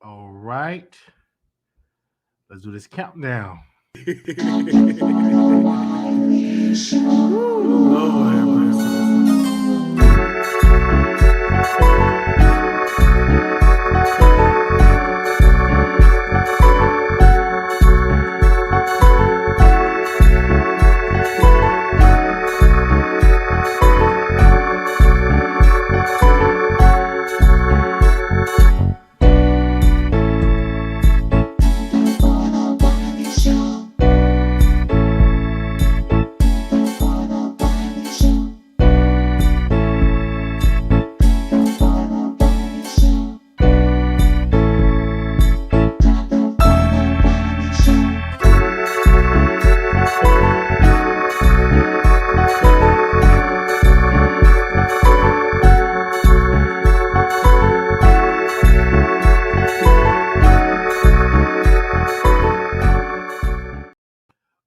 All right. Let's do this countdown. Lord have mercy.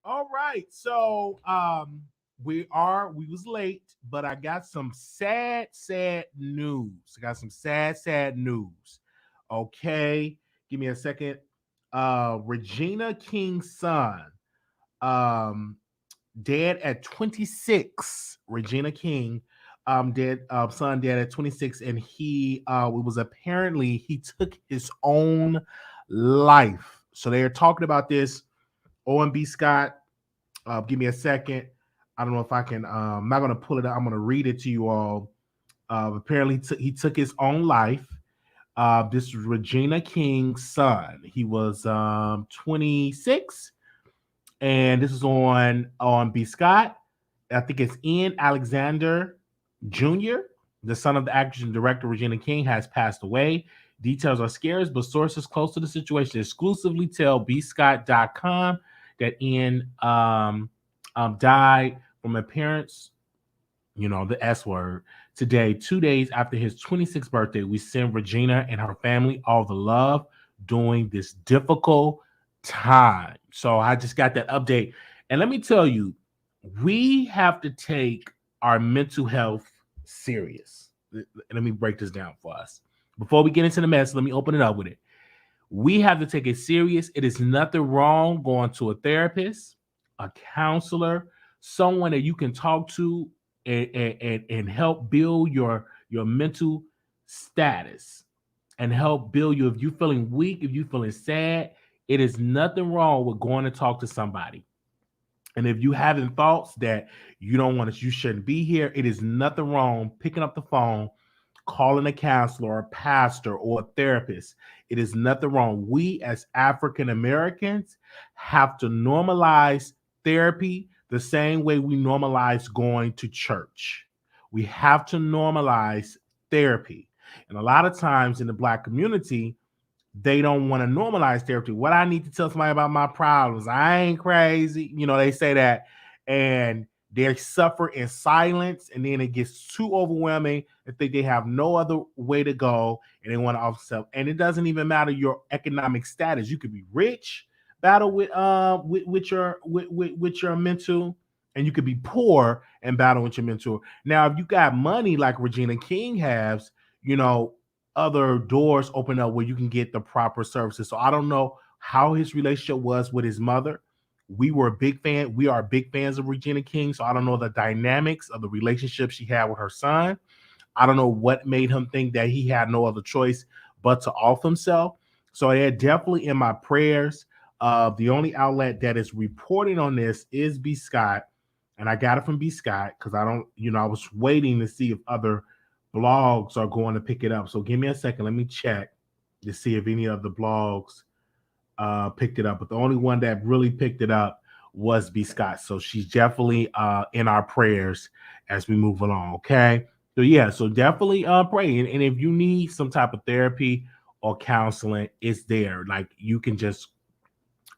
All right. So we was late, but I got some sad news. I got some sad news. Okay. Give me a second. Regina King's son, um, dead at 26. Regina King, dead son dead at 26, and he it was apparently he took his own life. So they are talking about this. OMB Scott, give me a second. I don't know if I can. I'm not going to pull it out. I'm going to read it to you all. Apparently, he took his own life. This was Regina King's son. He was 26, and this is on B. Scott. I think it's Ian Alexander Jr., the son of the actress and director Regina King, has passed away. Details are scarce, but sources close to the situation exclusively tell bscott.com that Ian died from appearance, the S word, today, 2 days after his 26th birthday. We send Regina and her family all the love during this difficult time. So I just got that update. And let me tell you, we have to take our mental health serious. Let me break this down for us. Before we get into the mess, let me open it up with it. We have to take it serious. It is nothing wrong going to a therapist, a counselor, someone that you can talk to and help build your mental status and help build you. If you're feeling weak, if you're feeling sad, it is nothing wrong with going to talk to somebody. And if you having thoughts that you don't want to, you shouldn't be here, it is nothing wrong picking up the phone, calling a counselor, a pastor, or a therapist. It is nothing wrong. We as African Americans have to normalize therapy the same way we normalize going to church. We have to normalize therapy. And a lot of times in the Black community, they don't want to normalize therapy. What I need to tell somebody about my problems. I ain't crazy. They say that, and they suffer in silence, and then it gets too overwhelming. They think they have no other way to go, and they want to off themselves. And it doesn't even matter your economic status. You could be rich, battle with your mental, and you could be poor and battle with your mental. Now, if you got money like Regina King has, you know, other doors open up where you can get the proper services. So I don't know how his relationship was with his mother. We are big fans of Regina King. So I don't know the dynamics of the relationship she had with her son. I don't know what made him think that he had no other choice but to off himself. So they're definitely in my prayers. The only outlet that is reporting on this is B. Scott. And I got it from B. Scott because I don't, I was waiting to see if other blogs are going to pick it up. So give me a second. Let me check to see if any of the blogs picked it up. But the only one that really picked it up was B. Scott. So she's definitely in our prayers as we move along. Okay. So yeah, so definitely pray. And if you need some type of therapy or counseling, it's there. Like you can just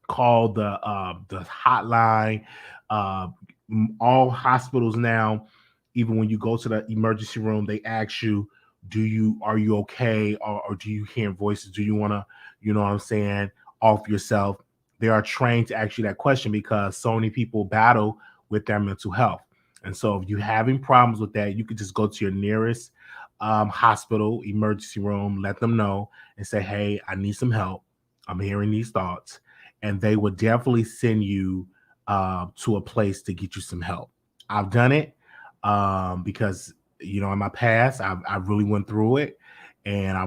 call the hotline. Uh, all hospitals now, even when you go to the emergency room, they ask you, are you okay? Or do you hear voices? Do you want to, you know what I'm saying, off yourself? They are trained to ask you that question because so many people battle with their mental health. And so if you're having problems with that, you could just go to your nearest hospital emergency room, let them know and say, hey, I need some help. I'm hearing these thoughts. And they would definitely send you to a place to get you some help. I've done it because, you know, in my past, I really went through it. And I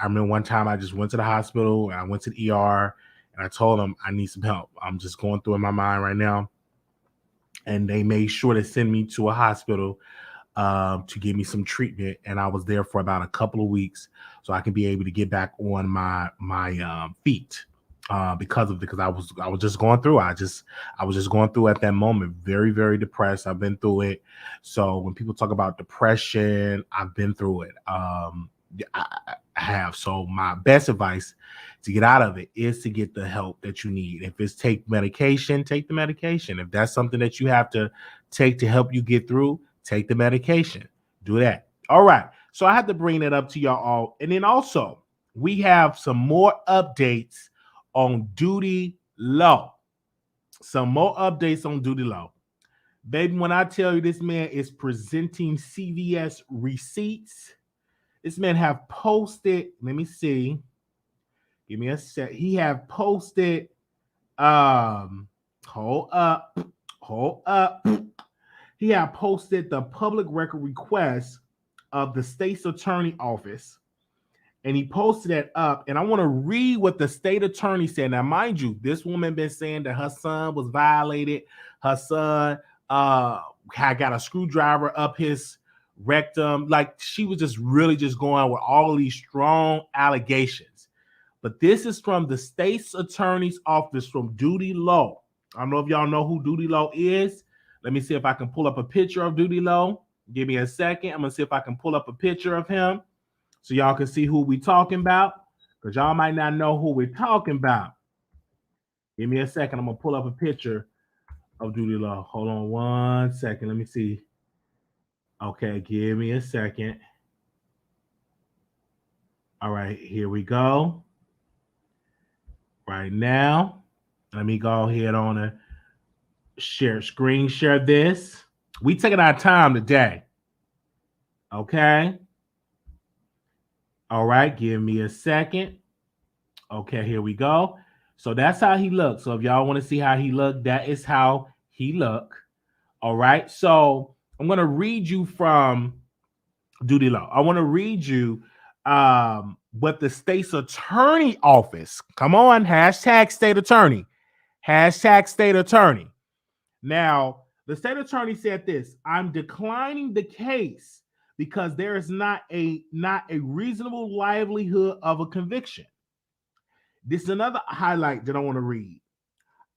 remember one time I just went to the hospital and I went to the ER and I told them I need some help. I'm just going through in my mind right now. And they made sure to send me to a hospital to give me some treatment, and I was there for about a couple of weeks, so I can be able to get back on my feet because I was just going through. I was just going through at that moment, very very depressed. I've been through it, so when people talk about depression, I've been through it. I have. So my best advice to get out of it is to get the help that you need. If it's take medication, take the medication. If that's something that you have to take to help you get through, take the medication. Do that. All right. So I have to bring that up to y'all all. And then also, we have some more updates on Doodie Lo. Some more updates on Doodie Lo. Baby, when I tell you this man is presenting CVS receipts, this man have posted, let me see. Give me a sec. He have posted, hold up. He had posted the public record request of the state's attorney office, and he posted that up. And I want to read what the state attorney said. Now, mind you, this woman been saying that her son was violated. Her son had got a screwdriver up his rectum. Like, she was just really just going with all of these strong allegations. But this is from the state's attorney's office from Doodie Lo. I don't know if y'all know who Doodie Lo is. Let me see if I can pull up a picture of Doodie Lo. Give me a second. I'm going to see if I can pull up a picture of him so y'all can see who we talking about, because y'all might not know who we're talking about. Give me a second. I'm going to pull up a picture of Doodie Lo. Hold on one second. Let me see. Okay, give me a second. All right, here we go. Right now, let me go ahead on a screen share this. We taking our time today. Okay. All right, give me a second. Okay, here we go. So that's how he looks. So if y'all want to see how he looked, that is how he look. All right. So I'm going to read you from Doodie Lo. I want to read you what the state's attorney office. Come on, hashtag state attorney. Hashtag state attorney. Now, the state attorney said this: I'm declining the case because there is not a reasonable livelihood of a conviction. This is another highlight that I want to read.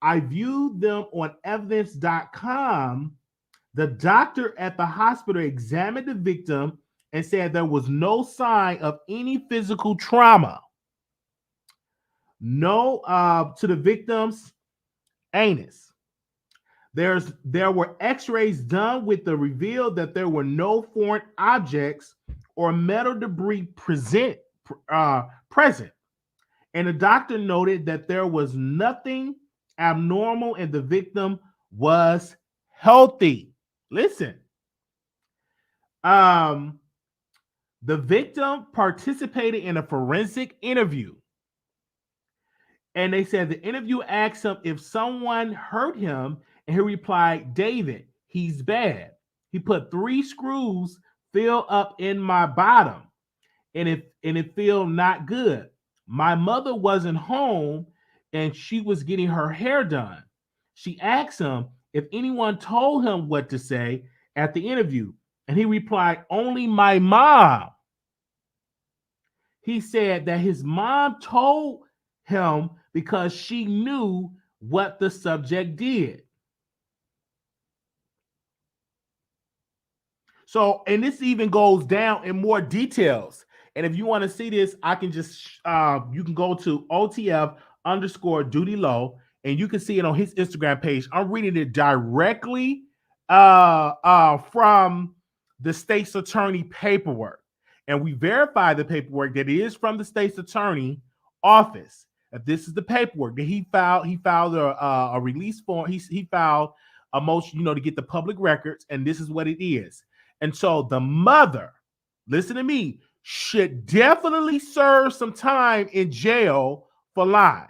I viewed them on evidence.com. The doctor at the hospital examined the victim and said there was no sign of any physical trauma. No to the victim's anus. There were x-rays done with the reveal that there were no foreign objects or metal debris present. And the doctor noted that there was nothing abnormal and the victim was healthy. Listen. The victim participated in a forensic interview. And they said the interview asked him if someone hurt him, and he replied, David, he's bad. He put 3 screws filled up in my bottom, and it feel not good. My mother wasn't home, and she was getting her hair done. She asked him if anyone told him what to say at the interview, and he replied, only my mom. He said that his mom told him because she knew what the subject did. So, and this even goes down in more details. And if you want to see this, I can just, you can go to OTF_Doodie Lo, and you can see it on his Instagram page. I'm reading it directly from the state's attorney paperwork. And we verify the paperwork that it is from the state's attorney office. If this is the paperwork that he filed a release form. He filed a motion, to get the public records, and this is what it is. And so the mother listen to me, should definitely serve some time in jail for lying.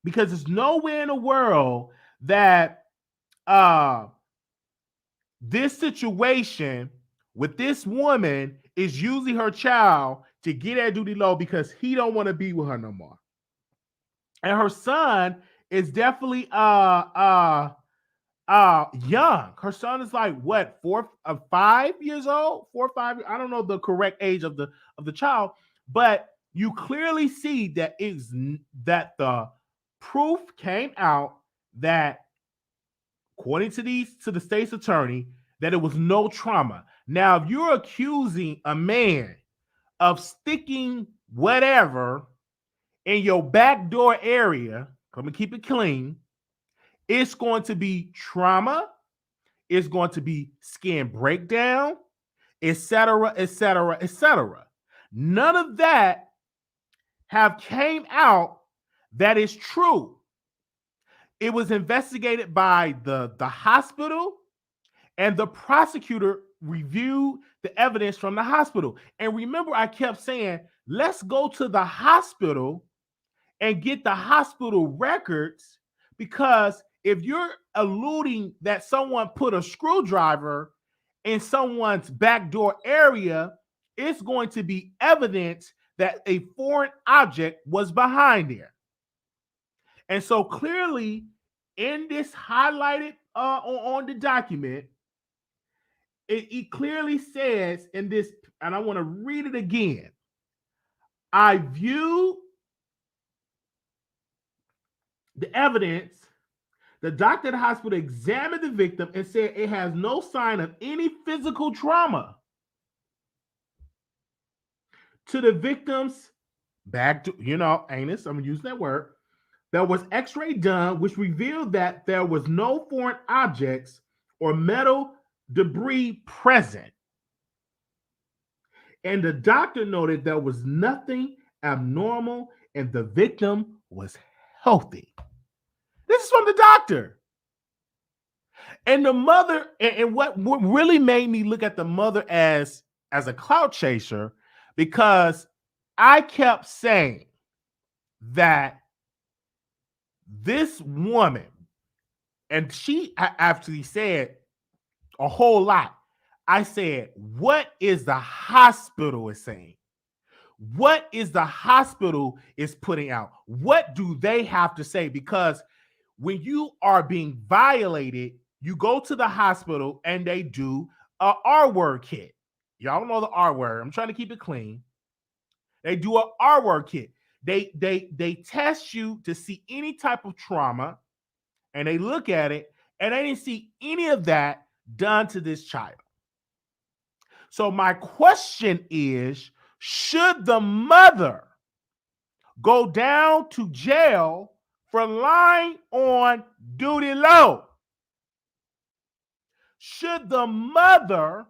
Because there's nowhere in the world that this situation with this woman is using her child to get at Doodie Lo because he don't want to be with her no more. And her son is definitely young. Her son is like what, 5 years old, 4 or 5. I don't know the correct age of the child, but you clearly see that that the proof came out that, according to the state's attorney, that it was no trauma. Now, if you're accusing a man of sticking whatever in your back door area, come and keep it clean, it's going to be trauma, it's going to be skin breakdown, etc., etc., etc. None of that have came out that is true. It was investigated by the hospital, and the prosecutor reviewed the evidence from the hospital. And remember, I kept saying, let's go to the hospital and get the hospital records, because if you're alluding that someone put a screwdriver in someone's backdoor area, it's going to be evidence that a foreign object was behind there. And so clearly, in this highlighted on the document, it clearly says in this, and I want to read it again. I view the evidence. The doctor at the hospital examined the victim and said it has no sign of any physical trauma to the victim's back, anus. I'm using that word. There was x-ray done, which revealed that there was no foreign objects or metal debris present. And the doctor noted there was nothing abnormal and the victim was healthy. This is from the doctor. And the mother, and what really made me look at the mother as a clout chaser, because I kept saying that this woman, and she actually said a whole lot. I said, what is the hospital is saying? What is the hospital is putting out? What do they have to say? Because when you are being violated, you go to the hospital and they do a R-word kit. Y'all know the R-word. I'm trying to keep it clean. They do a R-word kit. They test you to see any type of trauma, and they look at it, and they didn't see any of that done to this child. So my question is, should the mother go down to jail for lying on Doodie Lo? Should the mother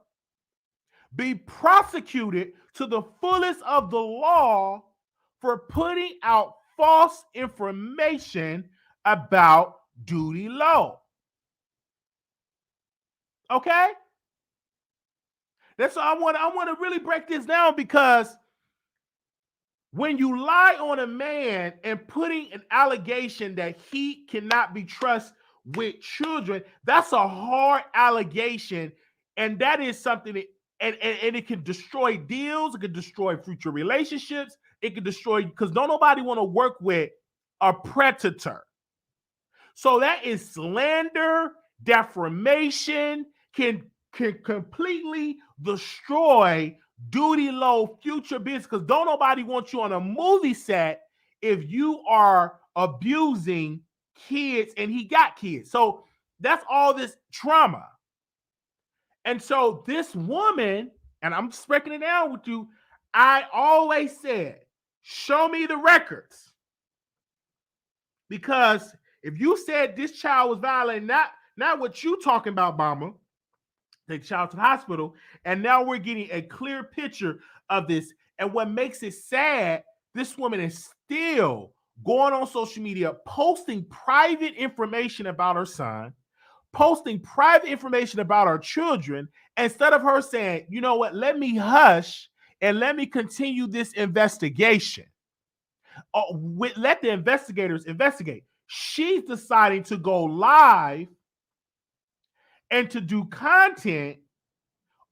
be prosecuted to the fullest of the law for putting out false information about Doodie Lo? Okay? That's I want to really break this down, because when you lie on a man and putting an allegation that he cannot be trusted with children, that's a hard allegation, and that is something that, and it can destroy deals, it can destroy future relationships, it can destroy, because don't nobody want to work with a predator. So that is slander, defamation, can completely destroy Doodie Lo future business, because don't nobody want you on a movie set if you are abusing kids, and he got kids. So that's all this trauma. And so this woman, and I'm just breaking it down with you, I always said, show me the records. Because if you said this child was violated, not what you talking about, Mama, take the child to the hospital, and now we're getting a clear picture of this. And what makes it sad, this woman is still going on social media, posting private information about her son, posting private information about our children instead of her saying, you know what, let me hush and let me continue this investigation. Let the investigators investigate. She's deciding to go live and to do content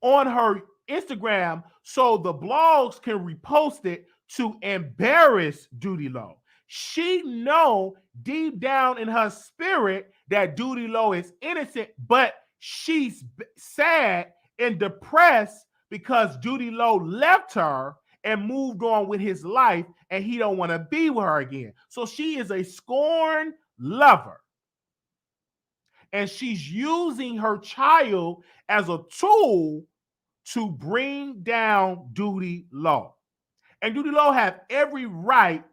on her Instagram so the blogs can repost it to embarrass Doodie Lo. She know deep down in her spirit that Doodie Lo is innocent, but she's sad and depressed because Doodie Lo left her and moved on with his life, and he don't want to be with her again. So she is a scorned lover. And she's using her child as a tool to bring down Doodie Lo. And Doodie Lo have every right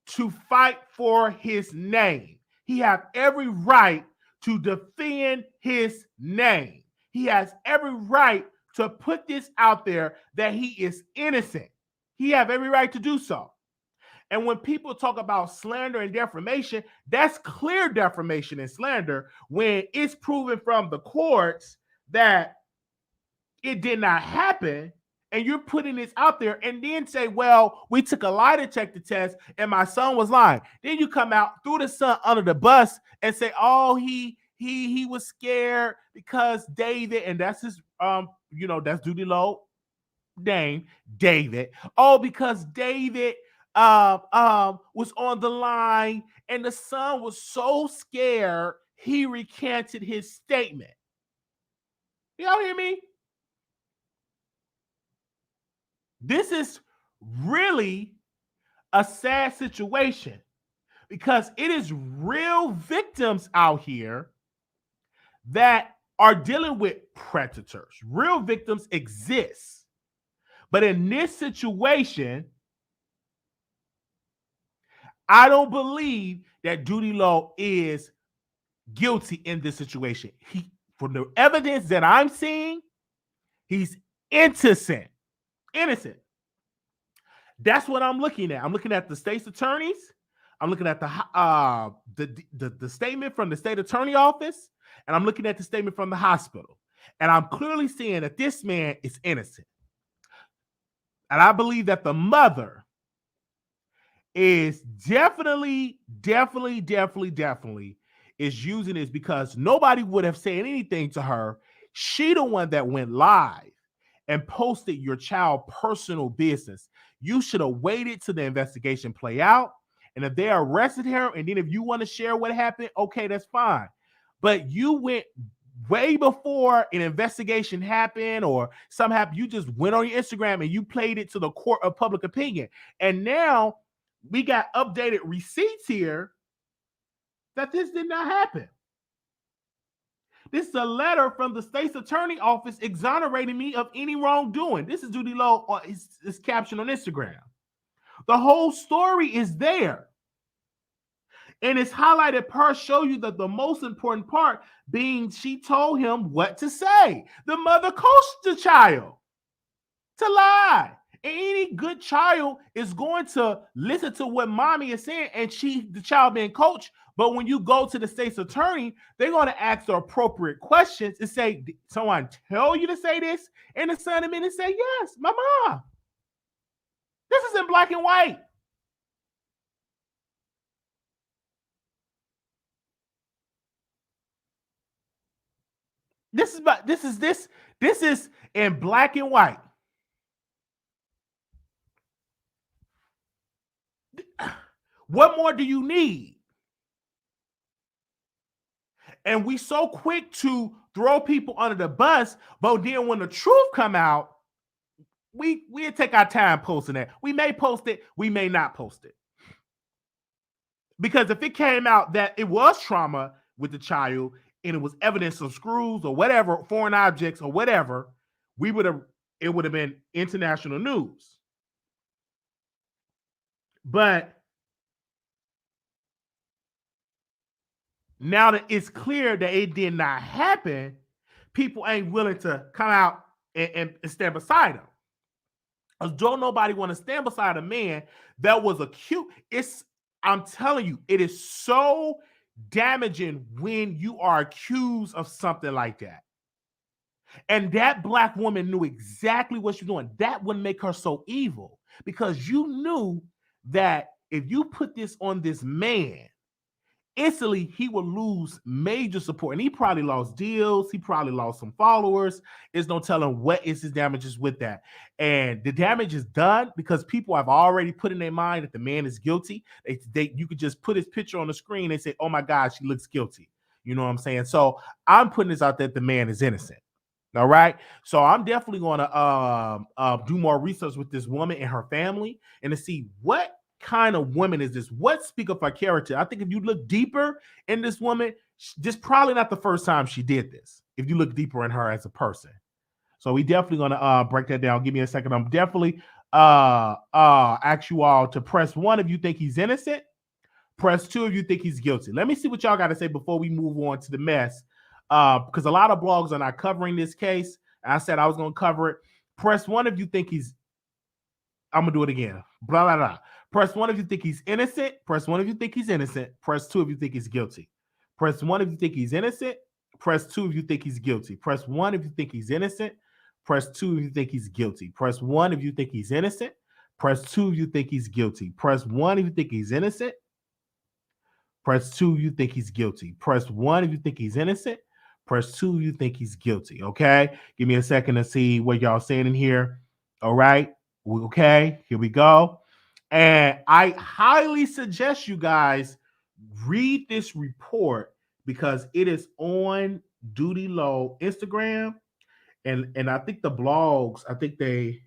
to fight for his name. He have every right to defend his name. He has every right to put this out there that he is innocent. He have every right to do so. And when people talk about slander and defamation, that's clear defamation and slander when it's proven from the courts that it did not happen, and you're putting this out there and then say, well, we took a lie detector test and my son was lying. Then you come out, threw the son under the bus and say, oh, he was scared because David, and that's his that's Doodie Lo name, David. Oh, because David was on the line and the son was so scared he recanted his statement. Y'all hear me? This is really a sad situation because it is real victims out here that are dealing with predators. Real victims exist. But in this situation, I don't believe that Doodie Lo is guilty in this situation. From the evidence that I'm seeing, he's innocent. Innocent. That's what I'm looking at. I'm looking at the state's attorneys. I'm looking at the statement from the state attorney office, and I'm looking at the statement from the hospital. And I'm clearly seeing that this man is innocent. And I believe that the mother is definitely is using this because nobody would have said anything to her. She the one that went live and posted your child personal business. You should have waited till the investigation play out. And if they arrested her, and then if you want to share what happened, okay, that's fine. But you went way before an investigation happened or something happened. You just went on your Instagram and you played it to the court of public opinion. And now we got updated receipts here that this did not happen. This is a letter from the state's attorney office exonerating me of any wrongdoing. This is Doodie Lo, his caption on Instagram. The whole story is there. And it's highlighted per show you that the most important part being she told him what to say. The mother coached the child to lie. And any good child is going to listen to what mommy is saying and the child being coached. But when you go to the state's attorney, they're going to ask the appropriate questions and say, did someone tell you to say this? And the son immediately say, yes, my mom. This is in black and white. This is in black and white. What more do you need? And we so quick to throw people under the bus, but then when the truth come out, we'll take our time posting that. We may post it, we may not post it. Because if it came out that it was trauma with the child and it was evidence of screws or whatever, foreign objects or whatever, it would have been international news. But now that it's clear that it did not happen, people ain't willing to come out and stand beside him. Because don't nobody want to stand beside a man that was accused. I'm telling you, it is so damaging when you are accused of something like that. And that black woman knew exactly what she was doing. That would make her so evil because you knew that if you put this on this man, instantly he would lose major support. And he probably lost deals. He probably lost some followers. There's no telling what is his damages with that. And the damage is done because people have already put in their mind that the man is guilty. You could just put his picture on the screen and say, oh my God, she looks guilty. You know what I'm saying? So I'm putting this out that the man is innocent. All right. So I'm definitely going to do more research with this woman and her family and to see what kind of woman is this? What speak of her character? I think if you look deeper in this woman, this probably not the first time she did this. If you look deeper in her as a person. So we definitely going to break that down. Give me a second. I'm definitely ask you all to press 1 if you think he's innocent. Press 2 if you think he's guilty. Let me see what y'all got to say before we move on to the mess. Because a lot of blogs are not covering this case. I said I was going to cover it. Press 1 if you think he's. I'm going to do it again. Blah, blah, blah. Press 1 if you think he's innocent. Press 1 if you think he's innocent. Press 2 if you think he's guilty. Press 1 if you think he's innocent. Press 2 if you think he's guilty. Press 1 if you think he's innocent. Press 2 if you think he's guilty. Press 1 if you think he's innocent. Press 2 if you think he's guilty. Press 1 if you think he's innocent. Press 2 if you think he's guilty. Press 1 if you think he's innocent. Press 2 if you think he's guilty. Okay? Give me a second to see what y'all saying in here. All right? Okay, here we go. And I highly suggest you guys read this report because it is on Doodie Lo Instagram. And I think the blogs, I think they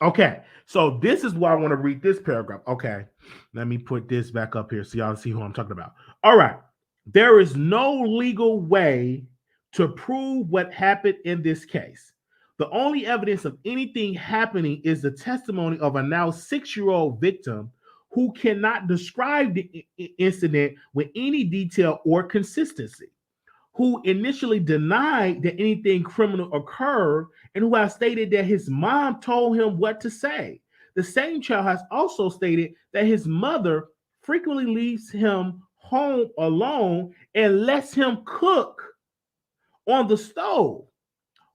okay, so this is why I want to read this paragraph. Okay, let me put this back up here so y'all see who I'm talking about. All right, there is no legal way to prove what happened in this case. The only evidence of anything happening is the testimony of a now 6-year-old victim who cannot describe the incident with any detail or consistency, who initially denied that anything criminal occurred and who has stated that his mom told him what to say. The same child has also stated that his mother frequently leaves him home alone and lets him cook on the stove.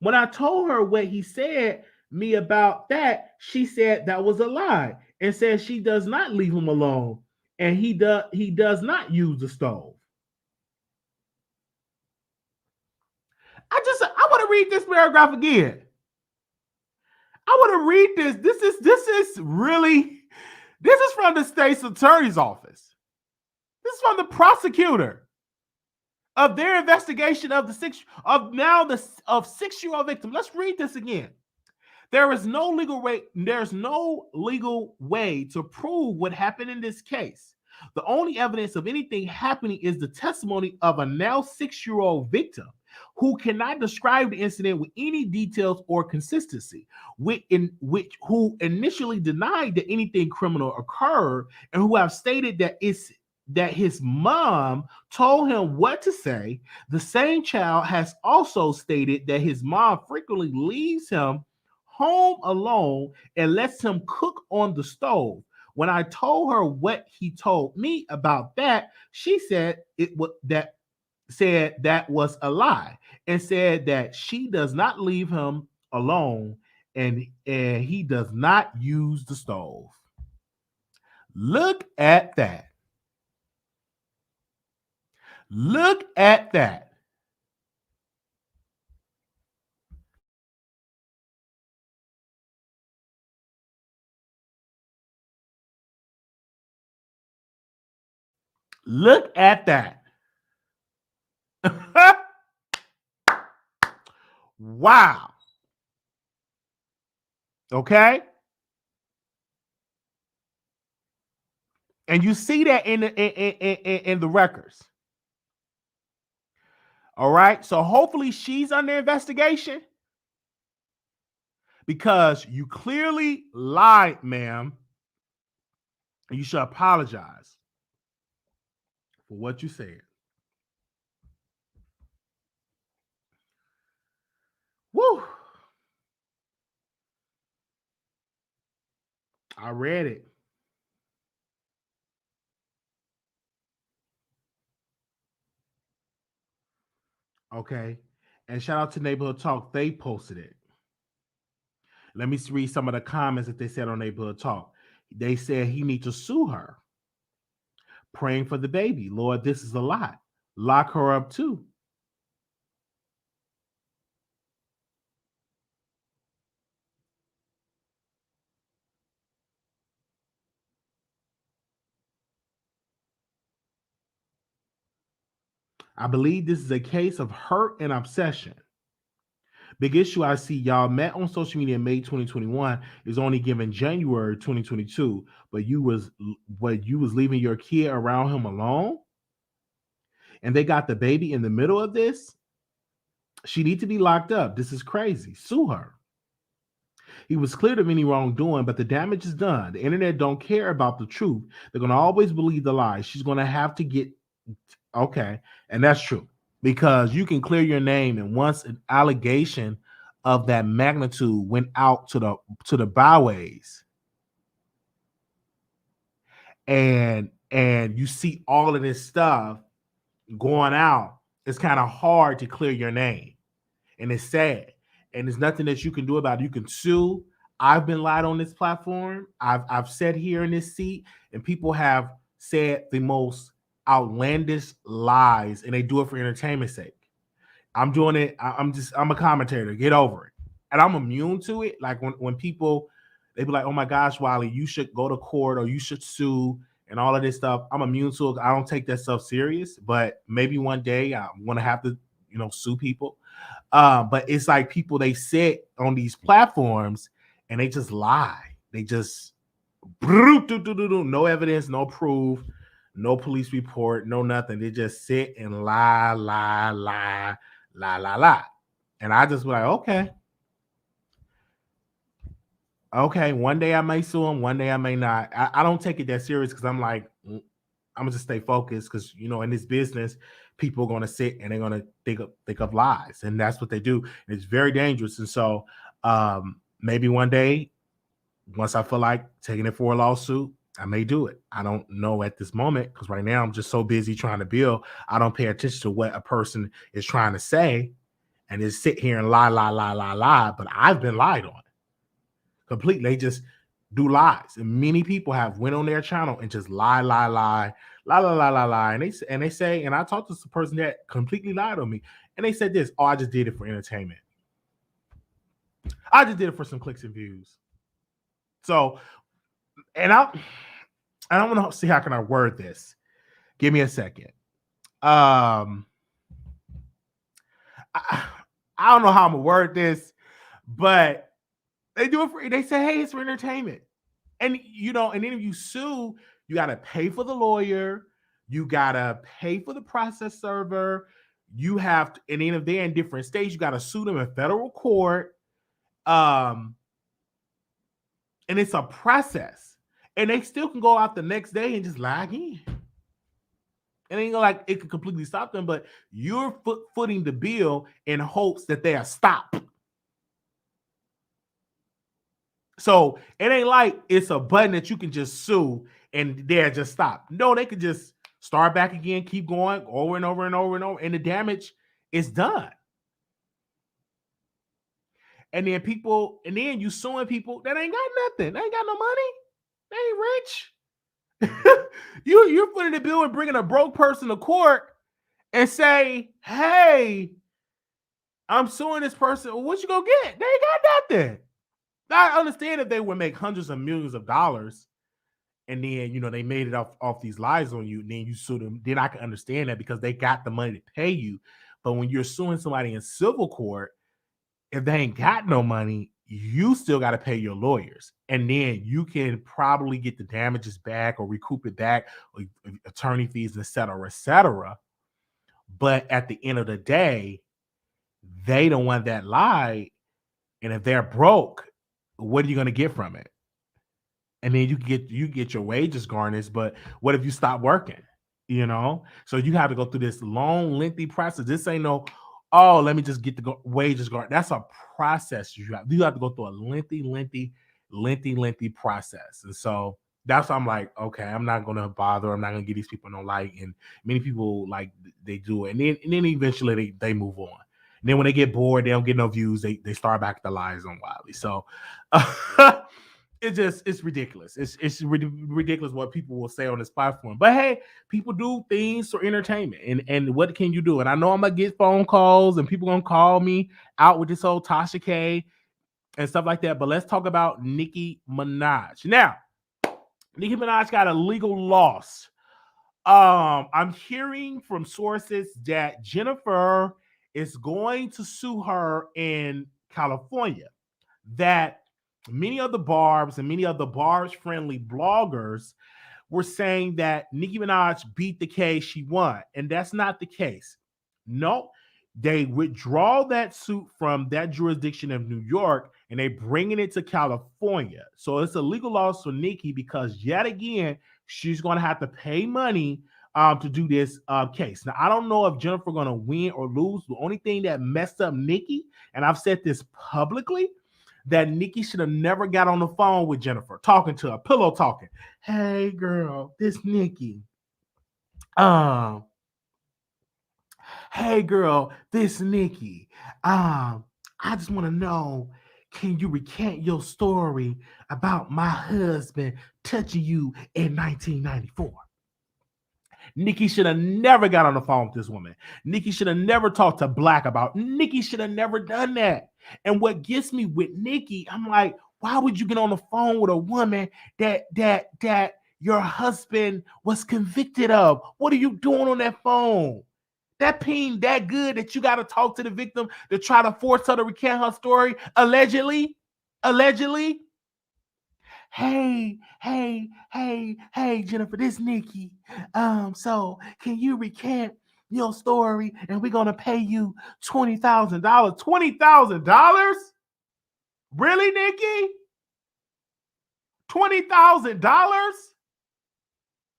When I told her what he said me about that, she said that was a lie and said she does not leave him alone and he does not use the stove. I want to read this paragraph again. I want to read this. This is really this is from the state's attorney's office. This is from the prosecutor of their investigation of the 6-year-old victim. Let's read this again. There's no legal way to prove what happened in this case. The only evidence of anything happening is the testimony of a now 6-year-old victim who cannot describe the incident with any details or consistency, who initially denied that anything criminal occurred and who have stated that his mom told him what to say. The same child has also stated that his mom frequently leaves him home alone and lets him cook on the stove. When I told her what he told me about that, she said that was a lie and said that she does not leave him alone and he does not use the stove. Look at that. Look at that. Look at that. Wow. Okay. And you see that in the records. All right. So hopefully she's under investigation because you clearly lied, ma'am. And you should apologize for what you said. Woo. I read it. Okay. And shout out to Neighborhood Talk. They posted it. Let me read some of the comments that they said on Neighborhood Talk. They said he needs to sue her. Praying for the baby. Lord, this is a lot. Lock her up too. I believe this is a case of hurt and obsession. Big issue I see, y'all met on social media in May 2021, is only given January 2022, but you was leaving your kid around him alone, and they got the baby in the middle of this. She need to be locked up. This is crazy. Sue her. He was cleared of any wrongdoing, but the damage is done. The internet don't care about the truth. They're gonna always believe the lie. She's gonna have to get okay, and that's true because you can clear your name, and once an allegation of that magnitude went out to the byways, and you see all of this stuff going out, it's kind of hard to clear your name. And it's sad. And there's nothing that you can do about it. You can sue. I've been lied on this platform. I've sat here in this seat, and people have said the most outlandish lies, and they do it for entertainment's sake. I'm doing it. I'm a commentator. Get over it. And I'm immune to it. Like when people they be like, oh my gosh, Wiley, you should go to court or you should sue and all of this stuff. I'm immune to it. I don't take that stuff serious, but maybe one day I want to have to, sue people. But it's like people they sit on these platforms and they just lie. They just no evidence, no proof, no police report, no nothing. They just sit and lie, lie, lie, lie, lie, lie. And I just be like, okay, one day I may sue him, one day I may not. I don't take it that serious because I'm like, I'm gonna just stay focused because in this business, people are gonna sit and they're gonna think of lies, and that's what they do. And it's very dangerous. And so maybe one day, once I feel like taking it for a lawsuit, I may do it. I don't know at this moment because right now I'm just so busy trying to build. I don't pay attention to what a person is trying to say and just sit here and lie, lie, lie, lie, lie. But I've been lied on completely. They just do lies, and many people have went on their channel and just lie, lie, lie, lie, lie, lie, lie, lie. And they say, and I talked to some person that completely lied on me, and they said this: "Oh, I just did it for entertainment. I just did it for some clicks and views." So, and I want to see how can I word this. Give me a second. I don't know how I'm gonna word this, but they do it for. They say, "Hey, it's for entertainment," and and then if you sue, you got to pay for the lawyer, you got to pay for the process server, you have to, and then if they're in different states, you got to sue them in federal court. And it's a process, and they still can go out the next day and just lie again. And ain't like it could completely stop them, but you're footing the bill in hopes that they'll stop. So it ain't like it's a button that you can just sue and they'll just stop. No, they could just start back again, keep going over and over and over and over, and the damage is done. And then you suing people that ain't got nothing. They ain't got no money. They ain't rich. You're putting the bill and bringing a broke person to court and say, hey, I'm suing this person. What you gonna get? They ain't got nothing. I understand if they would make hundreds of millions of dollars and then they made it off these lies on you, and then you sue them, then I can understand that because they got the money to pay you. But when you're suing somebody in civil court, if they ain't got no money, you still got to pay your lawyers, and then you can probably get the damages back or recoup it back, or attorney fees, et cetera, et cetera. But at the end of the day, they don't want that lie, and if they're broke, what are you going to get from it? And then you get your wages garnished, but what if you stop working? So you have to go through this long, lengthy process. This ain't no, oh, let me just get the wages garnished. That's a process you have to go through a lengthy process. And so That's why I'm like, okay, I'm not gonna bother. I'm not gonna give these people no like. And many people like they do it, and then eventually they move on. And then when they get bored, they don't get no views. They start back the lies on Wiley. So it's ridiculous. It's ridiculous what people will say on this platform. But hey, people do things for entertainment, and what can you do? And I know I'm gonna get phone calls, and people gonna call me out with this whole Tasha K and stuff like that. But let's talk about Nicki Minaj now. Nicki Minaj got a legal loss. I'm hearing from sources that Jennifer is going to sue her in California. That many of the Barbs and many of the Barbs friendly bloggers were saying that Nicki Minaj beat the case, she won. And that's not the case. No, they withdraw that suit from that jurisdiction of New York and they bringing it to California. So it's a legal loss for Nicki because yet again, she's going to have to pay money to do this case. Now, I don't know if Jennifer going to win or lose. The only thing that messed up Nicki, and I've said this publicly, that Nicki should have never got on the phone with Jennifer, talking to her, pillow talking. Hey, girl, this Nicki. Um, hey, girl, this Nicki. I just want to know, can you recant your story about my husband touching you in 1994? Nicki should have never got on the phone with this woman. Nicki should have never talked to Black about. Nicki should have never done that. And what gets me with Nicki, I'm like, why would you get on the phone with a woman that your husband was convicted of? What are you doing on that phone? That ping that good that you got to talk to the victim to try to force her to recant her story, allegedly, allegedly. Hey, Jennifer, this Nicki. So can you recant your story and we're gonna pay you $20,000? $20,000? Really, Nicki? $20,000?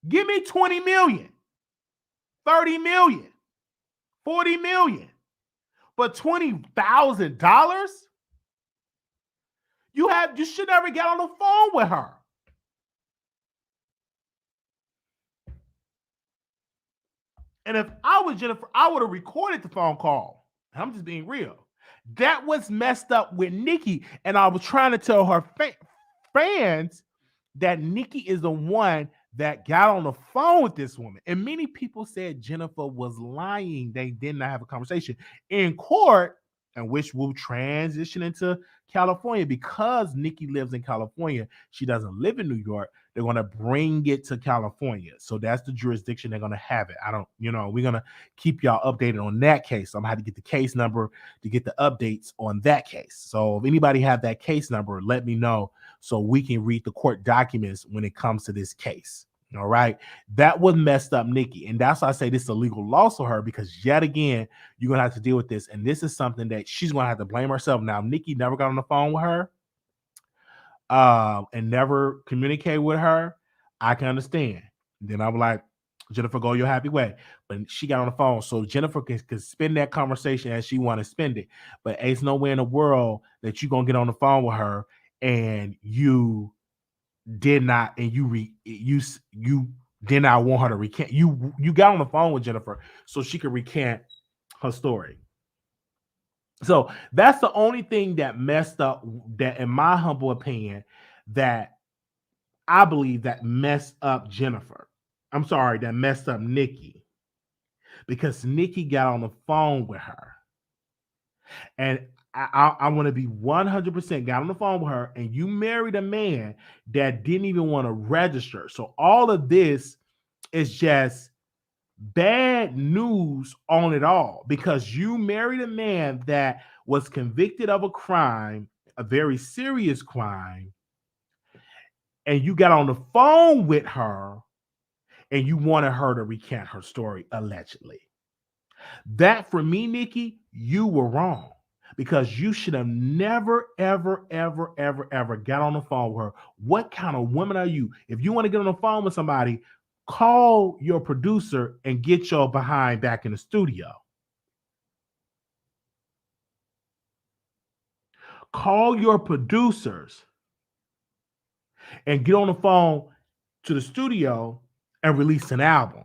Give me 20 million, 30 million, 40 million. But $20,000? You should never get on the phone with her. And if I was Jennifer, I would have recorded the phone call. I'm just being real. That was messed up with Nicki. And I was trying to tell her fans that Nicki is the one that got on the phone with this woman. And many people said Jennifer was lying. They did not have a conversation in court, and which will transition into California because Nicki lives in California. She doesn't live in New York. They're going to bring it to California. So that's the jurisdiction they're going to have it. We're going to keep y'all updated on that case. So I'm going to have to get the case number to get the updates on that case. So if anybody have that case number, let me know so we can read the court documents when it comes to this case. All right. That was messed up Nicki. And that's why I say this is a legal loss for her because yet again, you're going to have to deal with this. And this is something that she's going to have to blame herself. Now, Nicki never got on the phone with her and never communicate with her. I can understand. Then I'm like, Jennifer, go your happy way. But she got on the phone. So Jennifer can spend that conversation as she want to spend it. But it's nowhere in the world that you're going to get on the phone with her and you did not, and you did not want her to recant. You got on the phone with Jennifer so she could recant her story. So that's the only thing that messed up, that in my humble opinion, that I believe that messed up Jennifer. I'm sorry, that messed up Nicki. Because Nicki got on the phone with her. And I want to be 100% got on the phone with her, and you married a man that didn't even want to register. So all of this is just bad news on it all because you married a man that was convicted of a crime, a very serious crime, and you got on the phone with her and you wanted her to recant her story, allegedly. That for me, Nicki, you were wrong. Because you should have never, ever, ever, ever, ever got on the phone with her. What kind of woman are you? If you want to get on the phone with somebody, call your producer and get your behind back in the studio. Call your producers and get on the phone to the studio and release an album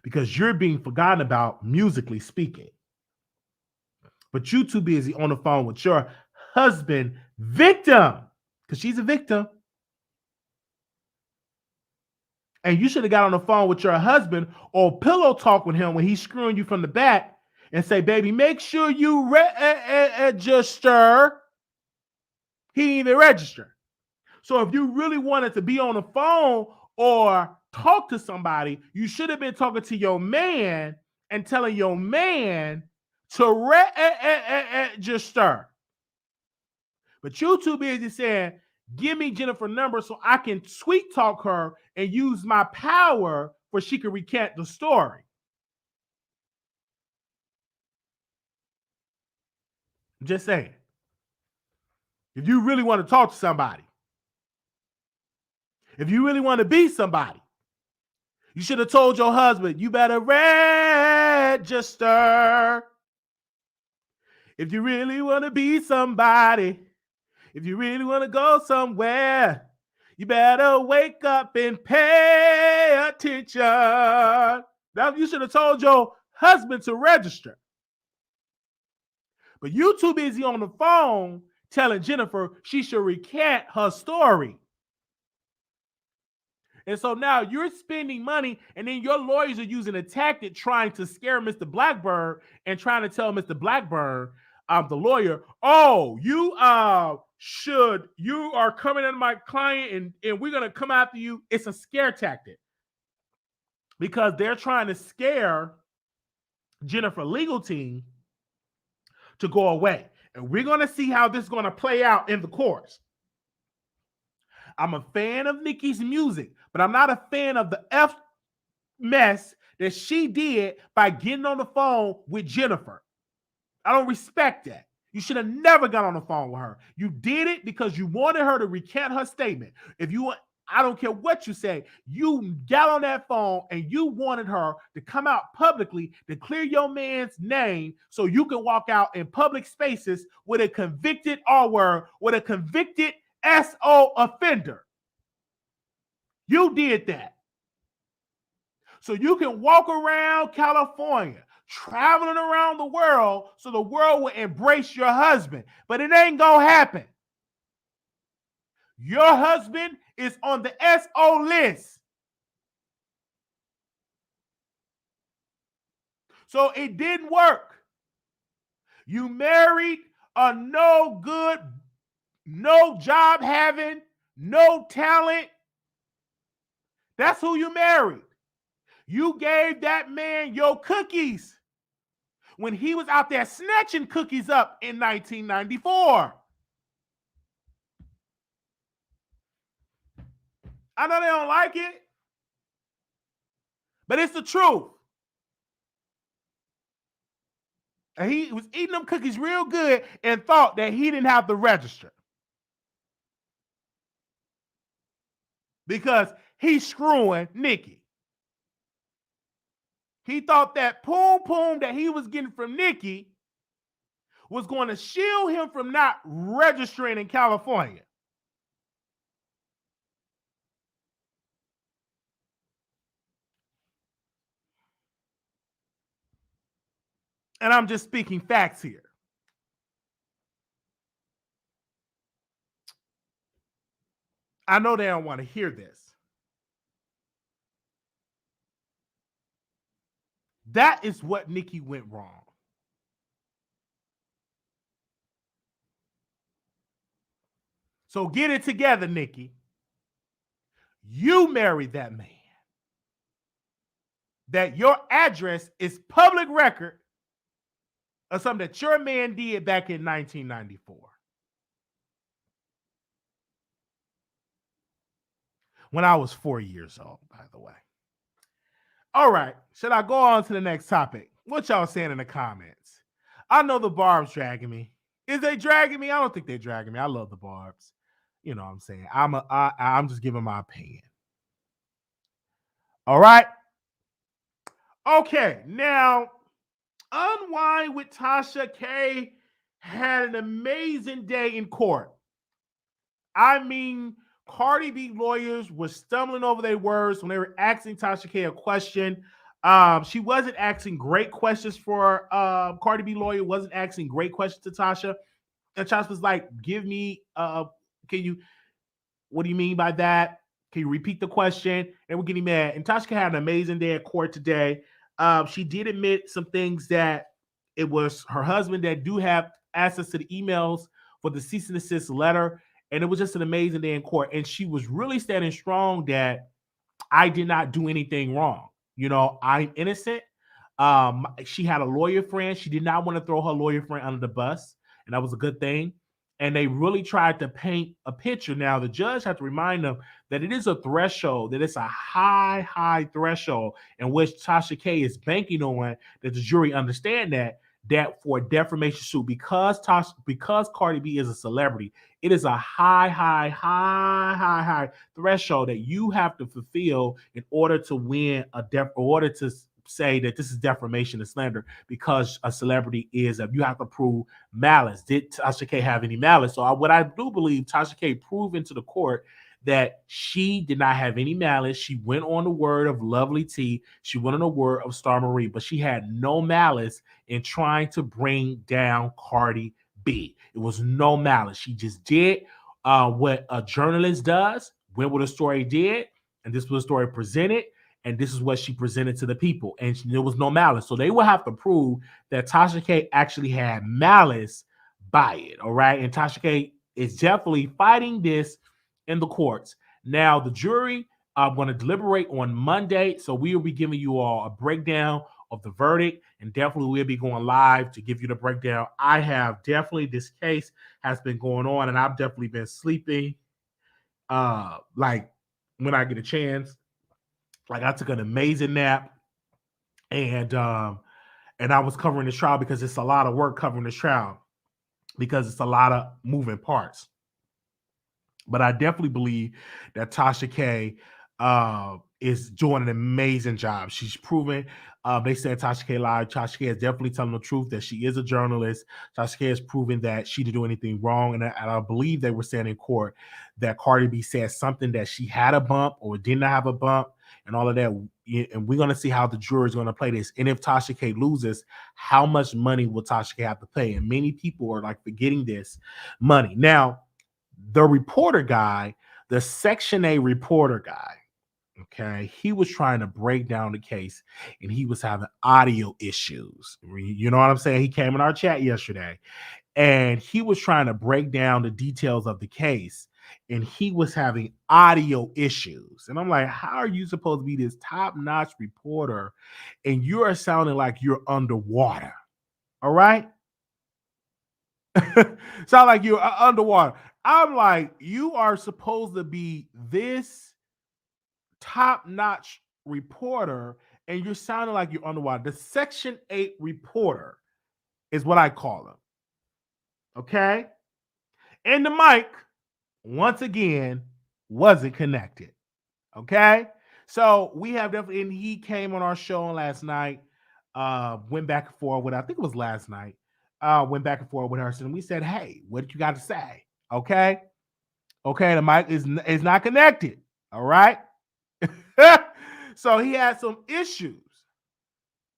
because you're being forgotten about musically speaking. But you too busy on the phone with your husband, victim, because she's a victim. And you should have got on the phone with your husband or pillow talk with him when he's screwing you from the back and say, baby, make sure you register. He didn't even register. So if you really wanted to be on the phone or talk to somebody, you should have been talking to your man and telling your man to register. But you too busy saying, give me Jennifer's number so I can sweet talk her and use my power for she can recant the story. I'm just saying. If you really want to talk to somebody, if you really want to be somebody, you should have told your husband, you better register. If you really want to be somebody, if you really want to go somewhere, you better wake up and pay attention. Now, you should have told your husband to register. But you too busy on the phone telling Jennifer she should recant her story. And so now you're spending money, and then your lawyers are using a tactic trying to scare Mr. Blackburn and trying to tell Mr. Blackburn, the lawyer, oh, you are coming in my client and we're going to come after you. It's a scare tactic because they're trying to scare Jennifer legal team to go away. And we're going to see how this is going to play out in the courts. I'm a fan of Nicki's music, but I'm not a fan of the mess that she did by getting on the phone with Jennifer. I don't respect that. You should have never got on the phone with her. You did it because you wanted her to recant her statement. I don't care what you say, you got on that phone and you wanted her to come out publicly to clear your man's name so you can walk out in public spaces with a convicted R-word, with a convicted SO offender. You did that. So you can walk around California, traveling around the world so the world will embrace your husband. But it ain't gonna happen. Your husband is on the SO list. So it didn't work. You married a no good, no job having, no talent. That's who you married. You gave that man your cookies when he was out there snatching cookies up in 1994. I know they don't like it, but it's the truth. And he was eating them cookies real good and thought that he didn't have to register because he's screwing Nicki. He thought that poom that he was getting from Nicki was going to shield him from not registering in California. And I'm just speaking facts here. I know they don't want to hear this. That is what Nicki went wrong. So get it together, Nicki. You married that man. That your address is public record of something that your man did back in 1994. When I was 4 years old, by the way. All right, should I go on to the next topic? What y'all saying in the comments? I know the Barb's dragging me. Is they dragging me? I don't think they're dragging me. I love the Barbs. You know what I'm saying? I'm just giving my opinion. All right. Okay, now Unwind with Tasha K had an amazing day in court. I mean, Cardi B lawyers were stumbling over their words when they were asking Tasha K a question. She wasn't asking great questions for Cardi B lawyer, wasn't asking great questions to Tasha. And Tasha was like, give me can you what do you mean by that? Can you repeat the question? And we're getting mad. And Tasha K had an amazing day at court today. She did admit some things that it was her husband that do have access to the emails for the cease and desist letter. And it was just an amazing day in court. And she was really standing strong that I did not do anything wrong. I'm innocent. She had a lawyer friend. She did not want to throw her lawyer friend under the bus, and that was a good thing. And they really tried to paint a picture. Now, the judge had to remind them that it is a threshold, that it's a high, high threshold in which Tasha K is banking on that the jury understand that for a defamation suit, because Cardi B is a celebrity, it is a high, high, high, high, high threshold that you have to fulfill in order to win order to say that this is defamation and slander, because a celebrity is you have to prove malice. Did Tasha K have any malice? So what I do believe, Tasha K proved into the court that she did not have any malice. She went on the word of Lovely T. She went on the word of Star Marie, but she had no malice in trying to bring down Cardi B. It was no malice. She just did what a journalist does, went with a story did, and this was a story presented, and this is what she presented to the people, and there was no malice. So they will have to prove that Tasha K actually had malice by it, all right? And Tasha K is definitely fighting this in the courts. Now, the jury are going to deliberate on Monday, so we will be giving you all a breakdown of the verdict, and definitely we'll be going live to give you the breakdown. I have definitely, this case has been going on, and I've definitely been sleeping like when I get a chance. Like, I took an amazing nap, and I was covering this trial because it's a lot of work covering this trial, because it's a lot of moving parts. But I definitely believe that Tasha K is doing an amazing job. She's proven. They said Tasha K lied. Tasha K is definitely telling the truth that she is a journalist. Tasha K has proven that she didn't do anything wrong. And I believe they were saying in court that Cardi B said something that she had a bump or did not have a bump and all of that. And we're going to see how the jury is going to play this. And if Tasha K loses, how much money will Tasha K have to pay? And many people are like forgetting this money. Now, the reporter guy, the Section A reporter guy, okay, he was trying to break down the case and he was having audio issues. You know what I'm saying? He came in our chat yesterday and he was trying to break down the details of the case and he was having audio issues. And I'm like, how are you supposed to be this top-notch reporter and you are sounding like you're underwater? All right? Sound like you're underwater. I'm like, you are supposed to be this top-notch reporter, and you're sounding like you're underwater. The Section 8 reporter is what I call him. Okay? And the mic, once again, wasn't connected. Okay? So we have definitely, and he came on our show last night, went back and forth with, I think it was last night, went back and forth with her, and we said, hey, what did you got to say? Okay? Okay, the mic is not connected. All right. So he had some issues.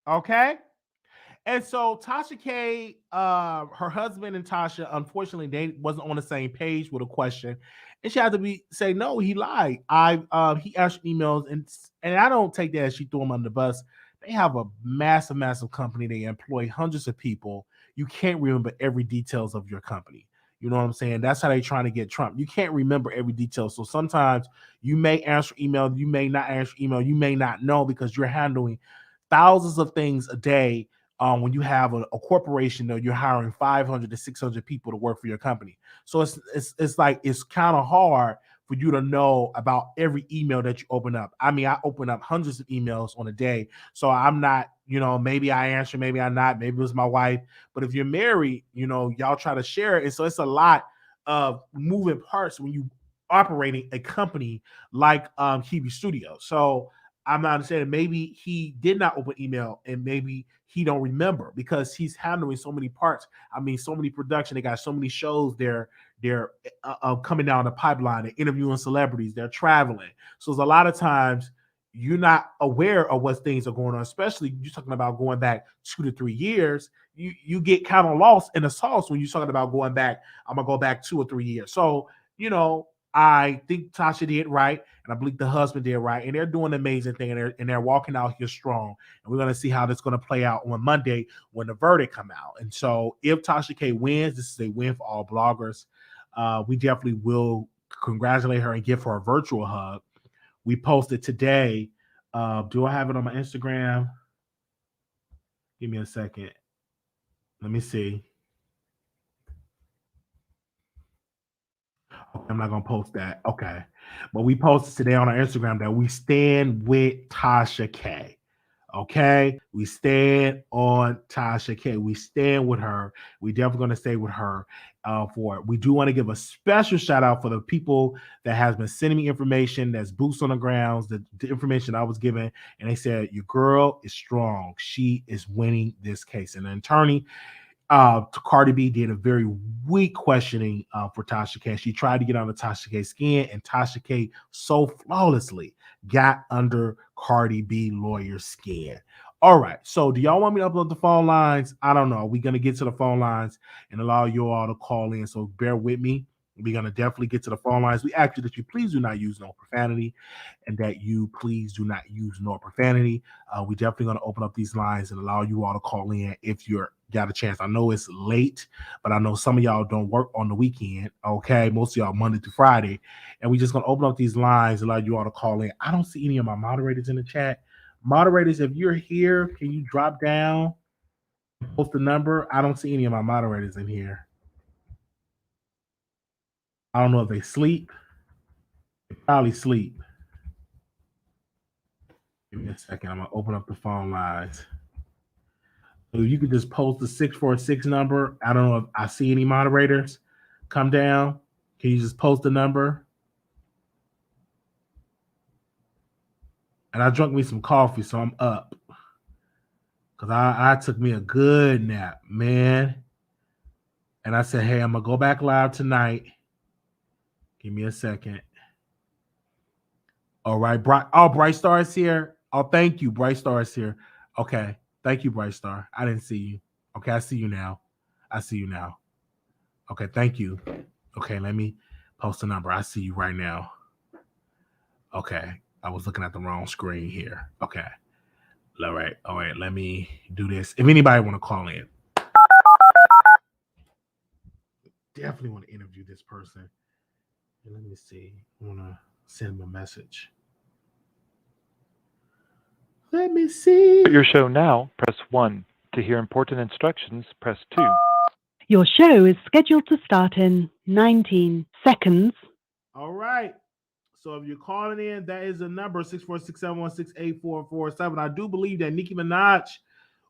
Okay. And so Tasha K, her husband and Tasha, unfortunately, they wasn't on the same page with a question. And she had to say, no, he lied. He answered emails, and I don't take that as she threw him under the bus. They have a massive, massive company. They employ hundreds of people. You can't remember every details of your company. You know what I'm saying? That's how they're trying to get Trump. You can't remember every detail. So sometimes you may answer email, you may not answer email, you may not know because you're handling thousands of things a day. When you have a corporation, though, you're hiring 500 to 600 people to work for your company. So it's like it's kind of hard for you to know about every email that you open up. I mean, I open up hundreds of emails on a day, so I'm not, maybe I answer, maybe I'm not, maybe it was my wife. But if you're married, y'all try to share it, and so it's a lot of moving parts when you operating a company like Kiwi Studio. So I'm not saying maybe he did not open email and maybe he don't remember because he's handling so many parts. I mean, so many production. They got so many shows they're They're coming down the pipeline. They're interviewing celebrities. They're traveling. So there's a lot of times you're not aware of what things are going on, especially you're talking about going back 2 to 3 years. You get kind of lost in the sauce when you're talking about going back. I'm gonna go back 2 or 3 years. So I think Tasha did right, and I believe the husband did right, and they're doing an amazing thing, and they're walking out here strong. And we're gonna see how this is gonna play out on Monday when the verdict come out. And so, if Tasha K wins, this is a win for all bloggers. We definitely will congratulate her and give her a virtual hug. We posted today. Do I have it on my Instagram? Give me a second. Let me see. Okay, I'm not gonna post that. Okay, but we posted today on our Instagram that we stand with Tasha K. Okay, we stand on Tasha K. We stand with her. We definitely going to stay with her for it. We do want to give a special shout out for the people that has been sending me information that's boots on the grounds, the information I was given, and they said your girl is strong. She is winning this case. And an attorney, Cardi B, did a very weak questioning for Tasha K. She tried to get under Tasha K's skin, and Tasha K so flawlessly got under Cardi B lawyer's skin. All right, so do y'all want me to upload the phone lines? I don't know. We're going to get to the phone lines and allow you all to call in, so bear with me. We're going to definitely get to the phone lines. We ask you that you please do not use no profanity, and that you please do not use no profanity. We definitely going to open up these lines and allow you all to call in if you're got a chance. I know it's late, but I know some of y'all don't work on the weekend. Okay, most of y'all Monday through Friday, and we just gonna open up these lines and allow you all to call in. I don't see any of my moderators in the chat. Moderators, if you're here, can you drop down and post the number? I don't see any of my moderators in here. I don't know if they sleep. They probably sleep. Give me a second. I'm gonna open up the phone lines. So you could just post the 646 number. I don't know if I see any moderators come down. Can you just post the number? And I drunk me some coffee, so I'm up. Because I took me a good nap, man. And I said, hey, I'm going to go back live tonight. Give me a second. All right. Bright Star is here. Oh, thank you. Bright Star is here. Okay. Thank you, Bright Star. I didn't see you. Okay, I see you now. Okay, thank you. Okay, let me post the number. I see you right now. Okay, I was looking at the wrong screen here. Okay, all right. Let me do this. If anybody want to call in, definitely want to interview this person. And let me see. I want to send them a message. Let me see. Your show now. Press 1. To hear important instructions, press 2. Your show is scheduled to start in 19 seconds. All right. So if you're calling in, that is the number 646-716-8447. I do believe that Nicki Minaj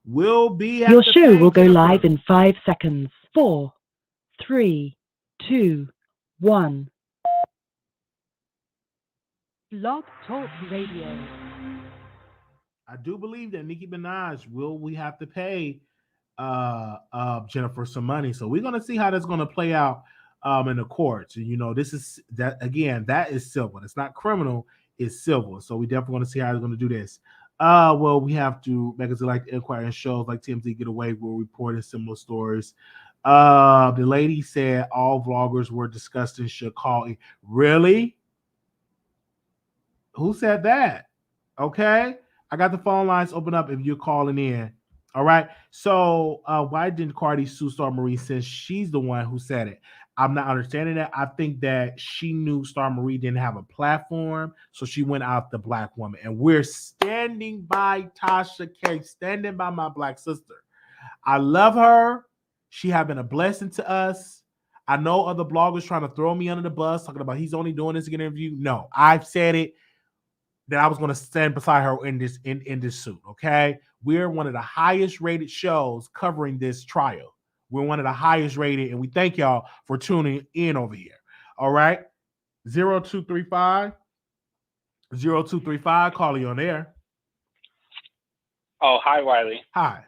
will be at Your the show will go Jennifer. live in 5 seconds. 4, 3, 2, 1. Blog Talk Radio. I do believe that Nicki Minaj we have to pay Jennifer some money. So we're gonna see how that's gonna play out in the courts. And this is that again, that is civil. It's not criminal, it's civil. So we definitely want to see how they're gonna do this. Well, we have to magazines like Inquirer and shows like TMZ Get Away will report similar stories. The lady said all vloggers were disgusting, should call it. Really? Who said that? Okay. I got the phone lines open up if you're calling in. All right. So why didn't Cardi sue Star Marie since she's the one who said it? I'm not understanding that. I think that she knew Star Marie didn't have a platform, so she went out the black woman. And we're standing by Tasha K, standing by my black sister. I love her. She has been a blessing to us. I know other bloggers trying to throw me under the bus, talking about he's only doing this to get an interview. No, I've said it that I was going to stand beside her in this suit. Okay, we're one of the highest rated shows covering this trial. We're one of the highest rated, and we thank y'all for tuning in over here. All right, 0235 call you on there. Oh, hi, Wiley. Hi.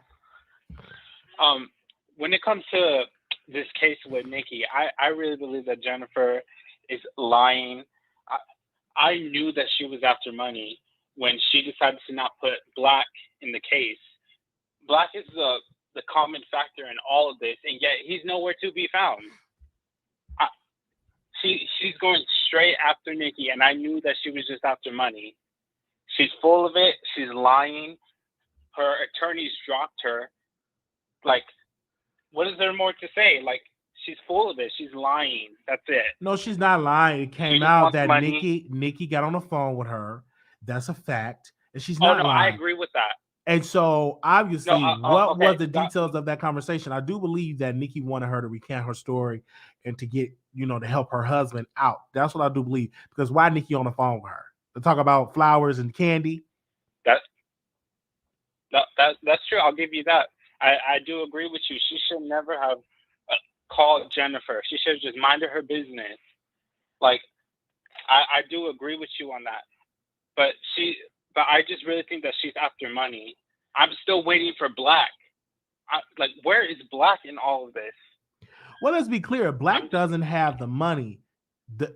When it comes to this case with Nicki, I really believe that Jennifer is lying. I knew that she was after money when she decided to not put Black in the case. Black is the common factor in all of this, and yet he's nowhere to be found. She's going straight after Nicki, and I knew that she was just after money. She's full of it. She's lying. Her attorneys dropped her. Like, what is there more to say? Like, she's full of it. She's lying. That's it. No, she's not lying. It came out that Nicki got on the phone with her. That's a fact. And she's not lying. I agree with that. And so, obviously, what was the details of that conversation? I do believe that Nicki wanted her to recant her story and to get, to help her husband out. That's what I do believe. Because why Nicki on the phone with her? To talk about flowers and candy? That's true. I'll give you that. I do agree with you. She should never have called Jennifer. She should have just minded her business. Like, I do agree with you on that. But I just really think that she's after money. I'm still waiting for Black. Where is Black in all of this? Well, let's be clear. Black doesn't have the money.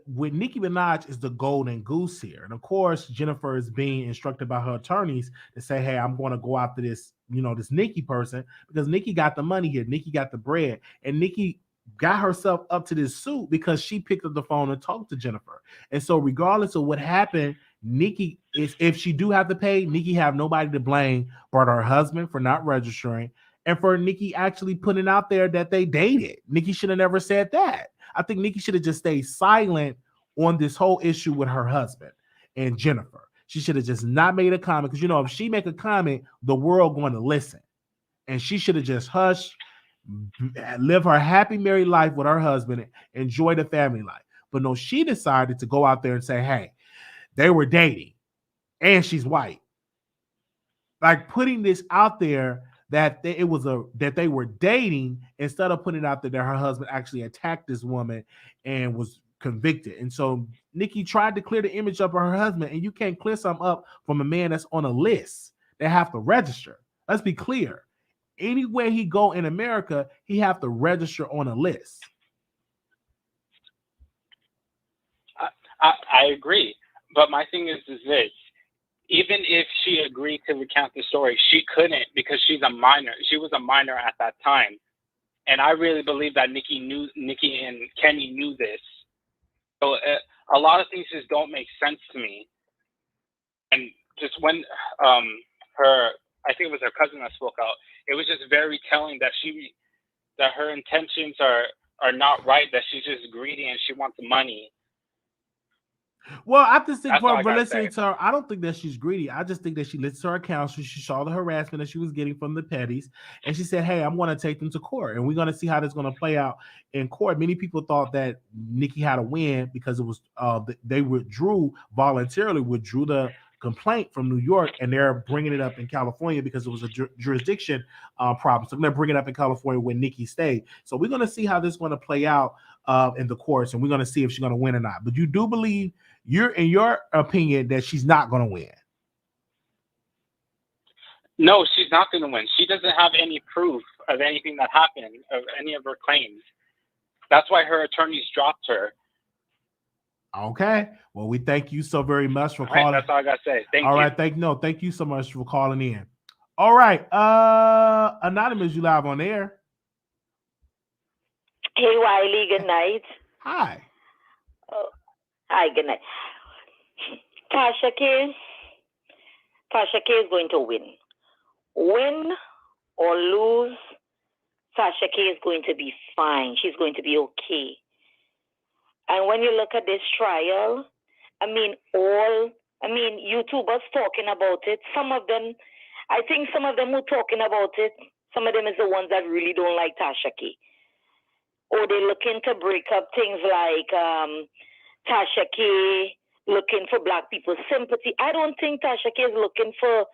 With Nicki Minaj is the golden goose here. And of course, Jennifer is being instructed by her attorneys to say, hey, I'm going to go after this, this Nicki person, because Nicki got the money here. Nicki got the bread. And Nicki got herself up to this suit because she picked up the phone and talked to Jennifer. And so regardless of what happened, Nicki is, if she do have to pay, Nicki have nobody to blame but her husband for not registering and for Nicki actually putting out there that they dated. Nicki should have never said that. I think Nicki should have just stayed silent on this whole issue with her husband and Jennifer. She should have just not made a comment because, if she make a comment, the world going to listen. And she should have just hushed, live her happy married life with her husband, enjoy the family life. But no, she decided to go out there and say, hey, they were dating and she's white. Like putting this out there that that they were dating instead of putting it out there that her husband actually attacked this woman and was convicted. And so Nicki tried to clear the image up of her husband, and you can't clear something up from a man that's on a list. They have to register. Let's be clear. Anywhere he go in America, he have to register on a list. I agree. But my thing is this. Even if she agreed to recount the story, she couldn't because she's a minor. She was a minor at that time. And I really believe that Nicki and Kenny knew this. So a lot of things just don't make sense to me. And just when I think it was her cousin that spoke out, it was just very telling that her intentions are not right, that she's just greedy and she wants money. Well, I just think for listening to her, I don't think that she's greedy. I just think that she listened to her counsel. She saw the harassment that she was getting from the petties, and she said, hey, I'm going to take them to court, and we're going to see how this is going to play out in court. Many people thought that Nicki had a win because it was they voluntarily withdrew the complaint from New York, and they're bringing it up in California because it was a jurisdiction problem. So they're bringing it up in California when Nicki stayed. So we're going to see how this is going to play out in the courts, and we're going to see if she's going to win or not. But you do believe, in your opinion, that she's not going to win? No, she's not going to win. She doesn't have any proof of anything that happened, of any of her claims. That's why her attorneys dropped her. Okay. Well, we thank you so very much for calling. That's all I got to say. Thank you. All right. Thank you so much for calling in. All right. Anonymous, you live on air. Hey, Wiley. Good night. Hi. Hi, good night. Tasha K is going to win. Win or lose, Tasha K is going to be fine. She's going to be okay. And when you look at this trial, YouTubers talking about it, I think some of them who talking about it, some of them is the ones that really don't like Tasha K. Or they're looking to break up things like Tasha K looking for Black people's sympathy. I don't think Tasha K is looking for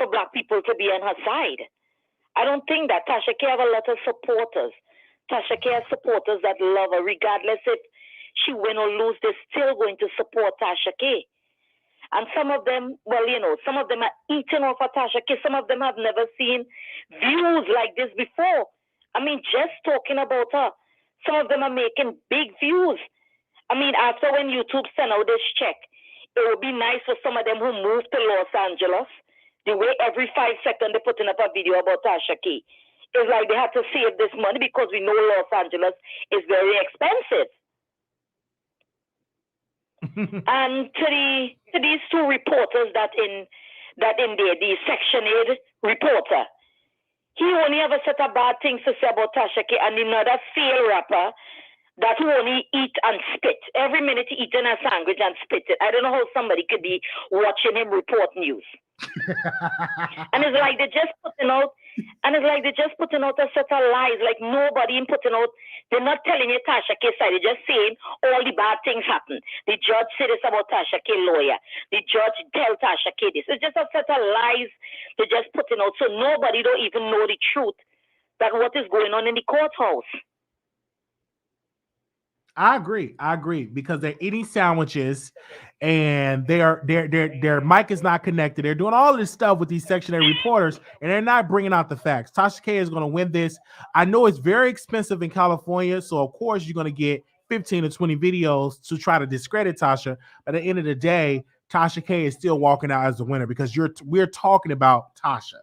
Black people to be on her side. I don't think that. Tasha K have a lot of supporters. Tasha K has supporters that love her. Regardless if she win or lose, they're still going to support Tasha K. And some of them, some of them are eating off of Tasha K. Some of them have never seen views like this before. Just talking about her. Some of them are making big views. I mean, after when YouTube sent out this check, it would be nice for some of them who moved to Los Angeles. The way every 5 seconds they're putting up a video about Tasha K. It's like they have to save this money because we know Los Angeles is very expensive. And to these two reporters that in there, the Section 8 reporter, he only ever said a bad things to say about Tasha K, and another fail rapper that who only eat and spit. Every minute he eating a sandwich and spit it. I don't know how somebody could be watching him report news. And it's like they're just putting out a set of lies. Like nobody in putting out, they're not telling you Tasha K side, they're just saying all the bad things happen. The judge said this about Tasha K lawyer. The judge tell Tasha K this. It's just a set of lies they're just putting out. So nobody don't even know the truth that what is going on in the courthouse. I agree because they're eating sandwiches and their mic is not connected. They're doing all this stuff with these Section 8 reporters and they're not bringing out the facts. Tasha K is going to win this. I know it's very expensive in California, so of course you're going to get 15 to 20 videos to try to discredit Tasha. But at the end of the day, Tasha K is still walking out as the winner because we're talking about Tasha.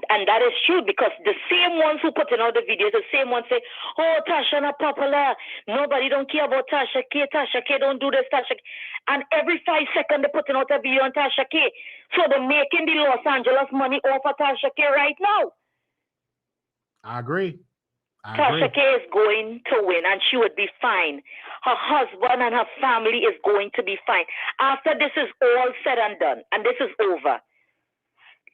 And that is true because the same ones who put in all the videos, the same ones say, oh, Tasha not popular. Nobody don't care about Tasha K. Tasha K don't do this, Tasha K. And every 5 seconds they put out a video on Tasha K. So they're making the Los Angeles money off of Tasha K right now. I agree. Tasha K is going to win and she would be fine. Her husband and her family is going to be fine. After this is all said and done and this is over,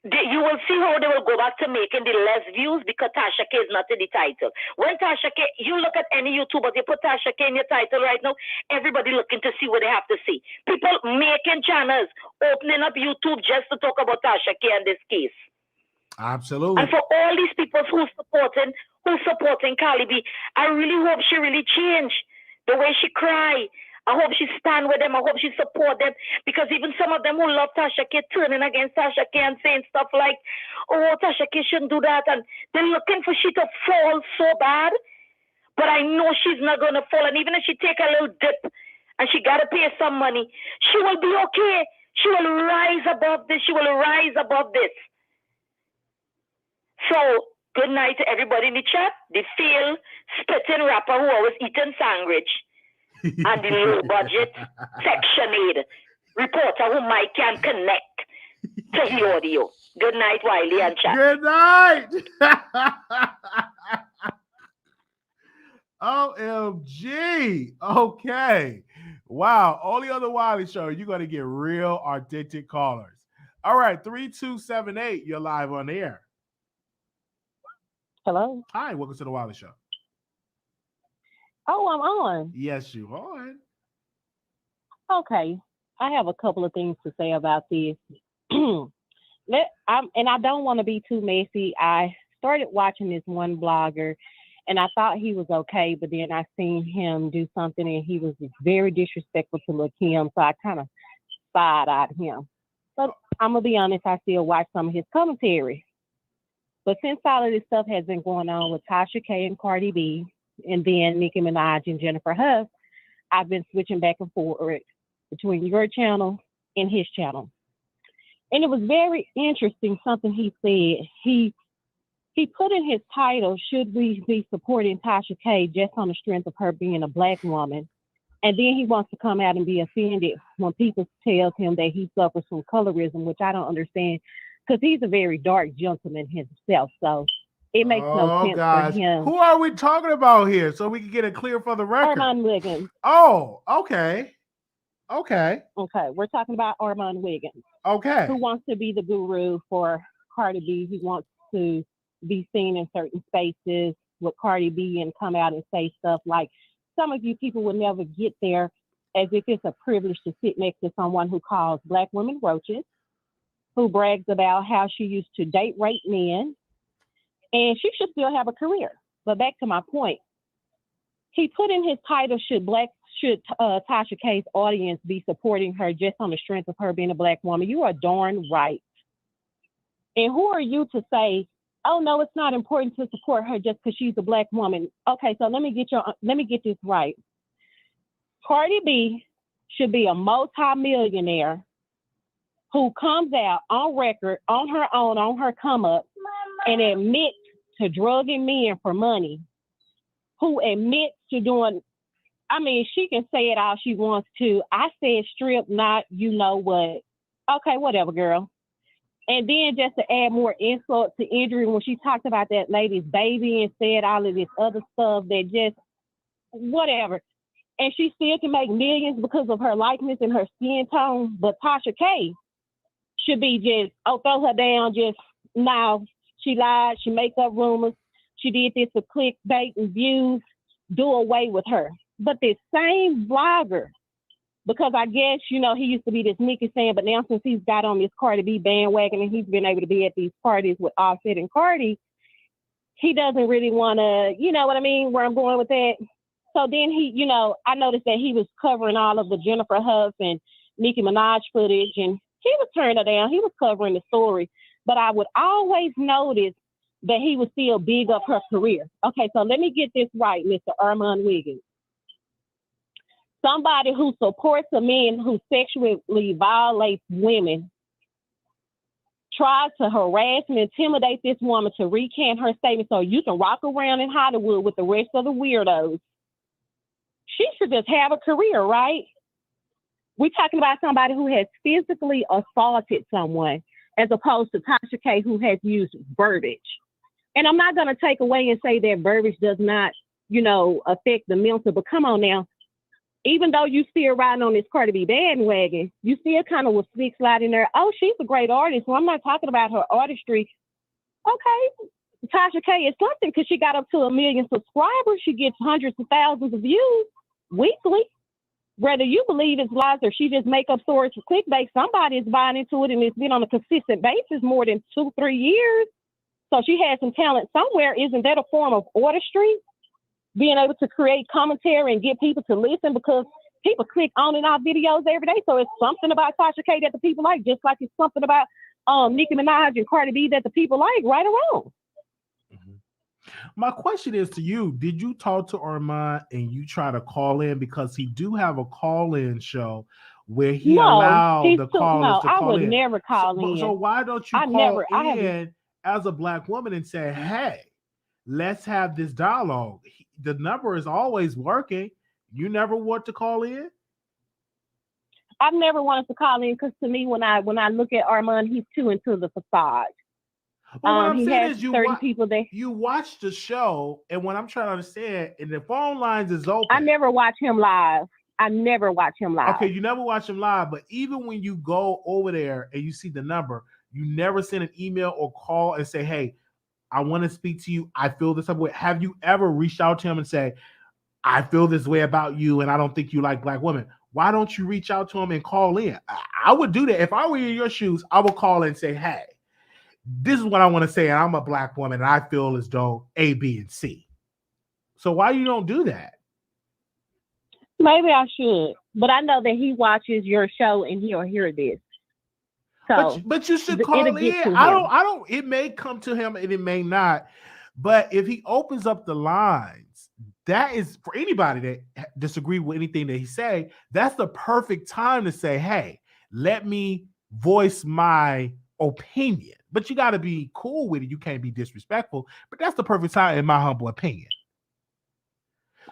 you will see how they will go back to making the less views because Tasha K is not in the title. When Tasha K, you look at any YouTuber, they put Tasha K in your title right now, everybody looking to see what they have to see. People making channels, opening up YouTube just to talk about Tasha K in this case. Absolutely. And for all these people who's supporting Cardi B, I really hope she really change the way she cry. I hope she stand with them. I hope she support them. Because even some of them who love Tasha K turning against Tasha K and saying stuff like, oh, Tasha K shouldn't do that. And they're looking for she to fall so bad. But I know she's not going to fall. And even if she take a little dip and she got to pay some money, she will be okay. She will rise above this. She will rise above this. So, good night to everybody in the chat. The fail spitting rapper who always eating sandwich. And the low budget Section 8 reporter who might can connect to the audio. Good night, Wiley and chat. Good night. OMG. Okay. Wow. Only on the Wiley Show, you're going to get real authentic callers. All right. 3278. You're live on the air. Hello. Hi. Welcome to the Wiley Show. Oh, I'm on. Yes, you are. Okay. I have a couple of things to say about this. And I don't want to be too messy. I started watching this one blogger and I thought he was okay, but then I seen him do something and he was very disrespectful to Lil' Kim, so I kind of side-eyed him. But I'm going to be honest, I still watch some of his commentary. But since all of this stuff has been going on with Tasha K and Cardi B, and then Nicki Minaj and Jennifer Huff, I've been switching back and forth between your channel and his channel. And it was very interesting, something he said. He put in his title, should we be supporting Tasha K just on the strength of her being a Black woman? And then he wants to come out and be offended when people tell him that he suffers from colorism, which I don't understand, because he's a very dark gentleman himself. So it makes no sense for him. Who are we talking about here so we can get it clear for the record? Armand Wiggins. Oh, okay. Okay. Okay, we're talking about Armand Wiggins. Okay. Who wants to be the guru for Cardi B. He wants to be seen in certain spaces with Cardi B and come out and say stuff like, some of you people will never get there, as if it's a privilege to sit next to someone who calls Black women roaches, who brags about how she used to date rape men, and she should still have a career. But back to my point, he put in his title, should Tasha K's audience be supporting her just on the strength of her being a Black woman? You are darn right. And who are you to say oh no, it's not important to support her just because she's a black woman. Okay, so let me get this right. Cardi B should be a multi-millionaire who comes out on record, on her own, on her come up, and admits to drugging men for money, who admits to doing, I mean, she can say it all she wants to. I said strip, not you know what. Okay, whatever, girl. And then just to add more insult to injury, when she talked about that lady's baby and said all of this other stuff that just, whatever. And she still can make millions because of her likeness and her skin tone. But Tasha K should be just, throw her down, just, now she lied, she make up rumors, she did this for clickbait and views, do away with her. But this same blogger, because I guess, you know, he used to be this Nicki fan, but now since he's got on this Cardi B bandwagon and he's been able to be at these parties with Offset and Cardi, he doesn't really want to, you know what I mean, where I'm going with that. So then he, you know, I noticed that he was covering all of the Jennifer Huff and Nicki Minaj footage, and he was turning it down. He was covering the story. But I would always notice that he was still big up her career. Okay, so let me get this right, Mr. Armand Wiggins. Somebody who supports a man who sexually violates women tries to harass and intimidate this woman to recant her statement so you can rock around in Hollywood with the rest of the weirdos. She should just have a career, right? We're talking about somebody who has physically assaulted someone as opposed to Tasha K, who has used verbiage. And I'm not going to take away and say that verbiage does not, you know, affect the mental, but come on now. Even though you still riding on this Cardi B bandwagon, you still kind of will sneak slide in there. Oh, she's a great artist. Well, I'm not talking about her artistry. Okay, Tasha K is something because she got up to 1 million subscribers. She gets hundreds of thousands of views weekly. Whether you believe it's lies or she just make up stories for clickbait, somebody is buying into it, and it's been on a consistent basis more than 2-3 years. So she has some talent somewhere. Isn't that a form of artistry? Being able to create commentary and get people to listen, because people click on and off videos every day. So it's something about Tasha K that the people like, just like it's something about Nicki Minaj and Cardi B that the people like, right or wrong. My question is to you, did you talk to Armand and you try to call in? Because he do have a call-in show where he allowed the callers to call in. I would never call in. So why don't you call in as a black woman and say, hey, let's have this dialogue? The number is always working. You never want to call in? I've never wanted to call in because to me, when I look at Armand, he's too into the facade. Well, what I'm saying is you watch the show, and what I'm trying to understand, and the phone lines is open. I never watch him live. Okay, you never watch him live, but even when you go over there and you see the number, you never send an email or call and say, hey, I want to speak to you. I feel this way. Have you ever reached out to him and say, I feel this way about you and I don't think you like black women? Why don't you reach out to him and call in? I would do that. If I were in your shoes, I would call and say, hey, this is what I want to say. And I'm a black woman and I feel as though A, B, and C. So why you don't do that? Maybe I should, but I know that he watches your show and he'll hear this. So, but you should call in. I don't. It may come to him and it may not. But if he opens up the lines, that is for anybody that disagree with anything that he say. That's the perfect time to say, "Hey, let me voice my opinion." But you got to be cool with it. You can't be disrespectful. But that's the perfect time, in my humble opinion.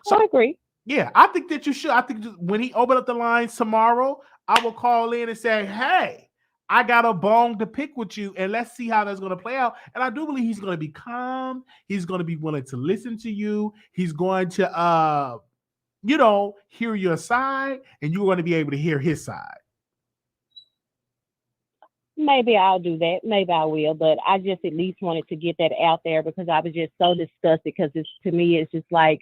So I agree. Yeah, I think that you should. I think when he open up the lines tomorrow, I will call in and say, "Hey, I got a bone to pick with you, and let's see how that's going to play out." And I do believe he's going to be calm. He's going to be willing to listen to you. He's going to, hear your side, and you're going to be able to hear his side. Maybe I'll do that. Maybe I will. But I just at least wanted to get that out there because I was just so disgusted because to me, it's just like,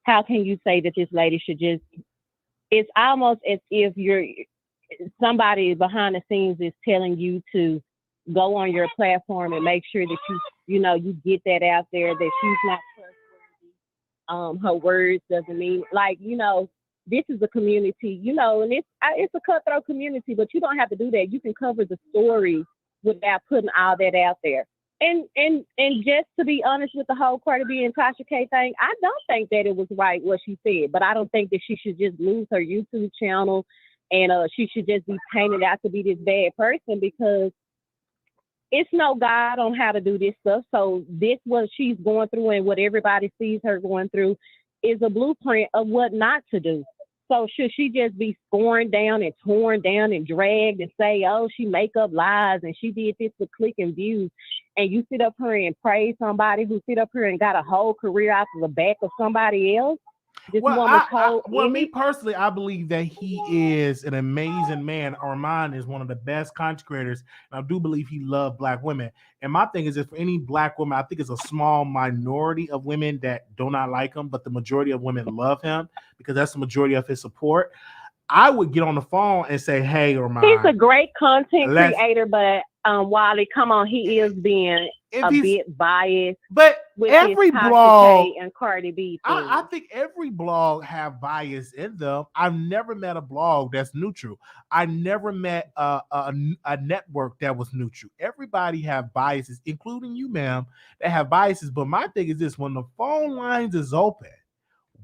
how can you say that this lady should just, it's almost as if somebody behind the scenes is telling you to go on your platform and make sure that you get that out there, that she's not trustworthy. Her words doesn't mean, this is a community, and it's a cutthroat community, but you don't have to do that. You can cover the story without putting all that out there. And just to be honest with the whole Cardi B and Tasha K thing, I don't think that it was right what she said, but I don't think that she should just lose her YouTube channel and she should just be painted out to be this bad person because it's no guide on how to do this stuff. So this what she's going through and what everybody sees her going through is a blueprint of what not to do. So should she just be scorned down and torn down and dragged and say, oh, she make up lies and she did this for click and views, and you sit up here and praise somebody who sit up here and got a whole career out of the back of somebody else? This woman's whole me personally, I believe that he is an amazing man. Armand is one of the best content creators, and I do believe he loved black women. And my thing is, that for any black woman, I think it's a small minority of women that do not like him, but the majority of women love him because that's the majority of his support. I would get on the phone and say, "Hey, Armand, he's a great content creator, but Wiley, come on, he is being a bit biased." But with every his blog Tasha K and Cardi B thing. I think every blog have bias in them. I've never met a blog that's neutral. I never met a network that was neutral. Everybody have biases, including you, ma'am, that have biases. But my thing is this: when the phone lines is open,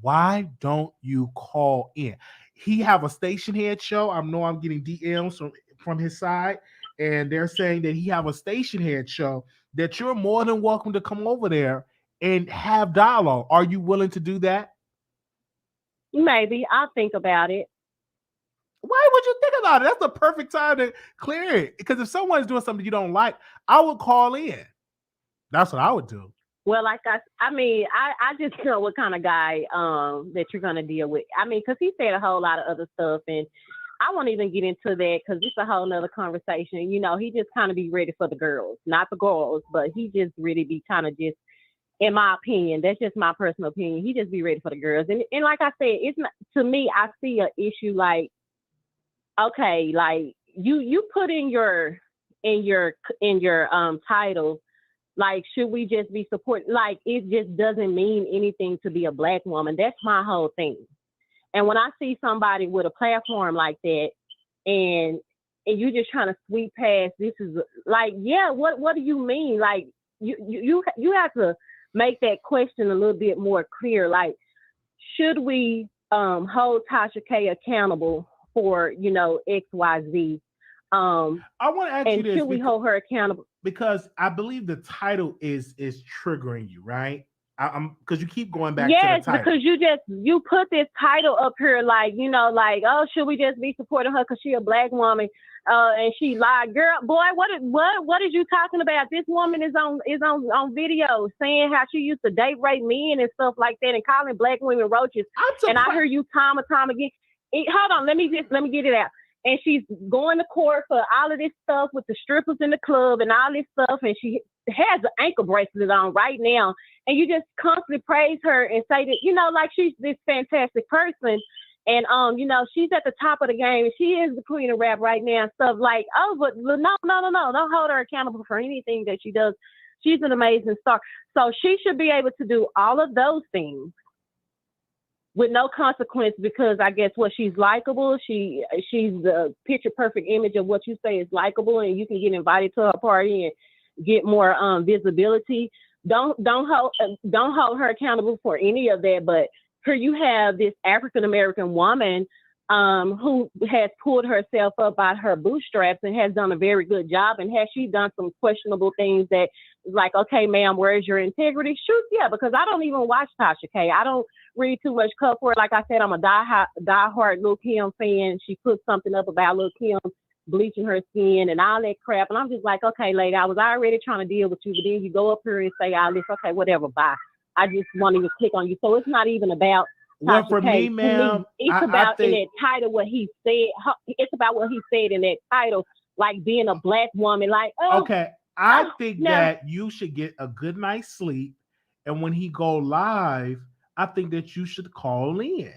why don't you call in? He have a station head show. I know I'm getting DMs from his side, and they're saying that he have a station head show that you're more than welcome to come over there and have dialogue. Are you willing to do that? Maybe. I'll think about it. Why would you think about it? That's the perfect time to clear it. Because if someone's doing something you don't like, I would call in. That's what I would do. Well, like I mean, I just know what kind of guy that you're going to deal with. I mean, because he said a whole lot of other stuff, and I won't even get into that because it's a whole nother conversation. You know, he just kind of be ready for the girls, not the girls, but he just really be kind of just, in my opinion, that's just my personal opinion. He just be ready for the girls. And like I said, it's not, to me, I see an issue like, okay, like you put in your title, like, should we just be supporting? Like, it just doesn't mean anything to be a black woman. That's my whole thing. And when I see somebody with a platform like that, and you just trying to sweep past, this is like, yeah, what do you mean? Like, you have to make that question a little bit more clear. Like, should we hold Tasha K accountable for, you know, XYZ? I want to ask you this. Should we hold her accountable? Because I believe the title is triggering you, right? I'm because you keep going back to the title. Because you put this title up here like, you know, like, oh, should we just be supporting her because she a black woman and she lied? Girl, boy, what is you talking about? This woman is on video saying how she used to date rape men and stuff like that and calling black women roaches. And I hear you time and time again. Hold on, let me get it out. And she's going to court for all of this stuff with the strippers in the club and all this stuff. And she has an ankle bracelet on right now. And you just constantly praise her and say that, you know, like she's this fantastic person. And, you know, she's at the top of the game. She is the queen of rap right now and stuff like, oh, but no. Don't hold her accountable for anything that she does. She's an amazing star. So she should be able to do all of those things with no consequence, because I guess she's likable. She's the picture perfect image of what you say is likable, and you can get invited to her party and get more visibility. Don't hold her accountable for any of that. But here you have this African American woman who has pulled herself up by her bootstraps and has done a very good job. And has she done some questionable things that like, okay, ma'am, where's your integrity? Shoot, yeah, because I don't even watch Tasha K. I don't read too much cup for it. Like I said, I'm a diehard Lil Kim fan. She put something up about Lil Kim bleaching her skin and all that crap. And I'm just like, okay, lady, I was already trying to deal with you, but then you go up here and say all this. Okay, whatever, bye. I just want to click on you. So it's not even about Well, for me, ma'am, it's about in that title what he said. It's about what he said in that title, like being a black woman. Like, oh, okay, I think that you should get a good night's sleep, and when he go live, I think that you should call in,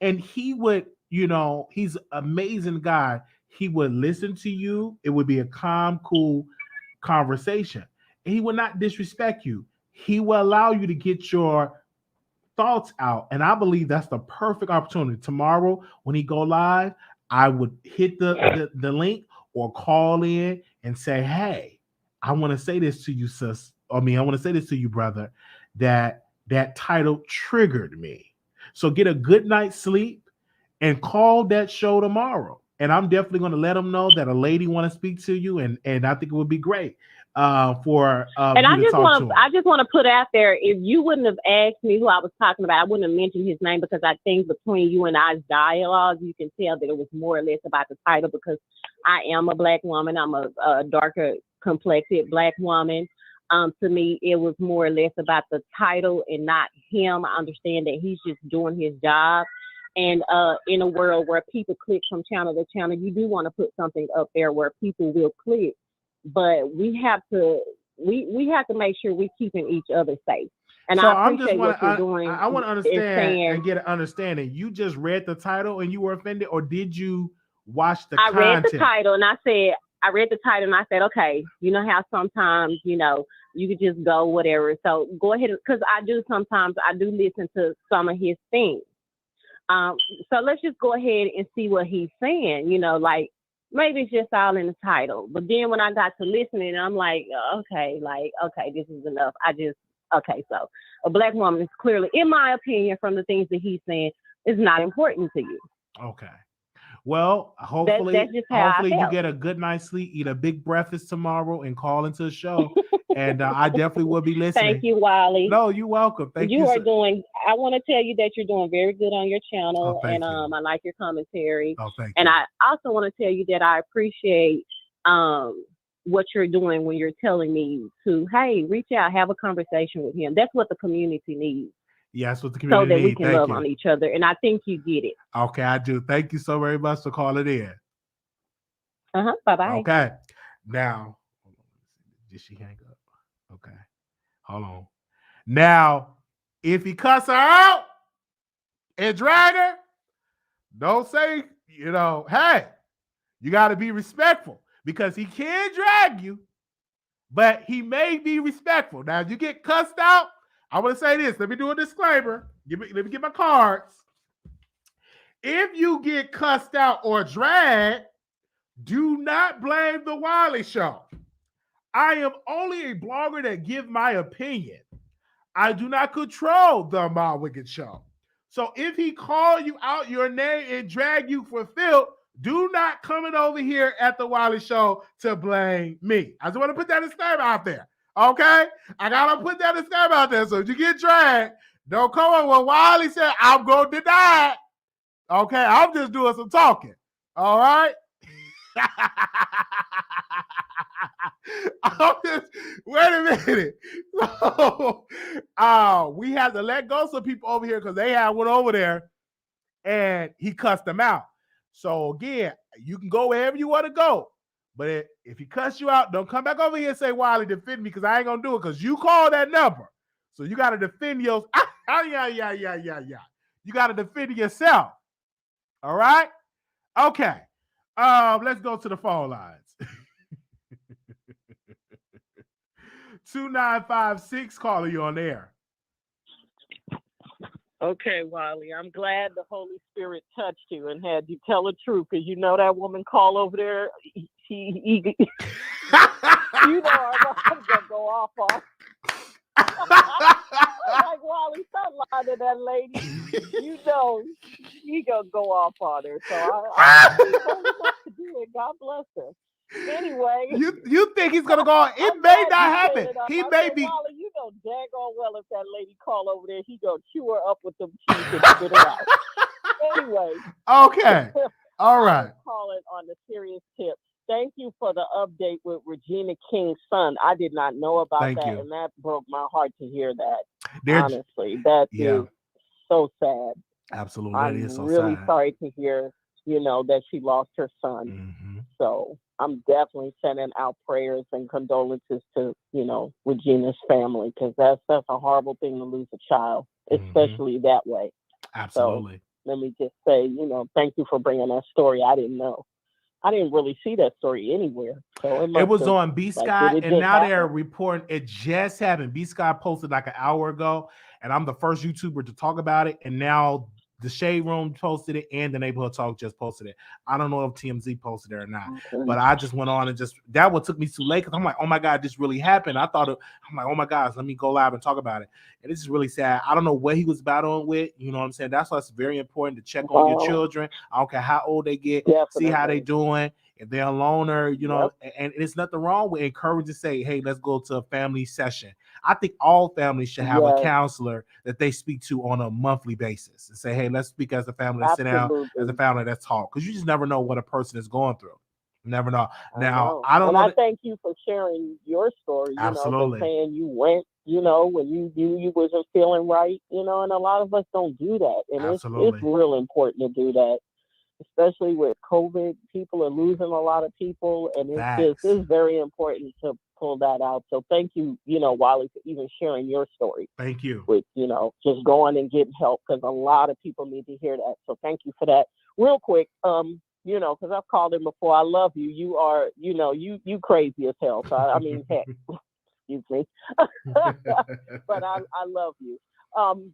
and he would, you know, he's an amazing guy. He would listen to you. It would be a calm, cool conversation, and he would not disrespect you. He will allow you to get your thoughts out, and I believe that's the perfect opportunity. Tomorrow when he go live, I would hit the link or call in and say, hey, I want to say this to you, sis. I want to say this to you, brother, that title triggered me. So get a good night's sleep and call that show tomorrow. And I'm definitely going to let them know that a lady want to speak to you, and I think it would be great for and you I to just talk want to to him. I just want to put out there, if you wouldn't have asked me who I was talking about, I wouldn't have mentioned his name, because I think between you and I's dialogue, you can tell that it was more or less about the title, because I am a Black woman. I'm a darker complected Black woman. To me, it was more or less about the title and not him. I understand that he's just doing his job. And in a world where people click from channel to channel, you do want to put something up there where people will click. But we have to make sure we're keeping each other safe. And So I appreciate what you're doing. I want to understand saying, and get an understanding. You just read the title and you were offended, or did you watch the I content? read the title and I said, okay, you know how sometimes, you could just go whatever. So go ahead, because I do listen to some of his things. So let's just go ahead and see what he's saying, like maybe it's just all in the title. But then when I got to listening, I'm like, okay, this is enough. So a Black woman is clearly, in my opinion, from the things that he's saying, is not important to you. Okay. Well, hopefully you get a good night's sleep, eat a big breakfast tomorrow, and call into the show. And I definitely will be listening. Thank you, Wiley. No, you're welcome. Thank you. I want to tell you that you're doing very good on your channel, and I like your commentary. Oh, thank you. And I also want to tell you that I appreciate what you're doing when you're telling me to, hey, reach out, have a conversation with him. That's what the community needs. Yeah, that's what the community needs. So that we can love on each other. And I think you get it. Okay, I do. Thank you so very much for calling in. Bye-bye. Okay. Now, did she hang up? Okay. Hold on. Now, if he cuss her out and drag her, don't say, hey, you got to be respectful, because he can drag you, but he may be respectful. Now, if you get cussed out, I want to say this. Let me do a disclaimer. Let me get my cards. If you get cussed out or dragged, do not blame the Wiley Show. I am only a blogger that give my opinion. I do not control the Ma Wicked Show. So if he call you out your name and drag you for filth, do not come in over here at the Wiley Show to blame me. I just want to put that disclaimer out there. Okay? I got to put that disclaimer out there. So if you get dragged, don't come on. Well, Wiley said, I'm going to deny it. Okay? I'm just doing some talking. All right? Wait a minute. So, we have to let go some people over here because they had one over there and he cussed them out. So again, you can go wherever you want to go, but if he cuss you out, don't come back over here and say, Wiley, defend me, because I ain't gonna do it, because you call that number. So you got to defend yours. Yeah. You got to defend yourself. All right? Okay. Let's go to the phone lines. 2956, caller, you on air. Okay, Wiley, I'm glad the Holy Spirit touched you and had you tell the truth, because that woman call over there, she I'm gonna go off on. I'm like, Wiley, stop lying to that lady. She gonna go off on her. So I told her not to do it. God bless her. Anyway, you think he's gonna go on? It may not happen. He may be. Wiley, you know daggone well if that lady call over there, he gonna chew her up with them teeth and spit her out. Anyway. Okay. All right. I'm calling on the serious tip. Thank you for the update with Regina King's son. I did not know about that, and that broke my heart to hear that. Honestly, that is so sad. Absolutely, I'm really sorry to hear, that she lost her son. Mm-hmm. So I'm definitely sending out prayers and condolences to, Regina's family, because that's a horrible thing to lose a child, especially that way. Absolutely. So let me just say, thank you for bringing that story. I didn't know. I didn't really see that story anywhere. So it was on B-Sky, and now they're reporting it just happened. B-Sky posted like an hour ago, and I'm the first YouTuber to talk about it. And now the Shade Room posted it, and the Neighborhood Talk just posted it. I don't know if TMZ posted it or not, but I just went on and that one took me too late because I'm like, oh my God, this really happened. I'm like, oh my gosh, let me go live and talk about it. And this is really sad. I don't know what he was battling with. You know what I'm saying? That's why it's very important to check on your children. I don't care how old they get, see how they doing. If they're a loner, you know, and it's nothing wrong with encouraging to say, hey, let's go to a family session. I think all families should have a counselor that they speak to on a monthly basis and say, hey, let's speak as a family, let's sit down as a family, let's talk. Because you just never know what a person is going through. You never know. Now, I don't know. I thank you for sharing your story, you know, saying you went, you know, when you knew you wasn't feeling right, you know, and a lot of us don't do that. And it's real important to do that. Especially with COVID, people are losing a lot of people, and it's very important to pull that out. So thank you, you know, Wiley, for even sharing your story. Thank you. With, you know, just going and getting help, because a lot of people need to hear that. So thank you for that. Real quick, you know, because I've called him before. I love you. You are, you know, you crazy as hell. So I mean, heck, excuse me, but I love you.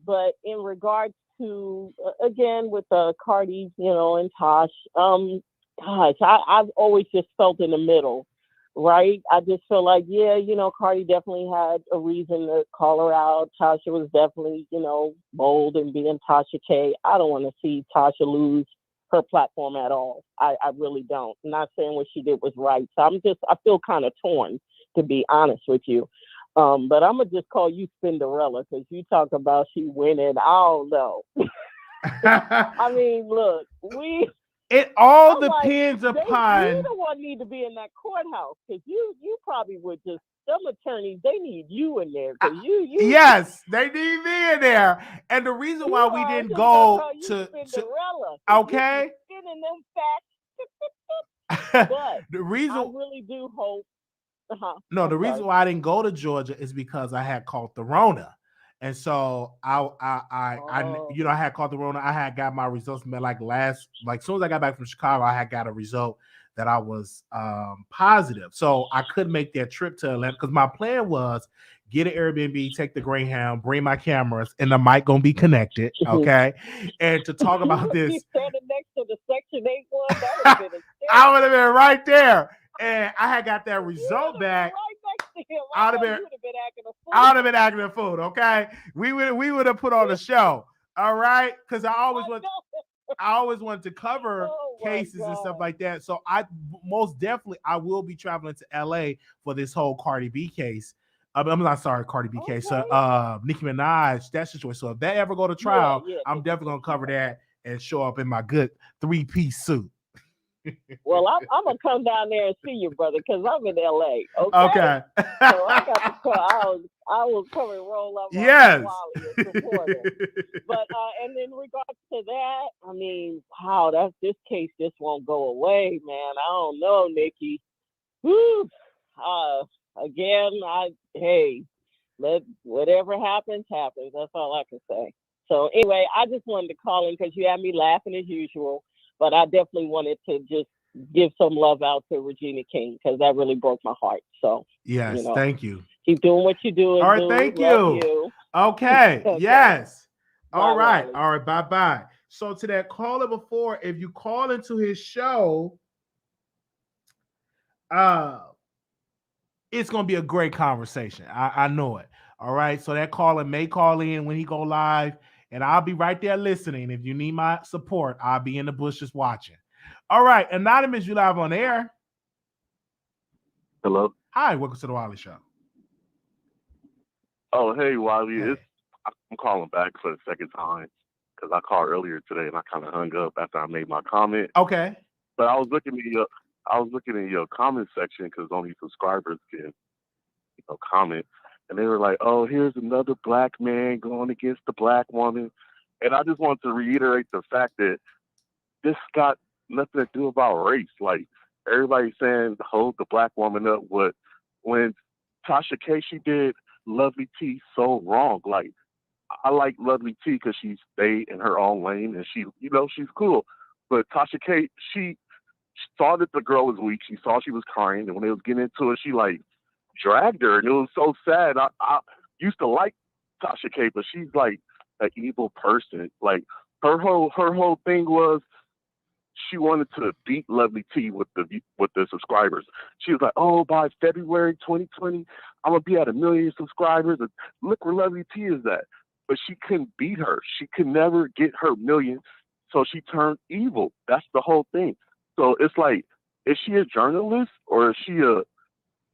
But in regards to again with Cardi, you know, and Tosh, gosh, I've always just felt in the middle, right? I just feel like, yeah, you know, Cardi definitely had a reason to call her out. Tasha was definitely, you know, bold and being Tasha K. I don't want to see Tasha lose her platform at all. I really don't. I'm not saying what she did was right. So I feel kind of torn, to be honest with you. But I'm gonna just call you Cinderella because you talk about she winning. I don't know. I mean, look, it all depends upon. You the one need to be in that courthouse because you probably would just. Some attorneys, they need you in there because you. Yes, they need me in there, and the reason why we didn't go to Cinderella. Okay. Spinning them facts. But the reason I really do hope. No, the reason why I didn't go to Georgia is because I had caught the Rona. And so I you know, I had caught the Rona. I had got my results like as soon as I got back from Chicago, I had got a result that I was positive. So I couldn't make that trip to Atlanta because my plan was get an Airbnb, take the Greyhound, bring my cameras, and the mic gonna be connected, okay? And to talk about this. Standing next to the Section 8 one, that would have been I would have been right there. And I had got that result back. I would have been acting a fool. Okay, we would have put on a show. All right, because I always wanted to cover cases and stuff like that. So I most definitely will be traveling to LA for this whole Cardi B case. I'm not sorry, Cardi B case. So Nicki Minaj, that situation. So if that ever go to trial, I'm definitely gonna cover that and show up in my good 3-piece suit. Well, I'm gonna come down there and see you, brother, because I'm in LA. Okay. So I got to call. I will come and roll up. Yes. But and in regards to that, I mean, wow, this case just won't go away, man. I don't know, Nikki. Woo. Again, let whatever happens. That's all I can say. So anyway, I just wanted to call in because you had me laughing as usual. But I definitely wanted to just give some love out to Regina King because that really broke my heart. So yes, you know, thank you. Keep doing what you're doing. All right, thank you. Okay. Yes. All right. Wiley. All right. Bye. So to that caller before, if you call into his show, it's gonna be a great conversation. I know it. All right. So that caller may call in when he go live. And I'll be right there listening. If you need my support, I'll be in the bushes watching. All right, Anonymous, you live on air. Hello. Hi, welcome to the Wiley Show. Oh, hey, Wiley. Hey. I'm calling back for the second time because I called earlier today and I kind of hung up after I made my comment. Okay. But I was looking at your comment section because only subscribers can, comment. And they were like, oh, here's another black man going against the black woman. And I just want to reiterate the fact that this got nothing to do about race. Like, everybody's saying, hold the black woman up. When Tasha K, she did Lovely T so wrong. Like, I like Lovely T because she stayed in her own lane and she, she's cool. But Tasha K, she saw that the girl was weak. She saw she was crying. And when they was getting into it, she, dragged her, and it was so sad. I used to like Tasha K, but she's like an evil person. Like, Her whole thing was she wanted to beat Lovely T with the subscribers. She was like, "Oh, by February 2020, I'm gonna be at 1 million subscribers. And look where Lovely T is at." But she couldn't beat her. She could never get her million, so she turned evil. That's the whole thing. So it's like, is she a journalist or is she a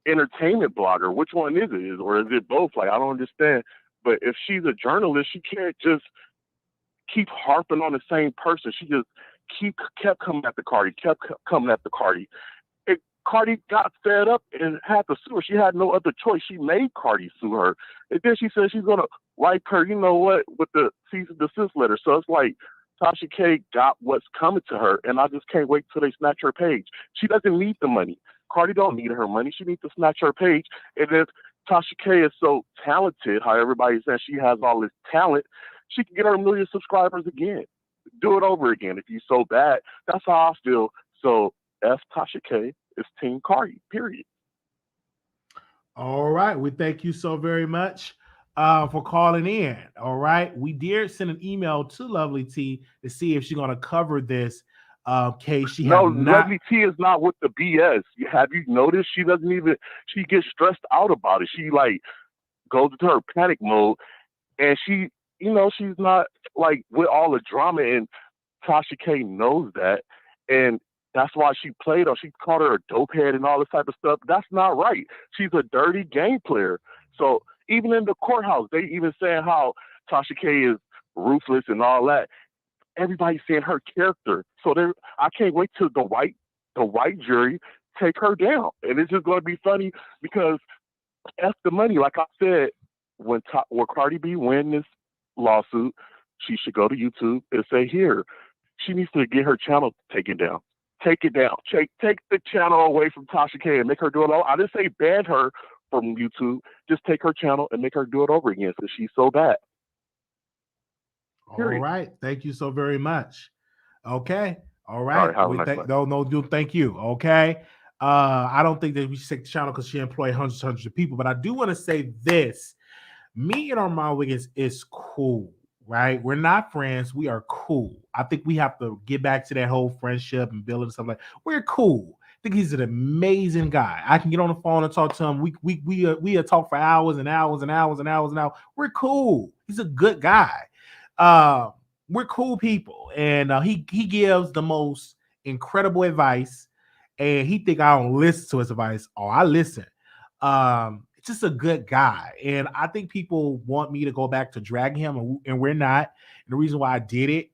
entertainment blogger? Which one is it? Or is it both? Like, I don't understand. But if she's a journalist, she can't just keep harping on the same person. She just kept coming at the Cardi, kept coming at the Cardi. And Cardi got fed up and had to sue her. She had no other choice. She made Cardi sue her. And then she said she's gonna wipe her, you know what, with the cease and desist letter. So it's like Tasha K got what's coming to her, and I just can't wait till they snatch her page. She doesn't need the money. Cardi don't need her money. She needs to snatch her page. And if Tasha K is so talented, how everybody says she has all this talent, she can get her 1 million subscribers again. Do it over again if you're so bad. That's how I feel. So F Tasha K is Team Cardi, period. All right. We thank you so very much for calling in. All right. We did send an email to Lovely T to see if she's going to cover this case. Lovely T is not with the BS. Have you noticed? She doesn't even, she gets stressed out about it. She like goes into her panic mode, and she, you know, she's not like with all the drama, and Tasha K knows that. And that's why she played her. She called her a dope head and all this type of stuff. That's not right. She's a dirty game player. So even in the courthouse, they even saying how Tasha K is ruthless and all that. Everybody's saying her character. So I can't wait till the white jury take her down. And it's just going to be funny because F the money. Like I said, when Cardi B win this lawsuit, she should go to YouTube and say, here, she needs to get her channel taken down. Take it down. Take the channel away from Tasha K and make her do it all. I didn't say ban her from YouTube. Just take her channel and make her do it over again because she's so bad. All right. Thank you so very much. Okay. All right. Thank you. Okay. I don't think that we should take the channel because she employed hundreds of people, but I do want to say this. Me and Armand Wiggins is cool, right? We're not friends. We are cool. I think we have to get back to that whole friendship and building stuff like we're cool. I think he's an amazing guy. I can get on the phone and talk to him. We talk for hours and hours and hours and hours and hours. We're cool. He's a good guy. We're cool people, and he gives the most incredible advice, and he think I don't listen to his advice. Oh, I listen. Just a good guy, and I think people want me to go back to dragging him, and we're not. And the reason why I did it,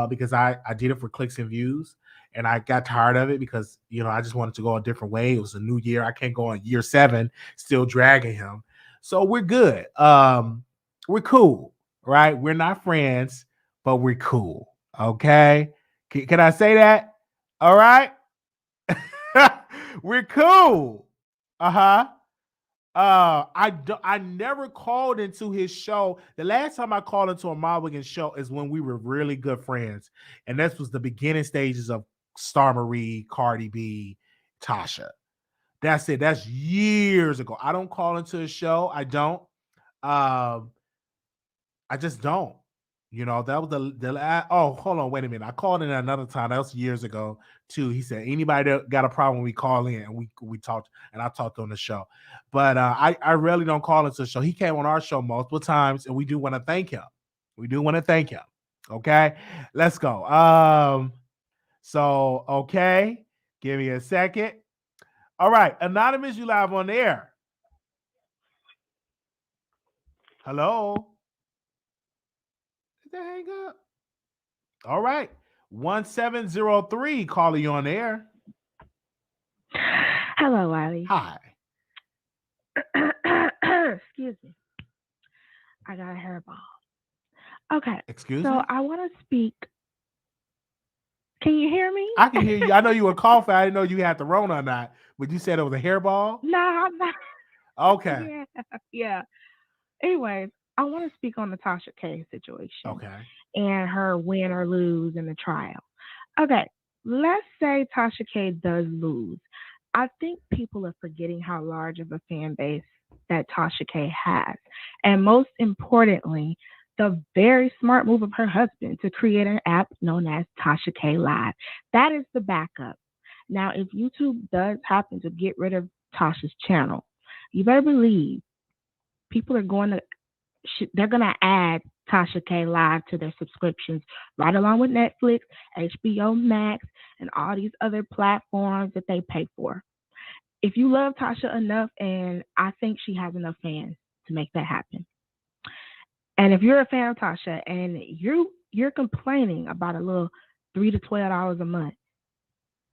because I did it for clicks and views, and I got tired of it because I just wanted to go a different way. It was a new year. I can't go on year 7 still dragging him. So we're good. We're cool, right? We're not friends, but we're cool. Okay, can I say that? All right, we're cool. I never called into his show. The last time I called into a Armand Wiggins show is when we were really good friends. And this was the beginning stages of Star Marie, Cardi B, Tasha. That's it. That's years ago. I don't call into a show. I don't. I just don't. That was the hold on, wait a minute. I called in another time. That was years ago too. He said, anybody that got a problem, we call in, and we talked, and I talked on the show. But I rarely don't call into the show. He came on our show multiple times, and we do want to thank him. Okay, let's go. So okay, give me a second. All right, Anonymous, you live on the air. Hello. Hang up. All right. 1703, calling you on the air. Hello, Wiley. Hi. Excuse me. I got a hairball. Okay. Excuse me? So I want to speak. Can you hear me? I can hear you. I know you were coughing. I didn't know you had the Rona or not, but you said it was a hairball? No, I'm not. Okay. Yeah. Anyways, I want to speak on the Tasha K situation. Okay. And her win or lose in the trial. Okay, let's say Tasha K does lose. I think people are forgetting how large of a fan base that Tasha K has. And most importantly, the very smart move of her husband to create an app known as Tasha K Live. That is the backup. Now, if YouTube does happen to get rid of Tasha's channel, you better believe people are going to they're going to add Tasha K Live to their subscriptions right along with Netflix, HBO Max, and all these other platforms that they pay for. If you love Tasha enough, and I think she has enough fans to make that happen. And if you're a fan of Tasha and you're complaining about a little $3 to $12 a month,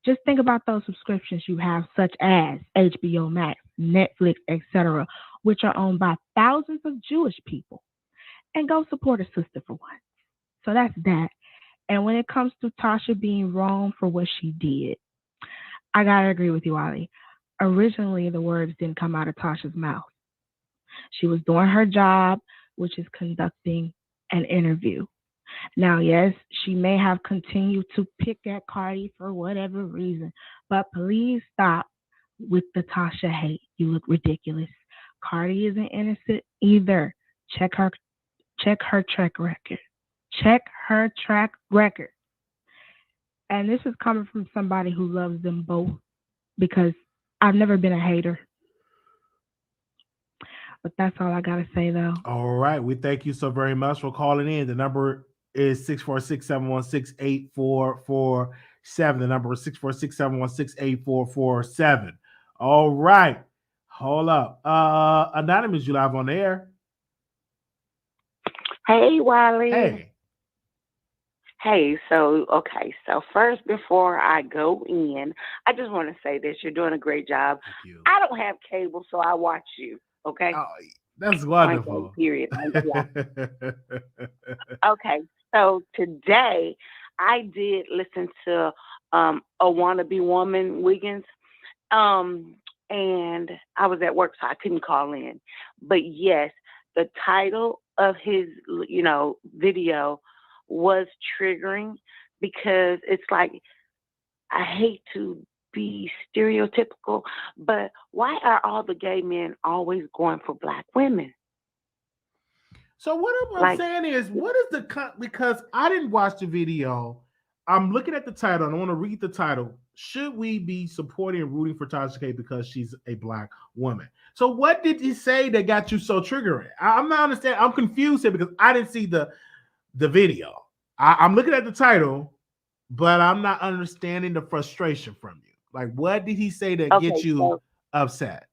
just think about those subscriptions you have, such as HBO Max, Netflix, etc., which are owned by thousands of Jewish people, and go support a sister for once. So that's that. And when it comes to Tasha being wrong for what she did, I gotta agree with you, Ali. Originally, the words didn't come out of Tasha's mouth. She was doing her job, which is conducting an interview. Now, yes, she may have continued to pick at Cardi for whatever reason, but please stop with the Tasha hate. You look ridiculous. Cardi isn't innocent either. Check her track record. Check her track record. And this is coming from somebody who loves them both, because I've never been a hater. But that's all I got to say, though. All right. We thank you so very much for calling in. The number is 646-716-8447. The number is 646-716-8447. All right. Hold up. Anonymous, you live on the air. Hey, Wiley. Hey. So first, before I go in, I just want to say this. You're doing a great job. Thank you. I don't have cable, so I watch you, okay? Oh, that's wonderful. Period. Okay, so today I did listen to A Wannabe Woman, Wiggins, and I was at work, so I couldn't call in. But yes, the title of his, video was triggering, because it's like, I hate to be stereotypical, but why are all the gay men always going for black women? So what I'm saying is, what is because I didn't watch the video. I'm looking at the title and I want to read the title. Should we be supporting and rooting for Tasha K because she's a black woman? So what did he say that got you so triggering? I'm not understanding. I'm confused here because I didn't see the video. I'm looking at the title, but I'm not understanding the frustration from you. Like, what did he say that gets you upset?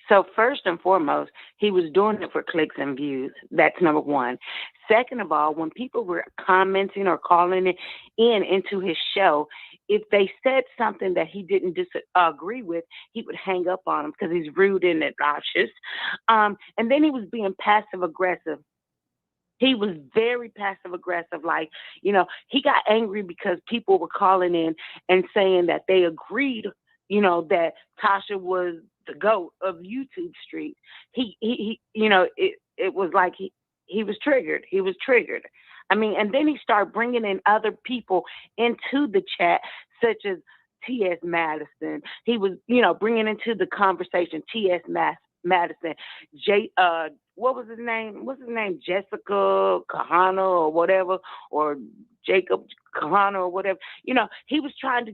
So first and foremost, he was doing it for clicks and views. That's number one. Second of all, when people were commenting or calling it into his show, if they said something that he didn't disagree with, he would hang up on them because he's rude and obnoxious. And then he was being passive aggressive. He was very passive aggressive. Like, he got angry because people were calling in and saying that they agreed, that Tasha was the GOAT of YouTube Street. It was like he was triggered. He was triggered. I mean, and then he started bringing in other people into the chat, such as T.S. Madison. He was, bringing into the conversation T.S. Madison, what was his name? What's his name? Jessica Kahana or whatever, or Jacob Kahana or whatever. He was trying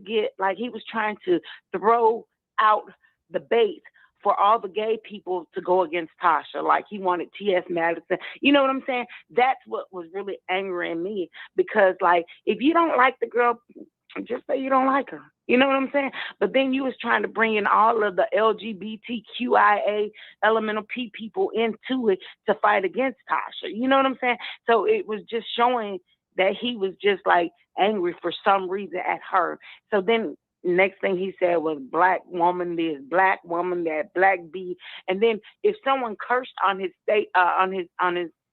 to throw out the bait for all the gay people to go against Tasha. Like, he wanted T.S. Madison. You know what I'm saying? That's what was really angering me, because, like, if you don't like the girl, just say you don't like her. You know what I'm saying? But then you was trying to bring in all of the LGBTQIA elemental P people into it to fight against Tasha. You know what I'm saying? So it was just showing that he was just like angry for some reason at her. So then next thing he said was black woman this, black woman that, black B. And then if someone cursed on his state, on his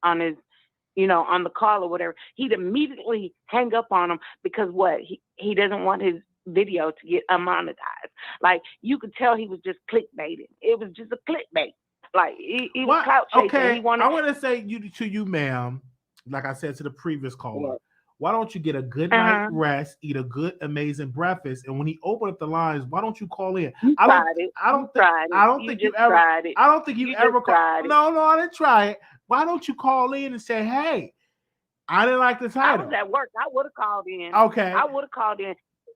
on the call or whatever, he'd immediately hang up on him, because he doesn't want his video to get unmonetized. Like, you could tell he was just clickbaiting. It was just a clickbait. Like, he was clout chasing. Okay, I want to say to you, ma'am, like I said to the previous caller, why don't you get a good night's rest, eat a good, amazing breakfast, and when he opened up the lines, why don't you call in? I don't think you ever called. No, I didn't try it. Why don't you call in and say, hey, I didn't like the I title? was at work. I would have called in. Okay. I would have called in.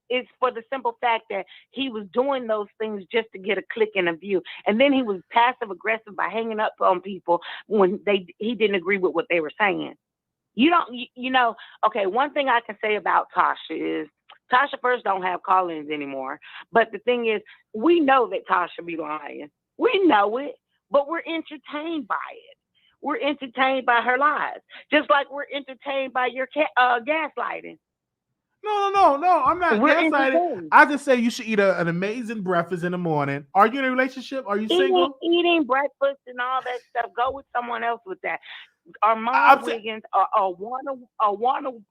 It's for the simple fact that he was doing those things just to get a click and a view, and then he was passive aggressive by hanging up on people when he didn't agree with what they were saying. You know. Okay, one thing I can say about Tasha is Tasha first don't have call-ins anymore. But the thing is, we know that Tasha be lying. We know it, but we're entertained by it. We're entertained by her lies, just like we're entertained by your gaslighting. No. I'm not We're gaslighting. entertained. I just say you should eat an amazing breakfast in the morning. Are you in a relationship? Are you single? Eating breakfast and all that stuff. Go with someone else with that. Armand Wiggins, a wannabe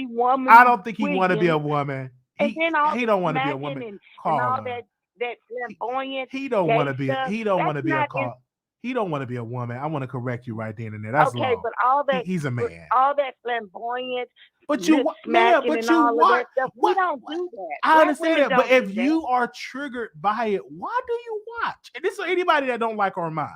woman. I don't think he want to be a woman. He don't want to be a woman. And all that flamboyant. He don't want to be. He don't want to be a call. He don't want to be a woman. I want to correct you right then and there. That's okay, law. but all that he's a man. All that flamboyant. But you, man, but you watch. We don't do that. I understand that, but if you are triggered by it, why do you watch? And this is anybody that don't like Armand.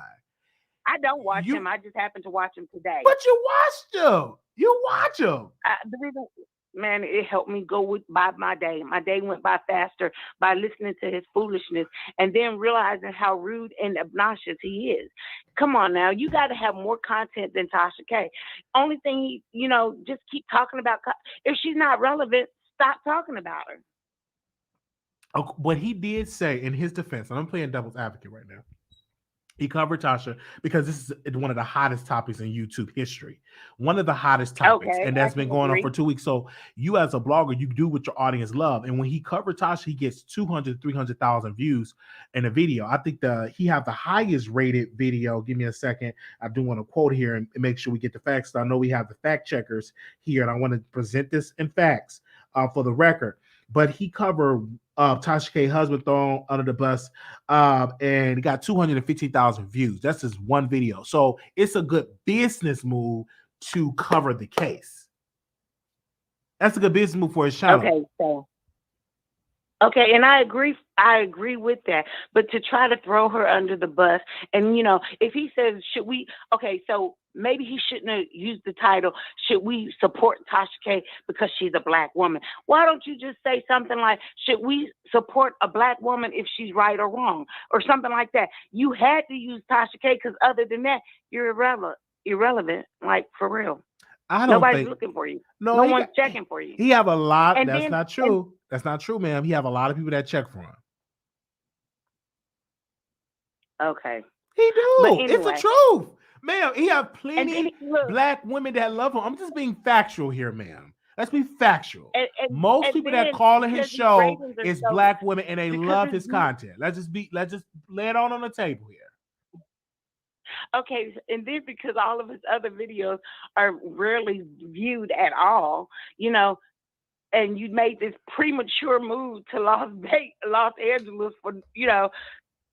I don't watch him. I just happened to watch him today. But you watched him. You watch him. The reason, man, it helped me go by my day. My day went by faster by listening to his foolishness and then realizing how rude and obnoxious he is. Come on now, you got to have more content than Tasha K. Only thing just keep talking about. If she's not relevant, stop talking about her. Oh, what he did say in his defense, and I'm playing devil's advocate right now. He covered Tasha because this is one of the hottest topics in YouTube history. One of the hottest topics, and that's been going on for 2 weeks. So you as a blogger, you do what your audience love. And when he covered Tasha, he gets 200, 300,000 views in a video. I think he have the highest rated video. Give me a second. I do want to quote here and make sure we get the facts. So I know we have the fact checkers here, and I want to present this in facts for the record. But he covered Tasha K husband thrown under the bus, and he got 250,000 views. That's just one video. So it's a good business move to cover the case. That's a good business move for his channel. Okay, and I agree with that. But to try to throw her under the bus, and if he says, should we? Okay, so maybe he shouldn't have used the title, should we support Tasha K because she's a black woman? Why don't you just say something like, should we support a black woman if she's right or wrong? Or something like that. You had to use Tasha K because other than that, you're irrelevant, like for real. Nobody's looking for you. No one's checking for you. He have a lot. That's not true. That's not true, ma'am. He have a lot of people that check for him. Okay. He do. Anyway, it's the truth. Ma'am, he have plenty black women that love him. I'm just being factual here, ma'am. Let's be factual. Most people that call in his show is black women, and they love his content. Let's just lay it on the table here. Okay, and then because all of his other videos are rarely viewed at all, and you made this premature move to Los Angeles for,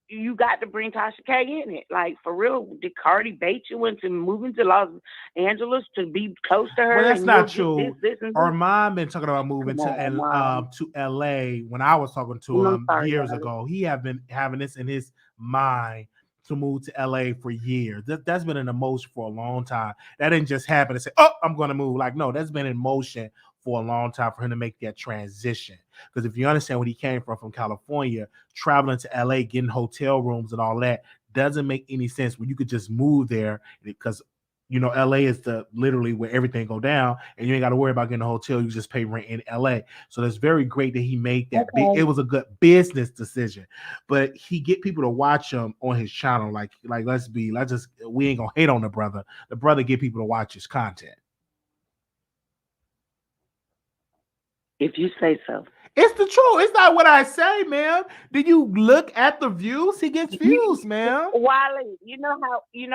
you got to bring Tasha K in it. Like, for real, did Cardi bait you into moving to Los Angeles to be close to her? Well, that's not true. Armand been talking about moving to LA when I was talking to him years ago. He have been having this in his mind to move to LA for years. That's been in motion for a long time. That didn't just happen to say, oh, I'm going to move. Like, no, that's been in motion for a long time for him to make that transition. Because if you understand where he came from California, traveling to LA, getting hotel rooms and all that doesn't make any sense when you could just move there, because LA is literally where everything go down, and you ain't got to worry about getting a hotel. You just pay rent in LA. So that's very great that he made that. It was a good business decision, but he get people to watch him on his channel. Like we ain't gonna hate on the brother. The brother get people to watch his content. If you say so. It's the truth. It's not what I say, ma'am. Did you look at the views? He gets views, ma'am. Wiley, you know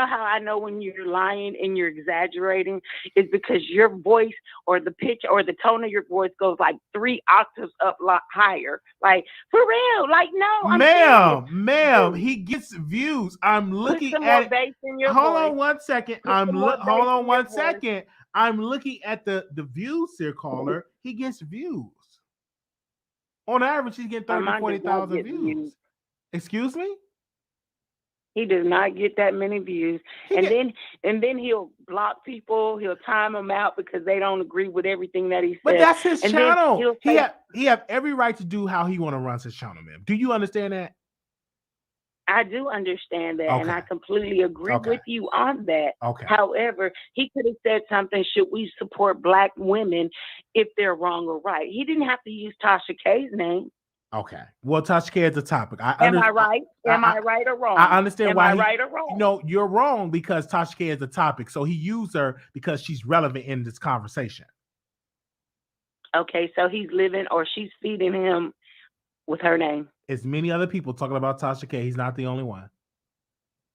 how I know when you're lying and you're exaggerating is because your voice or the pitch or the tone of your voice goes like 3 octaves up higher. Like, for real. Like, no, ma'am, he gets views. I'm looking at it. Hold on one second. Hold on one second. I'm looking at the views here, caller. He gets views. On average, he's getting 30,000 to 40,000 views. Excuse me? He does not get that many views, and then he'll block people. He'll time them out because they don't agree with everything that he says. But that's his and channel. He have every right to do how he want to run his channel, man. Do you understand that? I do understand that, and Okay. I completely agree Okay. with you on that. Okay. However, he could have said something, should we support Black women if they're wrong or right? He didn't have to use Tasha K's name. Okay. Well, Tasha K is the topic. Am I right? Am I right or wrong? I understand Am why I right or wrong? No, you're wrong because Tasha K is the topic. So he used her because she's relevant in this conversation. Okay, so he's living or she's feeding him with her name. There's many other people talking about Tasha K. He's not the only one.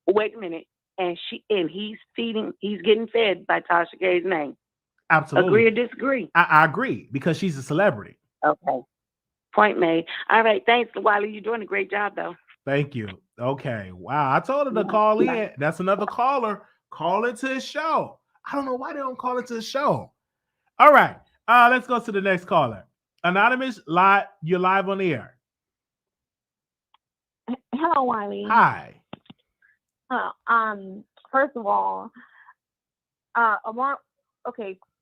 Wait a minute. And he's getting fed by Tasha K's name. Absolutely. Agree or disagree? I agree because she's a celebrity. Okay. Point made. All right. Thanks, Wiley. You're doing a great job, though. Thank you. Okay. Wow. I told her to call in. That's another caller. Call into his show. I don't know why they don't call into the show. All right. Let's go to the next caller. Anonymous, you're live on the air. Hello, Wiley. Hi. First of all,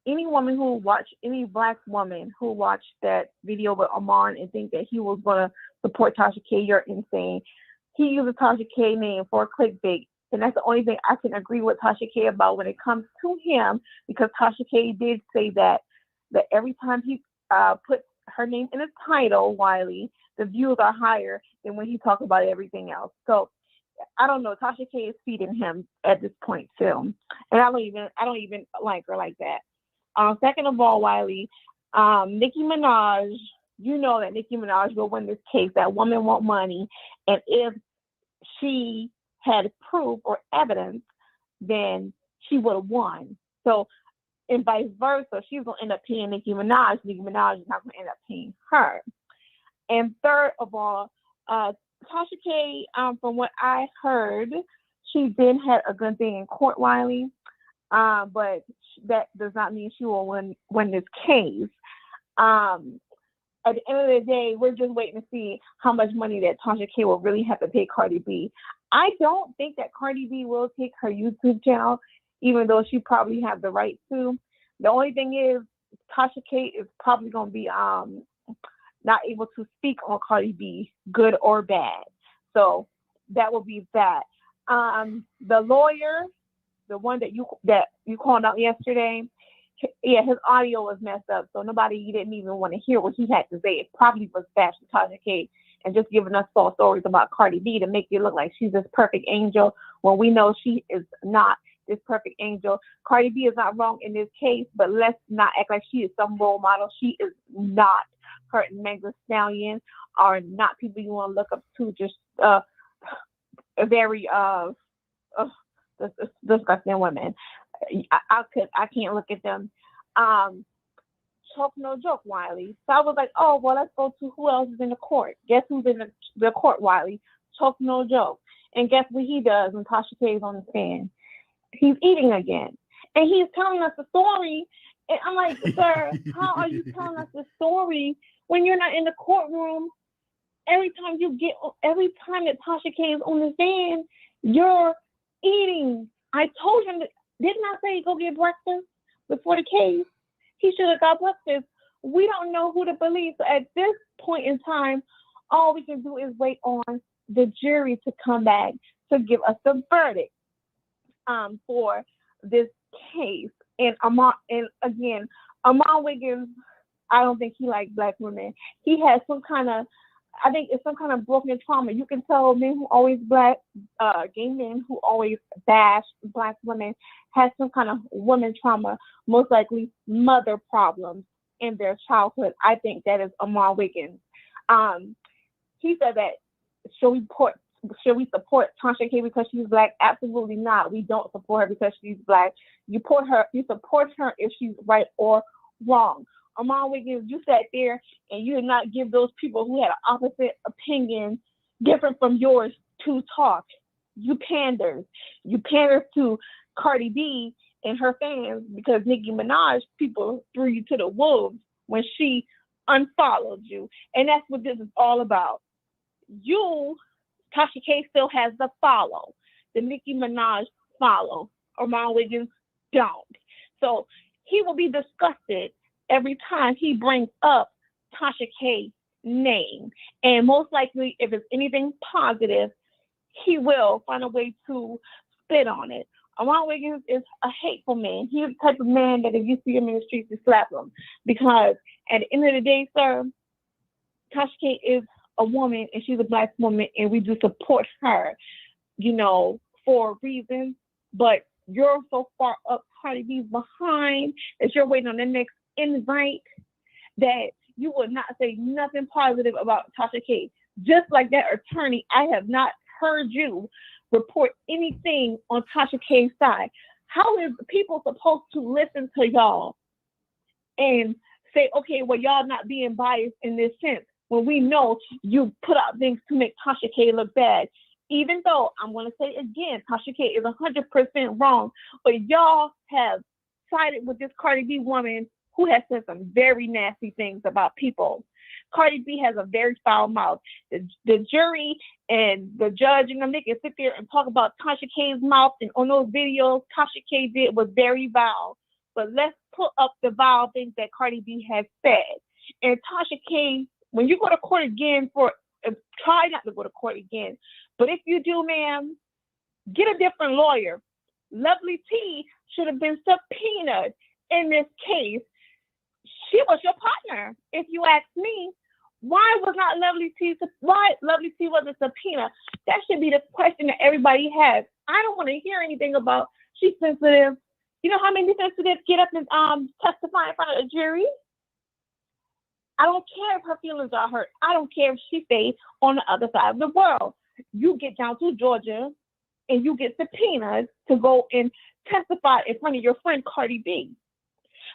any woman who watched, any Black woman who watched that video with Amon and think that he was going to support Tasha K, you're insane. He used a Tasha K name for clickbait, and that's the only thing I can agree with Tasha K about when it comes to him, because Tasha K did say that every time he puts her name in his title, Wiley, the views are higher than when he talks about everything else. So I don't know. Tasha K is feeding him at this point too, and I don't even like her like that. Second of all, Wiley, Nicki Minaj, you know that Nicki Minaj will win this case. That woman want money, and if she had proof or evidence, then she would have won. So, and vice versa, she's gonna end up paying Nicki Minaj. Nicki Minaj is not gonna end up paying her. And third of all, Tasha K, from what I heard, she did have a good thing in court, Wiley, but that does not mean she will win this case. At the end of the day, we're just waiting to see how much money that Tasha K will really have to pay Cardi B. I don't think that Cardi B will take her YouTube channel, even though she probably have the right to. The only thing is, Tasha K is probably going to be not able to speak on Cardi B, good or bad. So that will be that. The lawyer, the one that you called out yesterday, yeah, his audio was messed up, so nobody didn't even want to hear what he had to say. It probably was bashing Tasha K and just giving us false stories about Cardi B to make it look like she's this perfect angel when we know she is not this perfect angel. Cardi B is not wrong in this case, but let's not act like she is some role model. She is not hurting Megan Thee Stallion, are not people you want to look up to. Just very disgusting women. I can't look at them. Choke no joke, Wiley. So I was like, oh well, let's go to who else is in the court. Guess who's in the court, Wiley? Choke no joke. And guess what he does when Tasha K is on the stand? He's eating again, and he's telling us the story. And I'm like, sir, how are you telling us the story when you're not in the courtroom? Every time that Tasha K is on the stand, you're eating. I told him, didn't I say go get breakfast before the case? He should have got breakfast. We don't know who to believe. So at this point in time, all we can do is wait on the jury to come back to give us the verdict for this case. And Amon Wiggins, I don't think he likes Black women. He has some kind of, I think it's some kind of broken trauma. You can tell men who always gay men who always bash Black women has some kind of woman trauma, most likely mother problems in their childhood. I think that is Amon Wiggins. He said that should we support Tasha K because she's Black? Absolutely not. We don't support her because she's Black. You support her if she's right or wrong. Amon Wiggins, you sat there and you did not give those people who had an opposite opinion, different from yours, to talk. You pandered. You pandered to Cardi B and her fans because Nicki Minaj, people threw you to the wolves when she unfollowed you. And that's what this is all about. Tasha K still has the follow. that Nicki Minaj follow. Amon Wiggins don't. So he will be disgusted every time he brings up Tasha K's name. And most likely, if it's anything positive, he will find a way to spit on it. Amon Wiggins is a hateful man. He's the type of man that if you see him in the streets, you slap him. Because at the end of the day, sir, Tasha K is a woman and she's a Black woman and we do support her, for reasons. But you're so far up Cardi B's behind that you're waiting on the next invite that you will not say nothing positive about Tasha K. Just like that attorney, I have not heard you report anything on Tasha K's side. How is people supposed to listen to y'all and say, okay, well, y'all not being biased in this sense when we know you put out things to make Tasha K look bad? Even though I'm going to say again, Tasha K is 100% wrong, but y'all have sided with this Cardi B woman who has said some very nasty things about people. Cardi B has a very foul mouth. The jury and the judge and them, they can sit there and talk about Tasha K's mouth, and on those videos, Tasha K did was very vile. But let's put up the vile things that Cardi B has said. And Tasha K, when you go to court again try not to go to court again. But if you do, ma'am, get a different lawyer. Lovely T should have been subpoenaed in this case. She was your partner, if you ask me. Why Lovely T wasn't subpoenaed? That should be the question that everybody has. I don't want to hear anything about she's sensitive. You know how many sensitives get up and testify in front of a jury? I don't care if her feelings are hurt. I don't care if she stays on the other side of the world. You get down to Georgia and you get subpoenaed to go and testify in front of your friend Cardi B.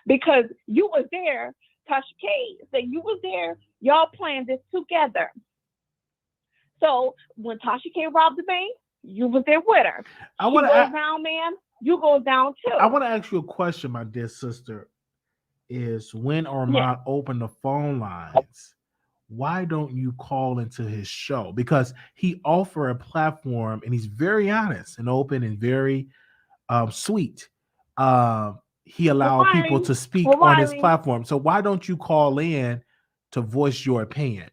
Because you was there, Tasha K said you was there, y'all planned this together. So when Tasha K robbed the bank, you was there with her. She goes down, ma'am, you go down too. I want to ask you a question, my dear sister. Is when Armand opened the phone lines, why don't you call into his show? Because he offered a platform and he's very honest and open and very sweet. He allowed people to speak on his platform. So why don't you call in to voice your opinion?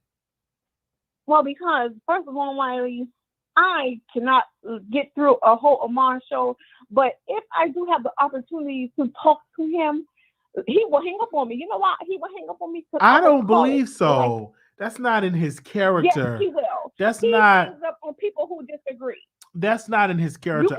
Well, because first of all, Wiley, I cannot get through a whole Amon show, but if I do have the opportunity to talk to him, he will hang up on me. You know why? He will hang up on me. I don't believe so. That's not in his character. Yes, he will. He hangs up on people who disagree. That's not in his character.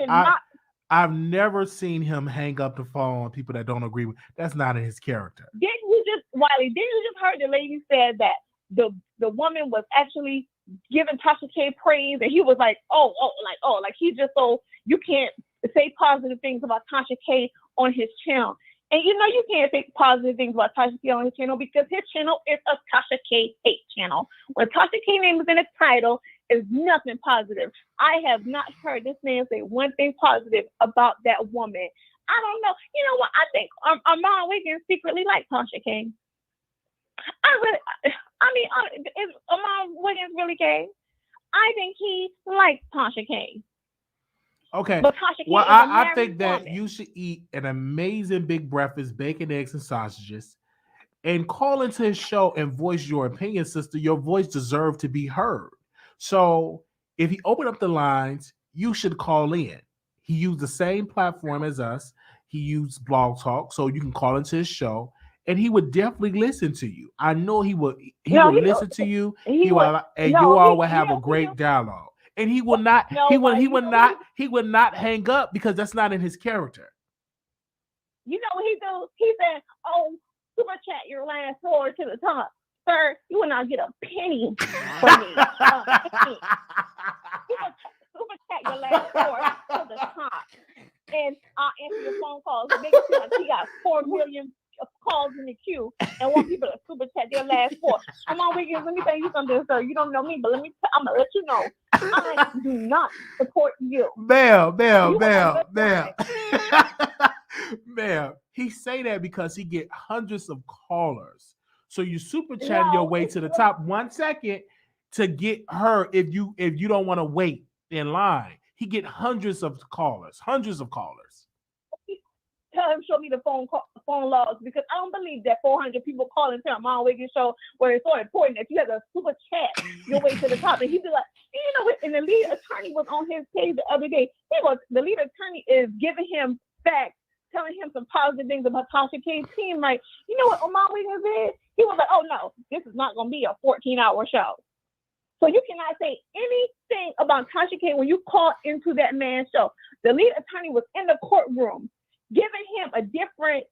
I've never seen him hang up the phone on people that don't agree with. That's not in his character. Didn't you just heard the lady said that the woman was actually giving Tasha K praise, and he was like, like he just so you can't say positive things about Tasha K on his channel. And you can't say positive things about Tasha K on his channel because his channel is a Tasha K hate channel. When Tasha K name is in the title, is nothing positive. I have not heard this man say one thing positive about that woman. I don't know. You know what? I think Amon Wiggins secretly likes Tasha K. Is Amon Wiggins really gay? I think he likes Tasha K. Okay. But Tasha K well, is I think that woman. you should eat an amazing big breakfast, bacon, eggs, and sausages, and call into his show and voice your opinion, sister. Your voice deserves to be heard. So if he opened up the lines, you should call in. He used the same platform as us. He used Blog Talk, so you can call into his show, and he would definitely listen to you. I know he would. He would listen to you. You all would have a great dialogue. And he will not. He would not hang up because that's not in his character. You know what he do? He said, "Oh, super chat your last four to the top, sir. You will not get a penny from me. Super chat your last four to the top, and I'll answer your phone calls. Make it seem like he got 4 million calls in the queue and want people to super chat their last four. Come on, Wiggins, let me tell you something, sir. You don't know me, but I'm gonna let you know. I do not support you. Ma'am. Ma'am, he say that because he get hundreds of callers. So you super chatting your way to the top 1 second to get her if you don't want to wait in line. he get hundreds of callers. Tell him, show me the phone logs, because I don't believe that 400 people call into a Mom Wiggins show where it's so important that you have a super chat your way to the top. And he'd be like, you know what? And the lead attorney was on his page the other day. The lead attorney is giving him facts, telling him some positive things about Tasha K's team. Like, you know what Mom Wiggins is? He was like, oh no, this is not going to be a 14-hour show. So you cannot say anything about Tasha K when you call into that man's show. The lead attorney was in the courtroom giving him a different,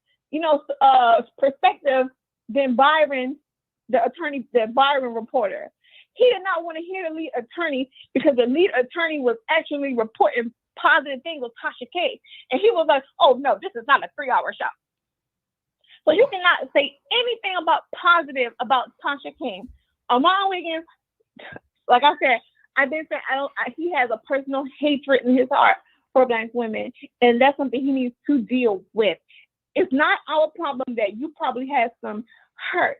perspective than Byron, the Byron reporter. He did not want to hear the lead attorney because the lead attorney was actually reporting positive things with Tasha K. And he was like, oh no, this is not a 3-hour show. So you cannot say anything about positive about Tasha K. Amon Wiggins, like I said, I've been saying he has a personal hatred in his heart for Black women, and that's something he needs to deal with. It's not our problem that you probably have some hurt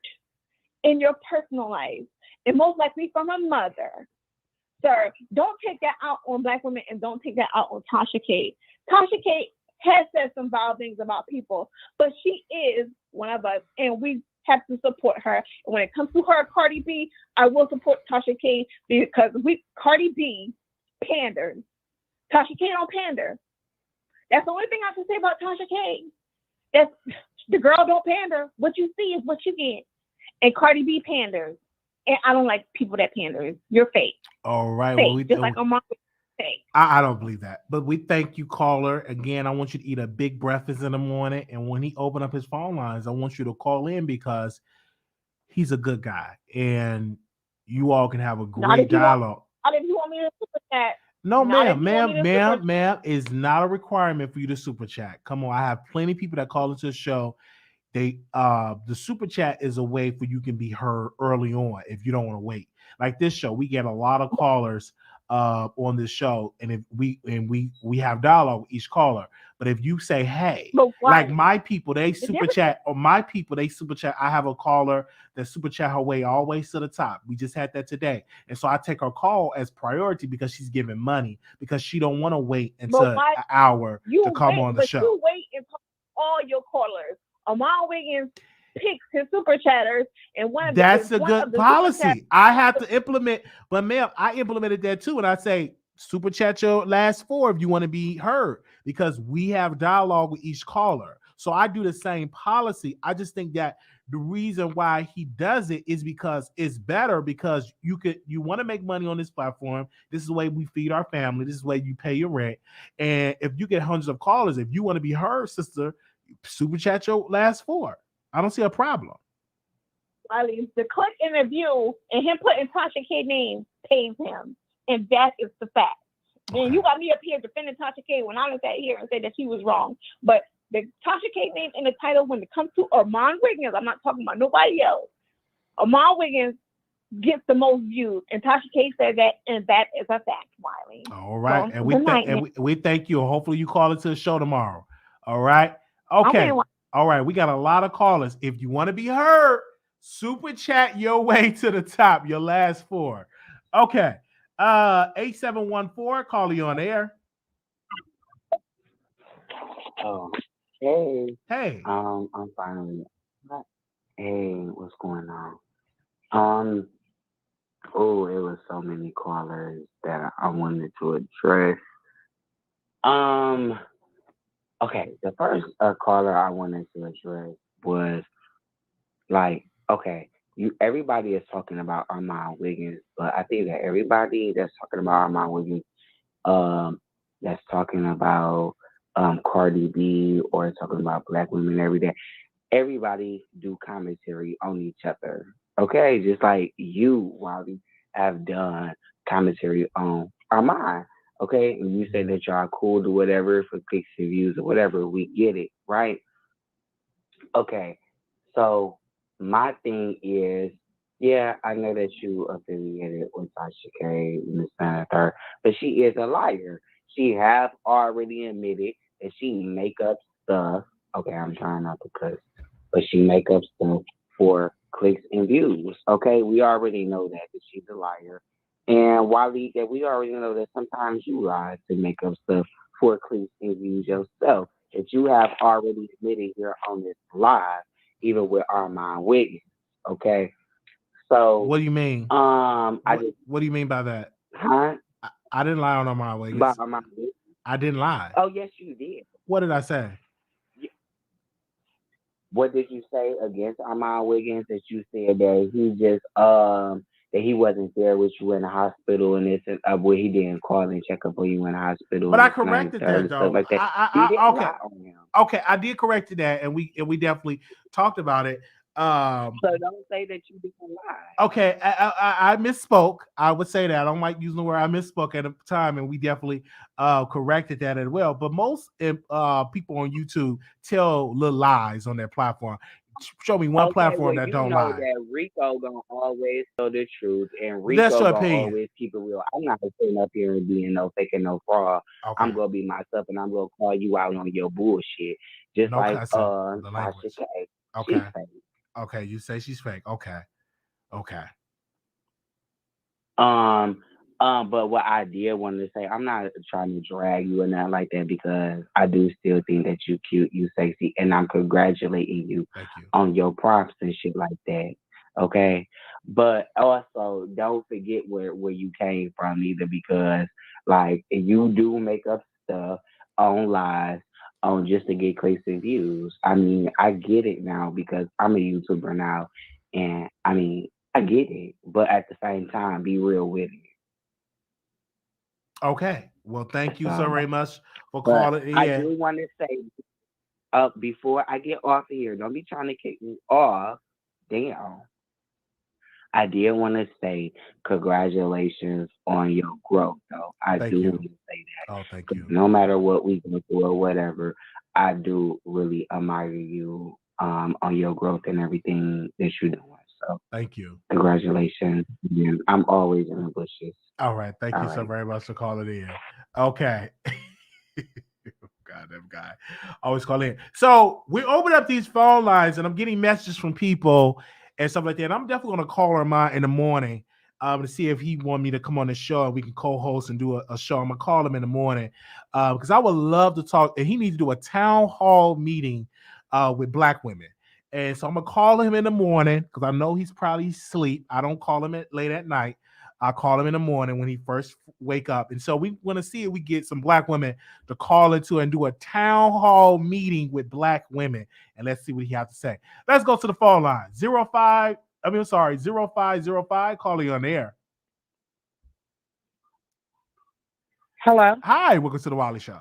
in your personal life, and most likely from a mother. Sir, don't take that out on Black women, and don't take that out on Tasha K. Tasha K has said some vile things about people, but she is one of us, and we have to support her. And when it comes to her, Cardi B, I will support Tasha K because Cardi B panders. Tasha K don't pander. That's the only thing I can say about Tasha K. That's the girl don't pander. What you see is what you get. And Cardi B panders. And I don't like people that pander. You're fake. All right. Fake, Well, just like Omar fake. I don't believe that. But we thank you, caller. Again, I want you to eat a big breakfast in the morning. And when he open up his phone lines, I want you to call in because he's a good guy. And you all can have a great dialogue. Not if you want me to super chat. No, ma'am, is not a requirement for you to super chat. Come on, I have plenty of people that call into the show. The super chat is a way for you can be heard early on if you don't want to wait. Like this show, we get a lot of callers on this show, and if we have dialogue with each caller. But if you say, hey, like my people, they super chat, or my people, they super chat. I have a caller that super chat her way always to the top. We just had that today. And so I take her call as priority because she's giving money, because she don't want to wait until an hour to come on the show. You wait and talk to all your callers. Amon Wiggins picks his super chatters, and that's a good policy. I have to implement, but ma'am, I implemented that too. And I say, super chat your last 4 if you want to be heard, because we have dialogue with each caller. So I do the same policy. I just think that the reason why he does it is because it's better, because you want to make money on this platform. This is the way we feed our family. This is the way you pay your rent. And if you get hundreds of callers, if you want to be heard, sister, super chat your last 4. I don't see a problem. Wiley, the click interview and him putting Tasha K name pays him. And that is the fact. And you got me up here defending Tasha K when I sat here and said that she was wrong. But the Tasha K name in the title, when it comes to Amon Wiggins, I'm not talking about nobody else. Amon Wiggins gets the most views, and Tasha K said that, and that is a fact, Wiley. All right, so, and we thank you. Hopefully, you call into the show tomorrow. All right, okay. All right, we got a lot of callers. If you want to be heard, super chat your way to the top. Your last 4. Okay. 8714, call you on air. Oh, hey. Hey. I'm finally. Hey, what's going on? Oh, it was so many callers that I wanted to address. Okay, the first caller I wanted to address was like, okay. Everybody is talking about Amon Wiggins, but I think that everybody that's talking about Amon Wiggins, that's talking about Cardi B or talking about Black women every day, everybody do commentary on each other. Okay, just like you, Wiley, have done commentary on Amon. Okay, and you say that y'all cool to whatever for clicks and views or whatever. We get it, right? Okay, so. My thing is, yeah, I know that you affiliated with Tasha K and this and the third, but she is a liar. She have already admitted that she make up stuff. Okay, I'm trying not to cuss, but she make up stuff for clicks and views. Okay, we already know that she's a liar. And Wiley, that we already know that sometimes you lie to make up stuff for clicks and views yourself. That you have already admitted here on this live, even with Armand Wiggins. Okay. So What do you mean? What do you mean by that? Huh? I didn't lie on Armand Wiggins. About Armand Wiggins? I didn't lie. Oh yes, you did. What did I say? What did you say against Armand Wiggins? That you said that he just that he wasn't there with you in the hospital and this and where he didn't call and check up when you in the hospital. But I corrected that though. Like that. Okay, I did correct that, and we definitely talked about it. So don't say that you didn't lie. Okay, I misspoke. I would say that. I don't like using the word I misspoke at the time, and we definitely corrected that as well. But most people on YouTube tell little lies on their platform. Show me one platform that don't lie. That Rico gonna always tell the truth, and Rico gonna always keep it real. I'm not sitting up here and being no faking no fraud. Okay. I'm gonna be myself, and I'm gonna call you out on your bullshit, just like Tasha K. Okay. Okay, you say she's fake. Okay. But what I did want to say, I'm not trying to drag you or nothing like that because I do still think that you cute, you sexy, and I'm congratulating you on your props and shit like that. Okay. But also don't forget where you came from either, because like you do make up stuff on lives on just to get clicks and views. I mean, I get it now because I'm a YouTuber now, and I mean, I get it, but at the same time, be real with it. Okay. Well, thank you so very much for calling in. I do want to say, before I get off of here, don't be trying to kick me off. Damn. I did want to say congratulations on your growth, though. I do want to say that. Oh, thank you. No matter what we go through or whatever, I do really admire you on your growth and everything that you're doing. So thank you. Congratulations. I'm always in the bushes. All right. Thank you so very much for calling in. Okay. God, that guy always call in. So we open up these phone lines, and I'm getting messages from people and stuff like that. And I'm definitely going to call Armand in the morning to see if he want me to come on the show and we can co-host and do a show. I'm going to call him in the morning because I would love to talk. And he needs to do a town hall meeting with Black women. And so I'm going to call him in the morning because I know he's probably asleep. I don't call him late at night. I call him in the morning when he first wake up. And so we want to see if we get some Black women to call into and do a town hall meeting with Black women. And let's see what he has to say. Let's go to the phone line. 0505, calling on the air. Hello. Hi, welcome to the Wiley Show.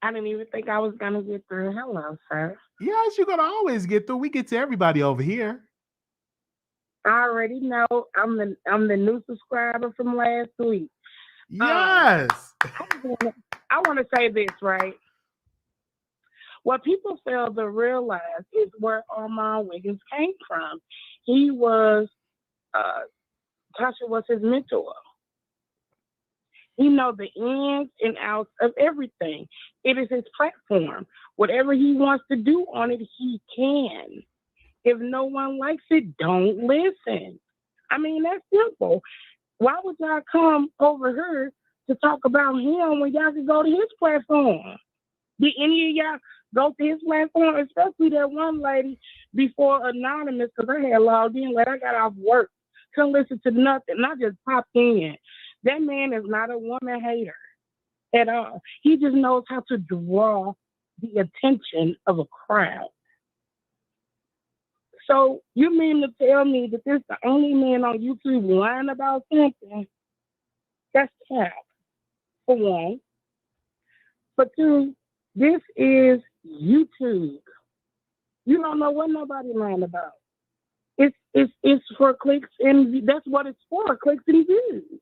I didn't even think I was going to get through. Hello, sir. Yes, you're going to always get through. We get to everybody over here. I already know I'm the new subscriber from last week. Yes. I want to say this, right? What people fail to realize is where Armand Wiggins came from. He was, Tasha was his mentor. He knows the ins and outs of everything. It is his platform. Whatever he wants to do on it, he can. If no one likes it, don't listen. I mean, that's simple. Why would y'all come over here to talk about him when y'all can go to his platform? Did any of y'all go to his platform? Especially that one lady before Anonymous, because I had logged in late. I got off work. Couldn't listen to nothing. I just popped in. That man is not a woman hater at all. He just knows how to draw the attention of a crowd. So you mean to tell me that this is the only man on YouTube lying about something? That's cap, for one. For two, this is YouTube. You don't know what nobody lying about. It's for clicks and that's what it's for, clicks and views.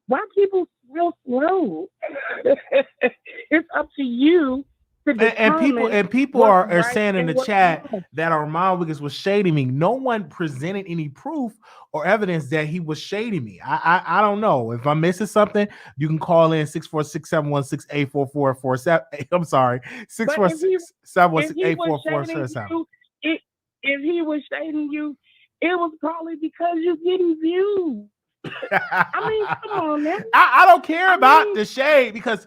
Why people so slow? It's up to you. And people are saying in the chat that Armand Wiggins was shading me. No one presented any proof or evidence that he was shading me. I don't know. If I'm missing something, you can call in 646-716-8447. I'm sorry, 646-716-8447. If he was shading you, It was probably because you're getting views. I mean, come on, man. I don't care about the shade because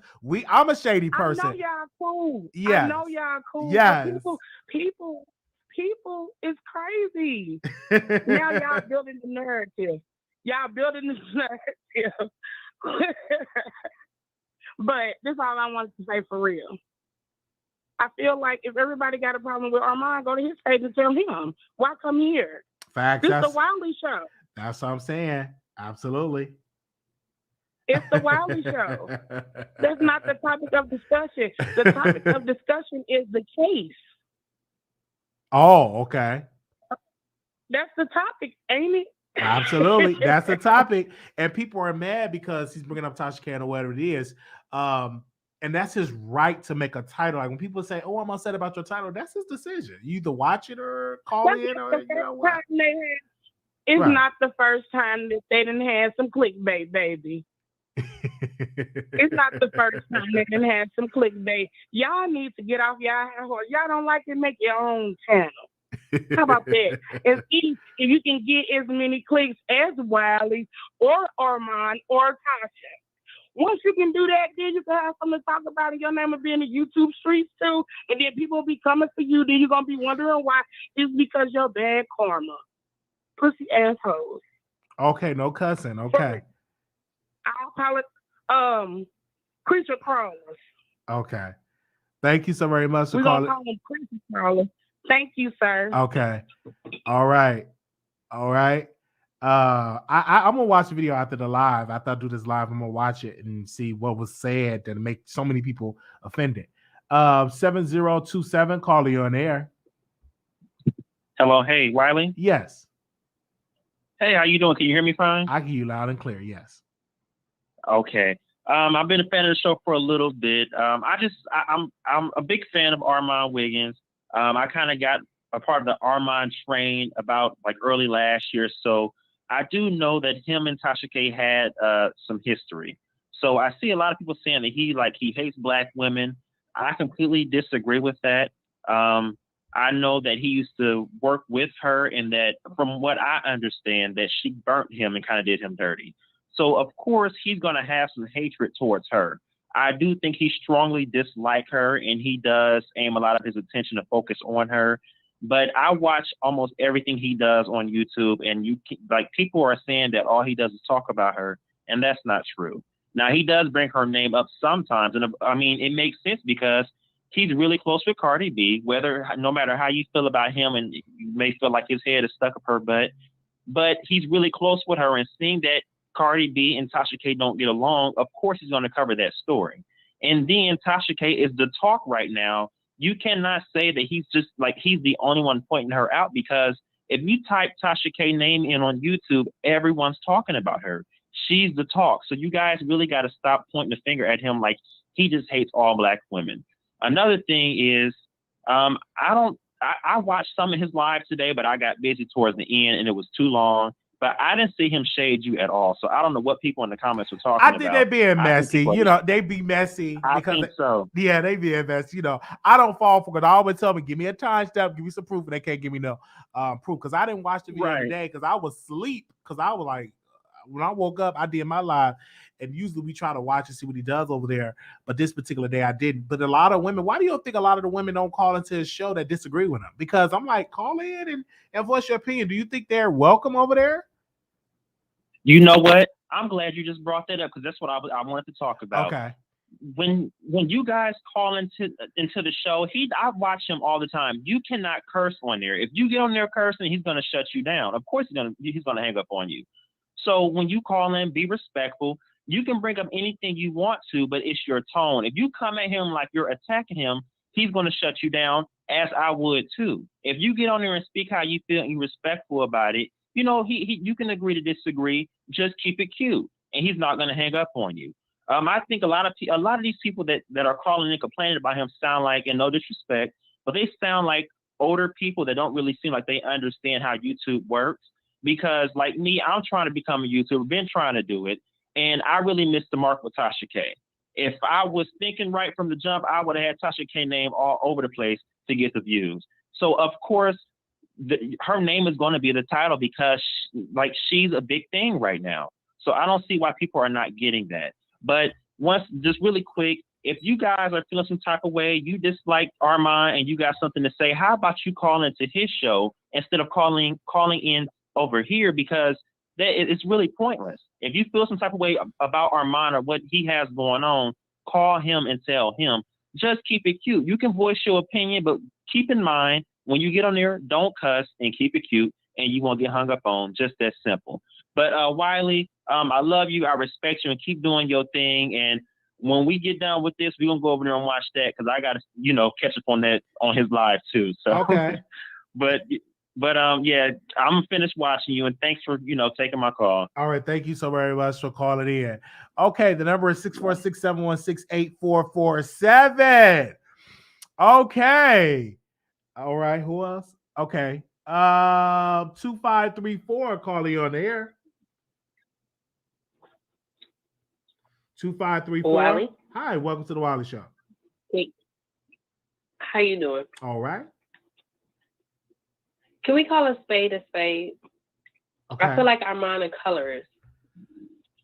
I'm a shady person. I know y'all cool. Yes. I know y'all cool. Yes. But people is crazy. Now y'all building the narrative. Y'all building the narrative. But this is all I wanted to say for real. I feel like if everybody got a problem with Armand, go to his page and tell him. Why come here? Facts. This is the Wiley Show. That's what I'm saying. Absolutely. It's the Wiley Show. That's not the topic of discussion. The topic of discussion is the case. Oh, okay. That's the topic, ain't it? Absolutely. That's the topic. And people are mad because he's bringing up Tasha K or whatever it is. And that's his right to make a title. Like when people say, "Oh, I'm upset about your title," that's his decision. You either watch it or call in, or you know what? It's not the first time that they done had some clickbait, baby. It's not the first time they done had some clickbait. Y'all need to get off y'all high horse. Y'all don't like it, make your own channel. How about that? If you can get as many clicks as Wiley or Armand or Tasha. Once you can do that, then you can have something to talk about, and your name will be in the YouTube streets too. And then people will be coming for you. Then you're gonna be wondering why. It's because you're bad karma. Pussy assholes. Okay, no cussing. Okay. I'll call it creature crawlers. Okay. Thank you so very much for We're calling. gonna call them creature crawlers. Thank you, sir. Okay. All right. I'm gonna watch the video after the live. After I do this live, I'm gonna watch it and see what was said that make so many people offended. 7027, caller, you on air. Hello, hey, Wiley. Yes. Hey, how you doing? Can you hear me fine? I hear you loud and clear. Yes. Okay. I've been a fan of the show for a little bit. I'm a big fan of Armand Wiggins. I kind of got a part of the Armand train about like early last year, so I do know that him and Tasha K had some history. So I see a lot of people saying that he hates Black women. I completely disagree with that. I know that he used to work with her, and that from what I understand, that she burnt him and kind of did him dirty. So of course he's going to have some hatred towards her. I do think he strongly dislikes her, and he does aim a lot of his attention to focus on her. But I watch almost everything he does on YouTube, and people are saying that all he does is talk about her, and that's not true. Now he does bring her name up sometimes, and I mean it makes sense because he's really close with Cardi B. No matter how you feel about him, and you may feel like his head is stuck up her butt, but he's really close with her, and seeing that Cardi B and Tasha K don't get along, of course he's going to cover that story. And then Tasha K is the talk right now. You cannot say that he's the only one pointing her out, because if you type Tasha K name in on YouTube, everyone's talking about her. She's the talk. So you guys really got to stop pointing the finger at him like he just hates all Black women. Another thing is, I watched some of his live today, but I got busy towards the end and it was too long. But I didn't see him shade you at all. So I don't know what people in the comments were talking about. I think they're being messy. They be messy. I think so. Yeah, they being messy. I don't fall for it. I always tell them, give me a timestamp, give me some proof, and they can't give me no proof. Because I didn't watch the video today because I was asleep. Because I was like, when I woke up, I did my live. And usually we try to watch and see what he does over there. But this particular day I didn't. But a lot of women, why do you think a lot of the women don't call into his show that disagree with him? Because I'm like, call in and voice your opinion. Do you think they're welcome over there? You know what? I'm glad you just brought that up, because that's what I wanted to talk about. Okay. When you guys call into the show, I watch him all the time. You cannot curse on there. If you get on there cursing, he's gonna shut you down. Of course he's gonna hang up on you. So when you call in, be respectful. You can bring up anything you want to, but it's your tone. If you come at him like you're attacking him, he's gonna shut you down, as I would too. If you get on there and speak how you feel and you're respectful about it, you can agree to disagree. Just keep it cute, and he's not going to hang up on you. I think a lot of these people that are calling and complaining about him sound like, and no disrespect, but they sound like older people that don't really seem like they understand how YouTube works. Because like me, I'm trying to become a YouTuber, been trying to do it, and I really missed the mark with Tasha K. If I was thinking right from the jump, I would have had Tasha K name all over the place to get the views. So of course, her name is going to be the title because she's a big thing right now. So I don't see why people are not getting that. But just really quick, if you guys are feeling some type of way, you dislike Armand and you got something to say, how about you call into his show instead of calling in over here, because it's really pointless. If you feel some type of way about Armand or what he has going on, call him and tell him. Just keep it cute. You can voice your opinion, but keep in mind, when you get on there, don't cuss and keep it cute, and you won't get hung up on. Just that simple. But Wiley, I love you. I respect you, and keep doing your thing. And when we get done with this, we're going to go over there and watch that, because I got to, catch up on that on his live too. So, okay. But yeah, I'm finished watching you, and thanks for, taking my call. All right. Thank you so very much for calling in. Okay. The number is 646-716-8447. Okay. All right. Who else? Okay. 2534 calling on the air. 2534. Wiley? Hi, welcome to the Wiley Show. Hey. How you doing? All right. Can we call a spade a spade? Okay. I feel like Armand a colorist.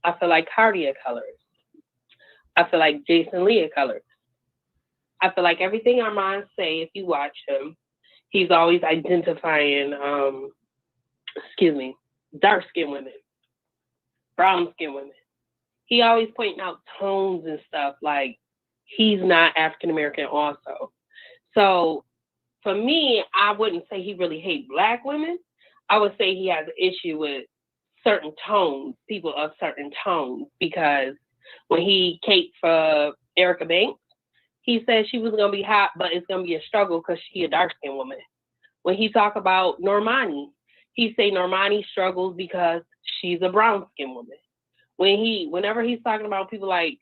I feel like Cardi a colorist. I feel like Jason Lee a colorist. I feel like everything Armand say, if you watch him, he's always identifying, dark-skinned women, brown-skinned women. He always pointing out tones and stuff, like he's not African-American also. So for me, I wouldn't say he really hates Black women. I would say he has an issue with certain tones, people of certain tones, because when he caped for Erica Banks, he said she was going to be hot, but it's going to be a struggle because she's a dark-skinned woman. When he talk about Normani, he say Normani struggles because she's a brown-skinned woman. Whenever he's talking about people like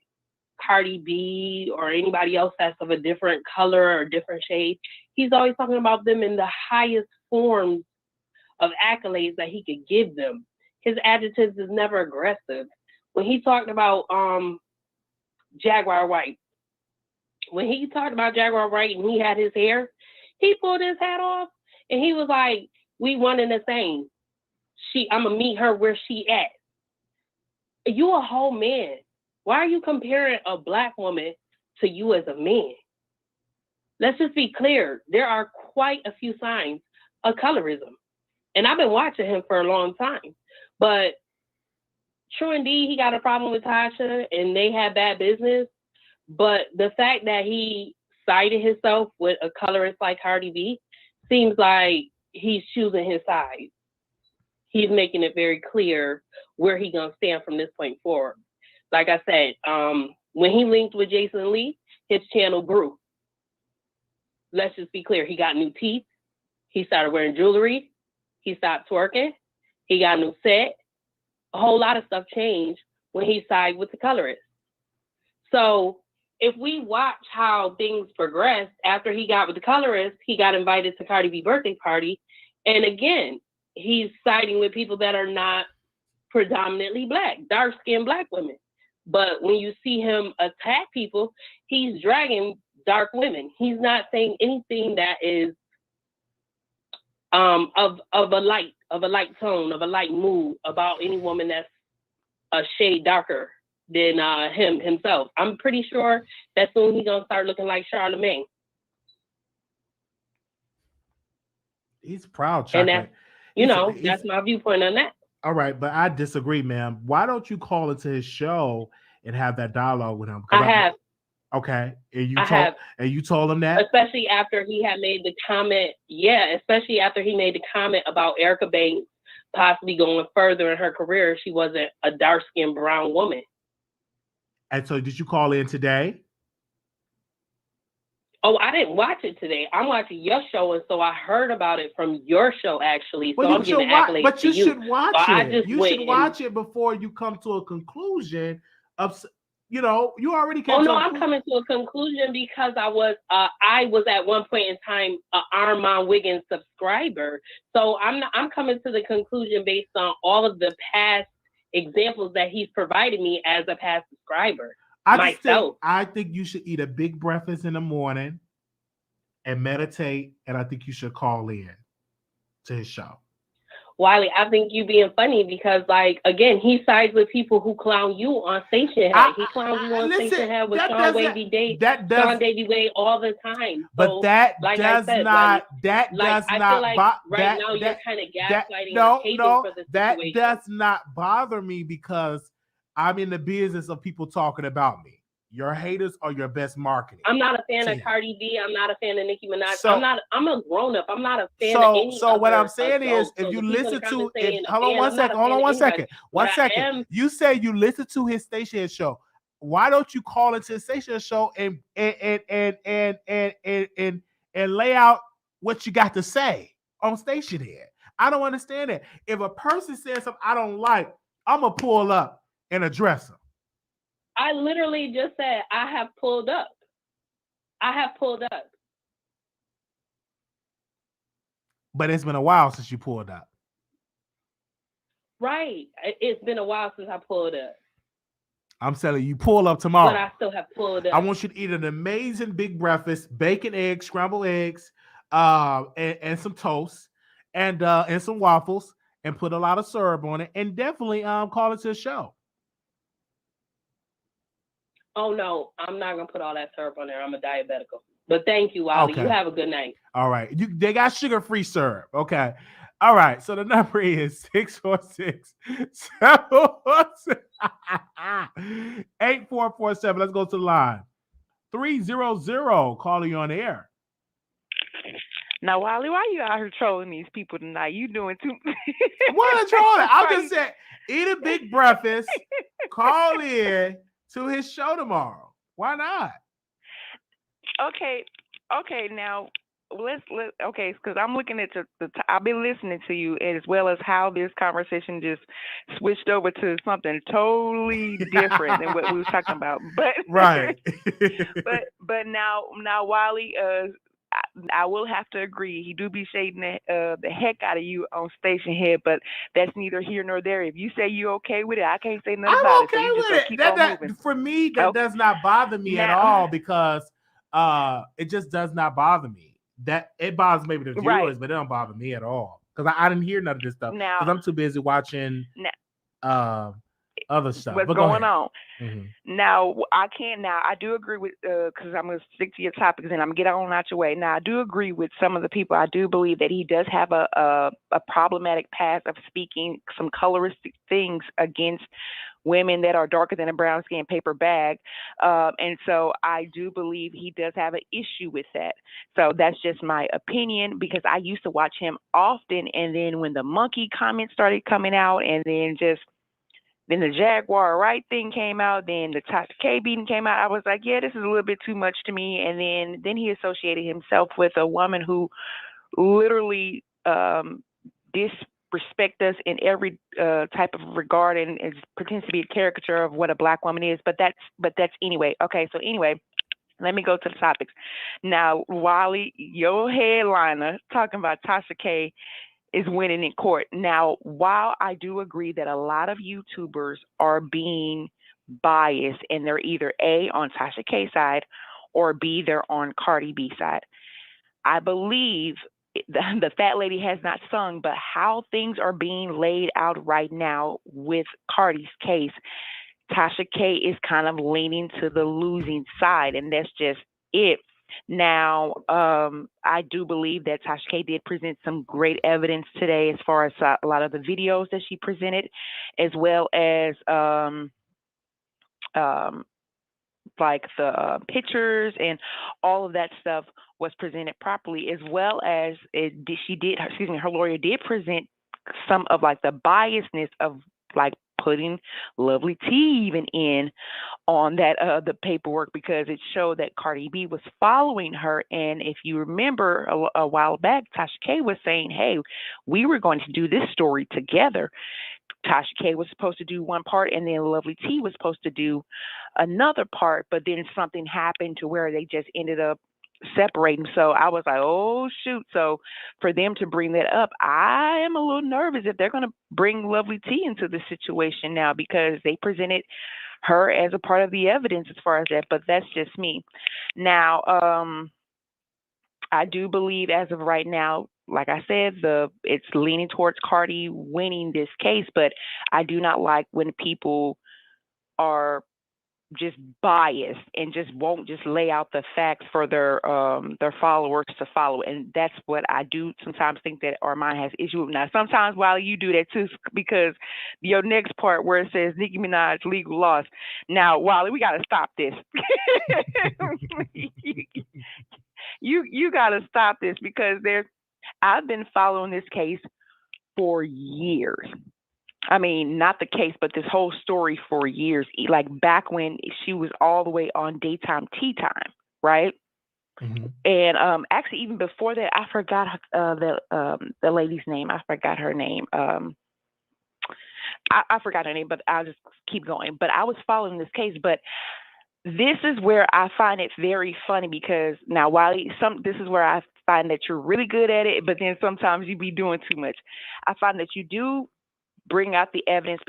Cardi B or anybody else that's of a different color or different shade, he's always talking about them in the highest forms of accolades that he could give them. His adjectives is never aggressive. When he talked about Jaguar White, and he had his hair, he pulled his hat off and he was like, we one and the same. I'm going to meet her where she at. You a whole man. Why are you comparing a Black woman to you as a man? Let's just be clear. There are quite a few signs of colorism. And I've been watching him for a long time. But true indeed, he got a problem with Tasha and they had bad business. But the fact that he sided himself with a colorist like Cardi B seems like he's choosing his side. He's making it very clear where he's going to stand from this point forward. Like I said, when he linked with Jason Lee, his channel grew. Let's just be clear. He got new teeth. He started wearing jewelry. He stopped twerking. He got a new set. A whole lot of stuff changed when he sided with the colorist. So if we watch how things progressed after he got with the colorist, he got invited to Cardi B birthday party. And again, he's siding with people that are not predominantly Black, dark-skinned Black women. But when you see him attack people, he's dragging dark women. He's not saying anything that is of a light tone, of a light mood about any woman that's a shade darker than himself. I'm pretty sure that soon he's gonna start looking like Charlemagne. He's proud, and that's that's my viewpoint on that. All right, but I disagree, ma'am. Why don't you call into his show and have that dialogue with him? I have. Okay, and you told him that? Especially after he had made the comment. Yeah, especially after he made the comment about Erica Banks possibly going further in her career if she wasn't a dark-skinned brown woman. And so did you call in today? Oh, I didn't watch it today. I'm watching your show, and so I heard about it from your show, actually. So I'm giving accolades but you to you. should watch it. You should watch it before you come to a conclusion of, you already came to a conclusion. I'm coming to a conclusion because I was at one point in time an Armand Wiggins subscriber. So I'm coming to the conclusion based on all of the past examples that he's provided me as a past subscriber. I think you should eat a big breakfast in the morning and meditate, and I think you should call in. to his show? Wiley, I think you being funny because, like, again, he sides with people who clown you on Station Head. He clowns you on Station Head with Sean Davey Wade all the time. But so, that like does I said, not. like, That does I not. feel like right now you're kind of gaslighting or hating for the that situation. does not bother me because I'm in the business of people talking about me. Your haters are your best marketing. I'm not a fan of Cardi B. I'm not a fan of Nicki Minaj. I'm a grown up. I'm not a fan of any. So what I'm saying adults. is, if you listen to, hold on one second. You say you listen to his Station Head show. Why don't you call into his Station Head show and lay out what you got to say on Station Head? I don't understand it. If a person says something I don't like, I'm gonna pull up and address them. I literally just said I have pulled up. But it's been a while since you pulled up. Right. It's been a while since I pulled up. I'm telling you, pull up tomorrow. But I still have pulled up. I want you to eat an amazing big breakfast, bacon, eggs, scrambled eggs, and some toast, and some waffles, and put a lot of syrup on it, and definitely call it to the show. Oh no, I'm not gonna put all that syrup on there. I'm a diabetical. But thank you, Wiley. Okay. You have a good night. All right. They got sugar-free syrup. Okay. All right. So the number is 646-746-8447. Let's go to the line. 300, calling you on the air. Now, Wiley, why you out here trolling these people tonight? You doing too What trolling? I just said eat a big breakfast, call in to his show tomorrow. Why not? Okay. Now let's because I'm looking at I've been listening to you as well as how this conversation just switched over to something totally different than what we were talking about. But right. but now Wiley, I will have to agree. He do be shading the heck out of you on Station Head, but that's neither here nor there. If you say you're okay with it, I can't say nothing about it. So you just with keep it. on moving. For me, that does not bother me at all because it just does not bother me. That it bothers maybe the viewers, but it don't bother me at all because I didn't hear none of this stuff because I'm too busy watching other stuff. What's going on? Mm-hmm. Now I do agree with because I'm gonna stick to your topics and I'm gonna get on out your way. Now I do agree with some of the people. I do believe that he does have a problematic past of speaking some coloristic things against women that are darker than a brown skin paper bag. And so I do believe he does have an issue with that. So that's just my opinion because I used to watch him often. And then when the monkey comments started coming out and then the Jaguar Wright thing came out, then the Tasha K beating came out, I was like, yeah, this is a little bit too much to me. And then he associated himself with a woman who literally disrespect us in every type of regard and pretends to be a caricature of what a black woman is. But that's anyway. Okay, so anyway, let me go to the topics. Now, Wiley, your headliner talking about Tasha K is winning in court. Now, while I do agree that a lot of YouTubers are being biased and they're either A, on Tasha K side or B, they're on Cardi B side, I believe the fat lady has not sung, but how things are being laid out right now with Cardi's case, Tasha K is kind of leaning to the losing side, and that's just it. Now, I do believe that Tasha K did present some great evidence today as far as a lot of the videos that she presented, as well as like the pictures and all of that stuff was presented properly, as well as her lawyer did present some of like the biasness of like putting Lovely T even in on that the paperwork because it showed that Cardi B was following her. And if you remember a while back, Tasha K was saying, hey, we were going to do this story together. Tasha K was supposed to do one part and then Lovely T was supposed to do another part, but then something happened to where they just ended up separating. So I was like, oh shoot. So for them to bring that up, I am a little nervous if they're going to bring Lovely T into the situation now because they presented her as a part of the evidence as far as that, but that's just me. Now, I do believe as of right now, like I said, it's leaning towards Cardi winning this case, but I do not like when people are just biased and just won't just lay out the facts for their followers to follow, and that's what I do sometimes think that Armand has issue with. Now sometimes while you do that too, because your next part where it says Nicki Minaj legal loss. Now Wally, we got to stop this. you got to stop this because I've been following this case for years. I mean, not the case, but this whole story for years, like back when she was all the way on daytime tea time, right? Mm-hmm. And actually, even before that, I forgot the lady's name. I forgot her name. I forgot her name, but I'll just keep going. But I was following this case, but this is where I find it very funny because now, this is where I find that you're really good at it, but then sometimes you be doing too much. I find that you do bring out the evidence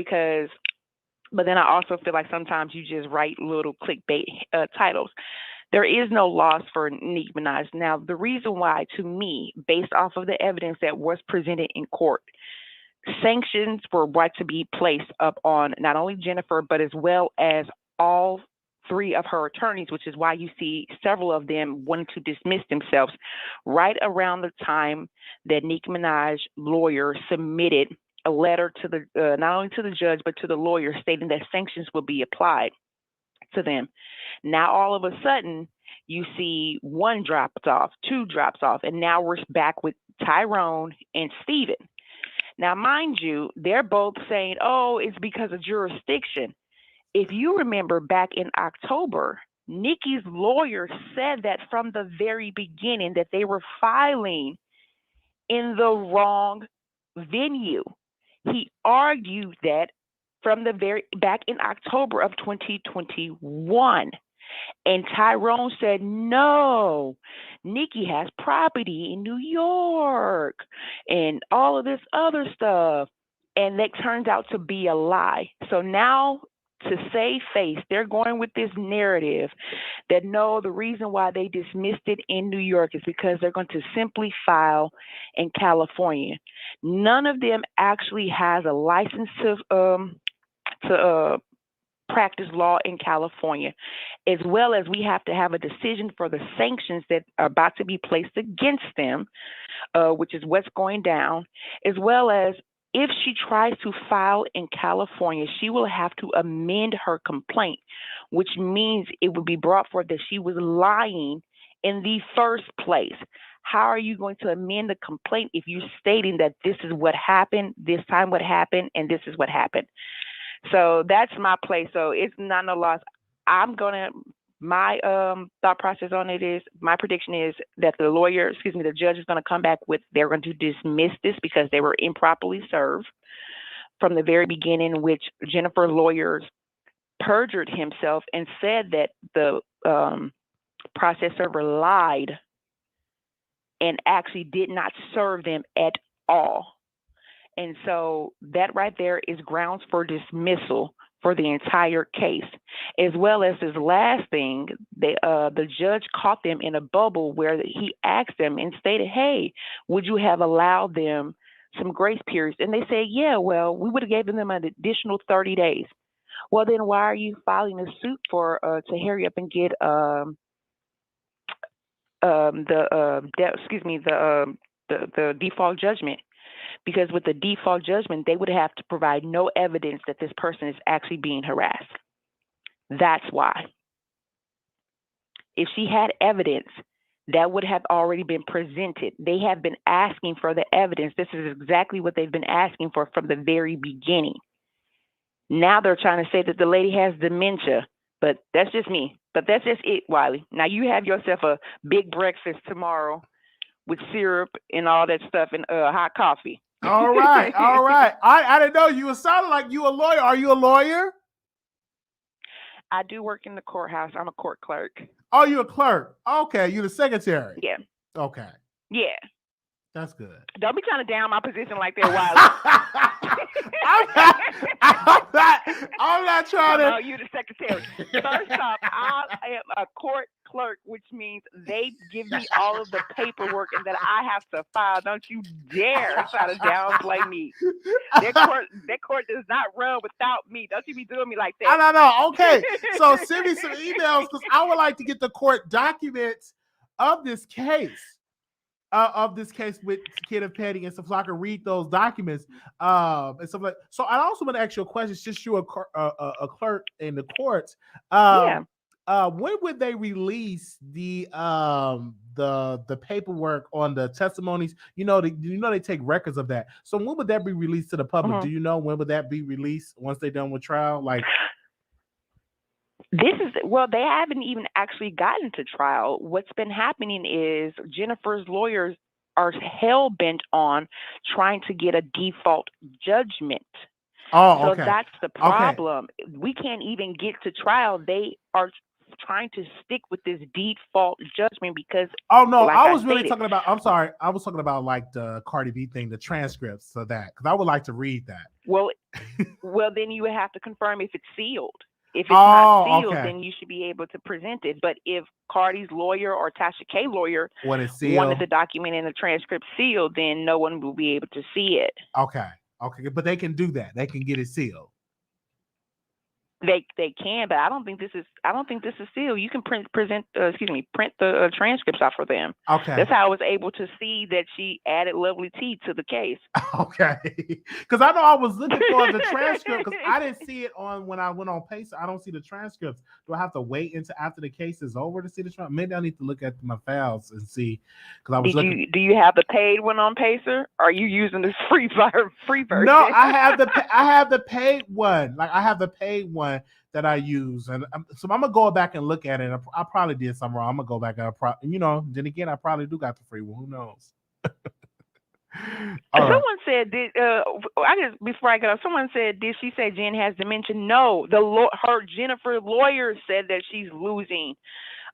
but then I also feel like sometimes you just write little clickbait titles. There is no loss for Nicki Minaj. Now, the reason why, to me, based off of the evidence that was presented in court, sanctions were what to be placed up on not only Jennifer, but as well as all three of her attorneys, which is why you see several of them wanting to dismiss themselves right around the time that Nicki Minaj lawyer submitted a letter to the not only to the judge but to the lawyer stating that sanctions will be applied to them. Now all of a sudden you see one drops off, two drops off, and now we're back with Tyrone and Steven. Now mind you, they're both saying, oh, it's because of jurisdiction. If you remember back in October, Nicki's lawyer said that from the very beginning that they were filing in the wrong venue. He argued that from back in October of 2021. And Tyrone said, no, Nicki has property in New York and all of this other stuff. And that turns out to be a lie. So now, to save face, they're going with this narrative that no, the reason why they dismissed it in New York is because they're going to simply file in California. None of them actually has a license to practice law in California, as well as we have to have a decision for the sanctions that are about to be placed against them, which is what's going down, as well as if she tries to file in California, she will have to amend her complaint, which means it would be brought forth that she was lying in the first place. How are you going to amend the complaint if you're stating that this is what happened, this time what happened, and this is what happened? So that's my place. So it's not no loss. My thought process on it is, my prediction is that the judge is going to come back with, they're going to dismiss this because they were improperly served from the very beginning, which Jennifer's lawyers perjured himself and said that the process server lied and actually did not serve them at all. And so that right there is grounds for dismissal for the entire case, as well as this last thing. The judge caught them in a bubble where he asked them and stated, hey, would you have allowed them some grace periods? And they said, yeah, well, we would have given them an additional 30 days. Well, then why are you filing a suit for to hurry up and get the default judgment? Because with the default judgment, they would have to provide no evidence that this person is actually being harassed. That's why. If she had evidence, that would have already been presented. They have been asking for the evidence. This is exactly what they've been asking for from the very beginning. Now they're trying to say that the lady has dementia, but that's just me. But that's just it, Wiley. Now you have yourself a big breakfast tomorrow with syrup and all that stuff and hot coffee. All right. I didn't know you. It sounded like you a lawyer. Are you a lawyer? I do work in the courthouse. I'm a court clerk. Oh, you're a clerk. Okay, you're the secretary. Yeah. Okay. Yeah. That's good. Don't be trying to down my position like that, Wiley. I'm not trying to. Oh, you the secretary. First off, I am a court clerk, which means they give me all of the paperwork and that I have to file. Don't you dare try to downplay me. That court does not run without me. Don't you be doing me like that. I don't know. Okay, so send me some emails because I would like to get the court documents of this case. With Kenneth Petty and stuff, so I can read those documents and stuff like. So I also want to ask you a question. Since you're a clerk in the courts, when would they release the paperwork on the testimonies? They take records of that. So when would that be released to the public? Do you know when would that be released once they're done with trial? Like. They haven't even actually gotten to trial. What's been happening is Jennifer's lawyers are hell bent on trying to get a default judgment. Oh, okay. So that's the problem. Okay. We can't even get to trial. They are trying to stick with this default judgment because. Oh no, like I was really talking about. I'm sorry, I was talking about like the Cardi B thing, the transcripts of that, because I would like to read that. Well, then you would have to confirm if it's sealed. If it's not sealed, then you should be able to present it. But if Cardi's lawyer or Tasha K lawyer wanted the document and the transcript sealed, then no one will be able to see it. Okay, but they can do that. They can get it sealed. They can, but I don't think this is sealed. You can print the transcripts out for them. Okay, that's how I was able to see that she added Lovely T to the case. Okay, because I know I was looking for the transcript because I didn't see it when I went on Pacer. I don't see the transcripts. Do I have to wait until after the case is over to see the transcript? Maybe I need to look at my files and see. Because I was looking. Do you have the paid one on Pacer? Or are you using the free version? No, I have the paid one. Like I have the paid one that I use, and so I'm gonna go back and look at it. I probably did something wrong. I'm gonna go back and then again, I probably do got the free one. Who knows? Someone said, before I get off, someone said, did she say Jen has dementia? No, her Jennifer lawyer said that she's losing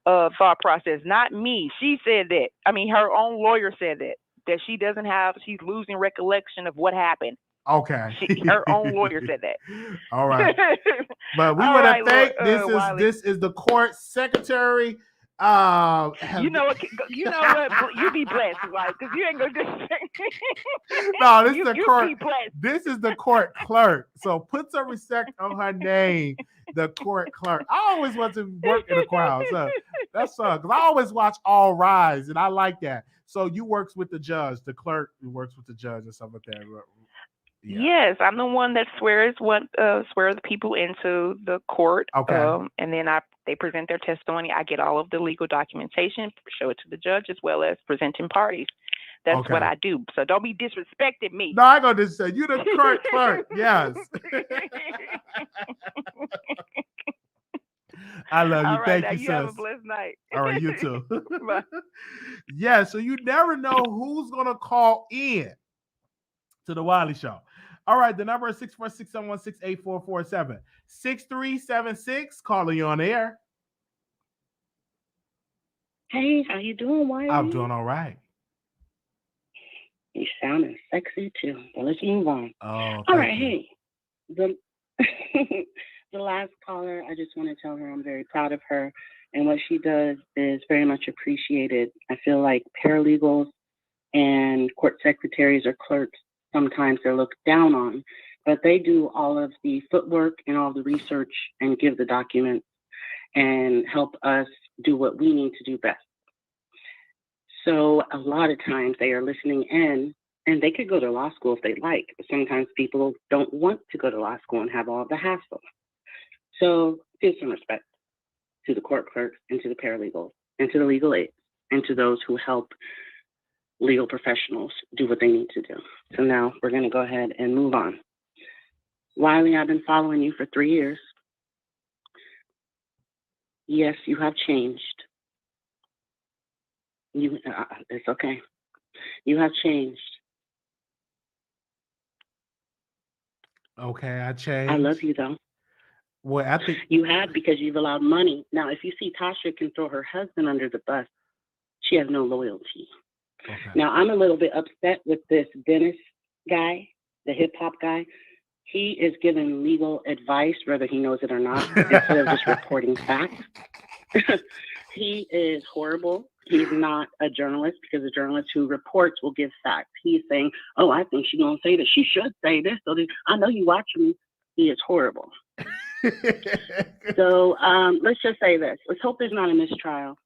thought process, not me. She said that. I mean, her own lawyer said that she's losing recollection of what happened. Okay. Her own lawyer said that. All right. But we want to thank this is the court secretary. You know what? You be blessed, right? Because you ain't gonna do. No, this is the court. This is the court clerk. So put some respect on her name, the court clerk. I always want to work in the courthouse. That's because I always watch All Rise, and I like that. So you works with the judge, the clerk who works with the judge and stuff like that. Yeah. Yes, I'm the one that swears the people into the court. Okay. And then they present their testimony. I get all of the legal documentation, show it to the judge, as well as presenting parties. That's what I do. So don't be disrespecting me. No, I go to say you the court clerk. Yes. I love you. All right, Thank now you, you sis. have a blessed night. All right, you too. Bye. Yeah, so you never know who's gonna call in to the Wiley Show. All right, the number is 646-716-8447. 6376, calling you on the air. Hey, how you doing, Wiley? I'm doing all right. You sounding sexy too. But let's move on. Oh, all right, hey. The last caller, I just want to tell her I'm very proud of her. And what she does is very much appreciated. I feel like paralegals and court secretaries or clerks, sometimes they're looked down on, but they do all of the footwork and all the research and give the documents and help us do what we need to do best. So a lot of times they are listening in, and they could go to law school if they like, but sometimes people don't want to go to law school and have all the hassle. So give some respect to the court clerks and to the paralegals and to the legal aides and to those who help legal professionals do what they need to do. So now we're going to go ahead and move on. Wiley, I've been following you for 3 years. Yes, you have changed. It's okay. You have changed. Okay, I changed. I love you, though. Well, I think you have, because you've allowed money. Now, if you see Tasha can throw her husband under the bus, she has no loyalty. Okay. Now, I'm a little bit upset with this Dennis guy, the hip hop guy. He is giving legal advice, whether he knows it or not, instead of just reporting facts. He is horrible. He's not a journalist, because a journalist who reports will give facts. He's saying, "Oh, I think she's gonna say this. She should say this." So I know you watching me. He is horrible. So let's just say this. Let's hope there's not a mistrial.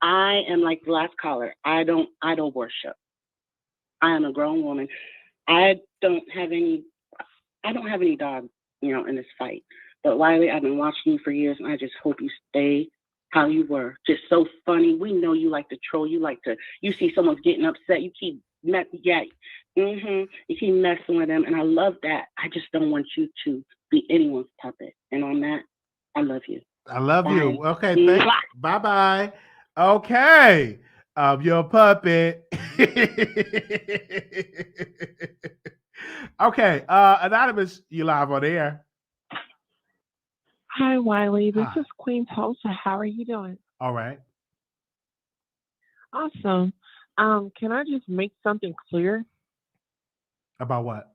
I am like the last caller. I don't worship. I am a grown woman. I don't have any dog, in this fight. But Wiley, I've been watching you for years, and I just hope you stay how you were. Just so funny. We know you like to troll. You see someone's getting upset, you keep you keep messing with them, and I love that. I just don't want you to be anyone's puppet. And on that, I love you. I love Bye. you. Okay, thanks. Bye-bye. Okay. I'm your puppet. Okay, Anonymous, you live on air. Hi, Wiley. This Hi. is Queen Tulsa. How are you doing? All right. Awesome. Can I just make something clear? About what?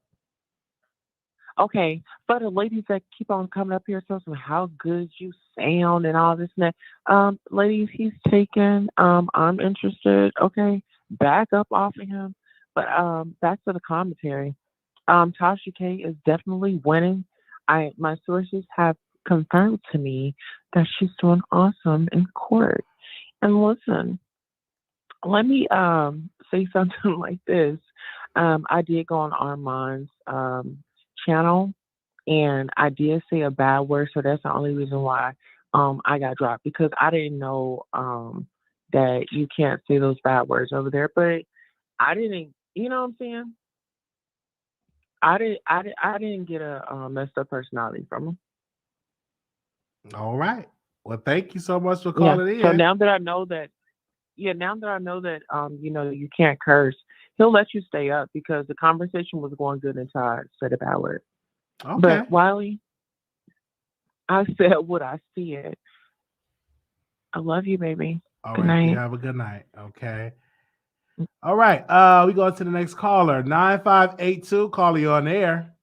Okay, for the ladies that keep on coming up here talking how good you sound and all this and that, ladies, he's taken. I'm interested. Okay, back up off of him. But back to the commentary. Tasha K is definitely winning. My sources have confirmed to me that she's doing awesome in court. And listen, let me say something like this. I did go on Armand's channel, and I did say a bad word, so that's the only reason why I got dropped, because I didn't know that you can't say those bad words over there. But I didn't, you know what I'm saying? I didn't get a messed up personality from him. All right. Well, thank you so much for calling in. So now that I know that, you can't curse, he'll let you stay up because the conversation was going good until I said a bad word. Okay. But Wiley, I said what I said. I love you, baby. All Good right. night. You have a good night. Okay. All right. We go to the next caller. 9582. Caller, you on air.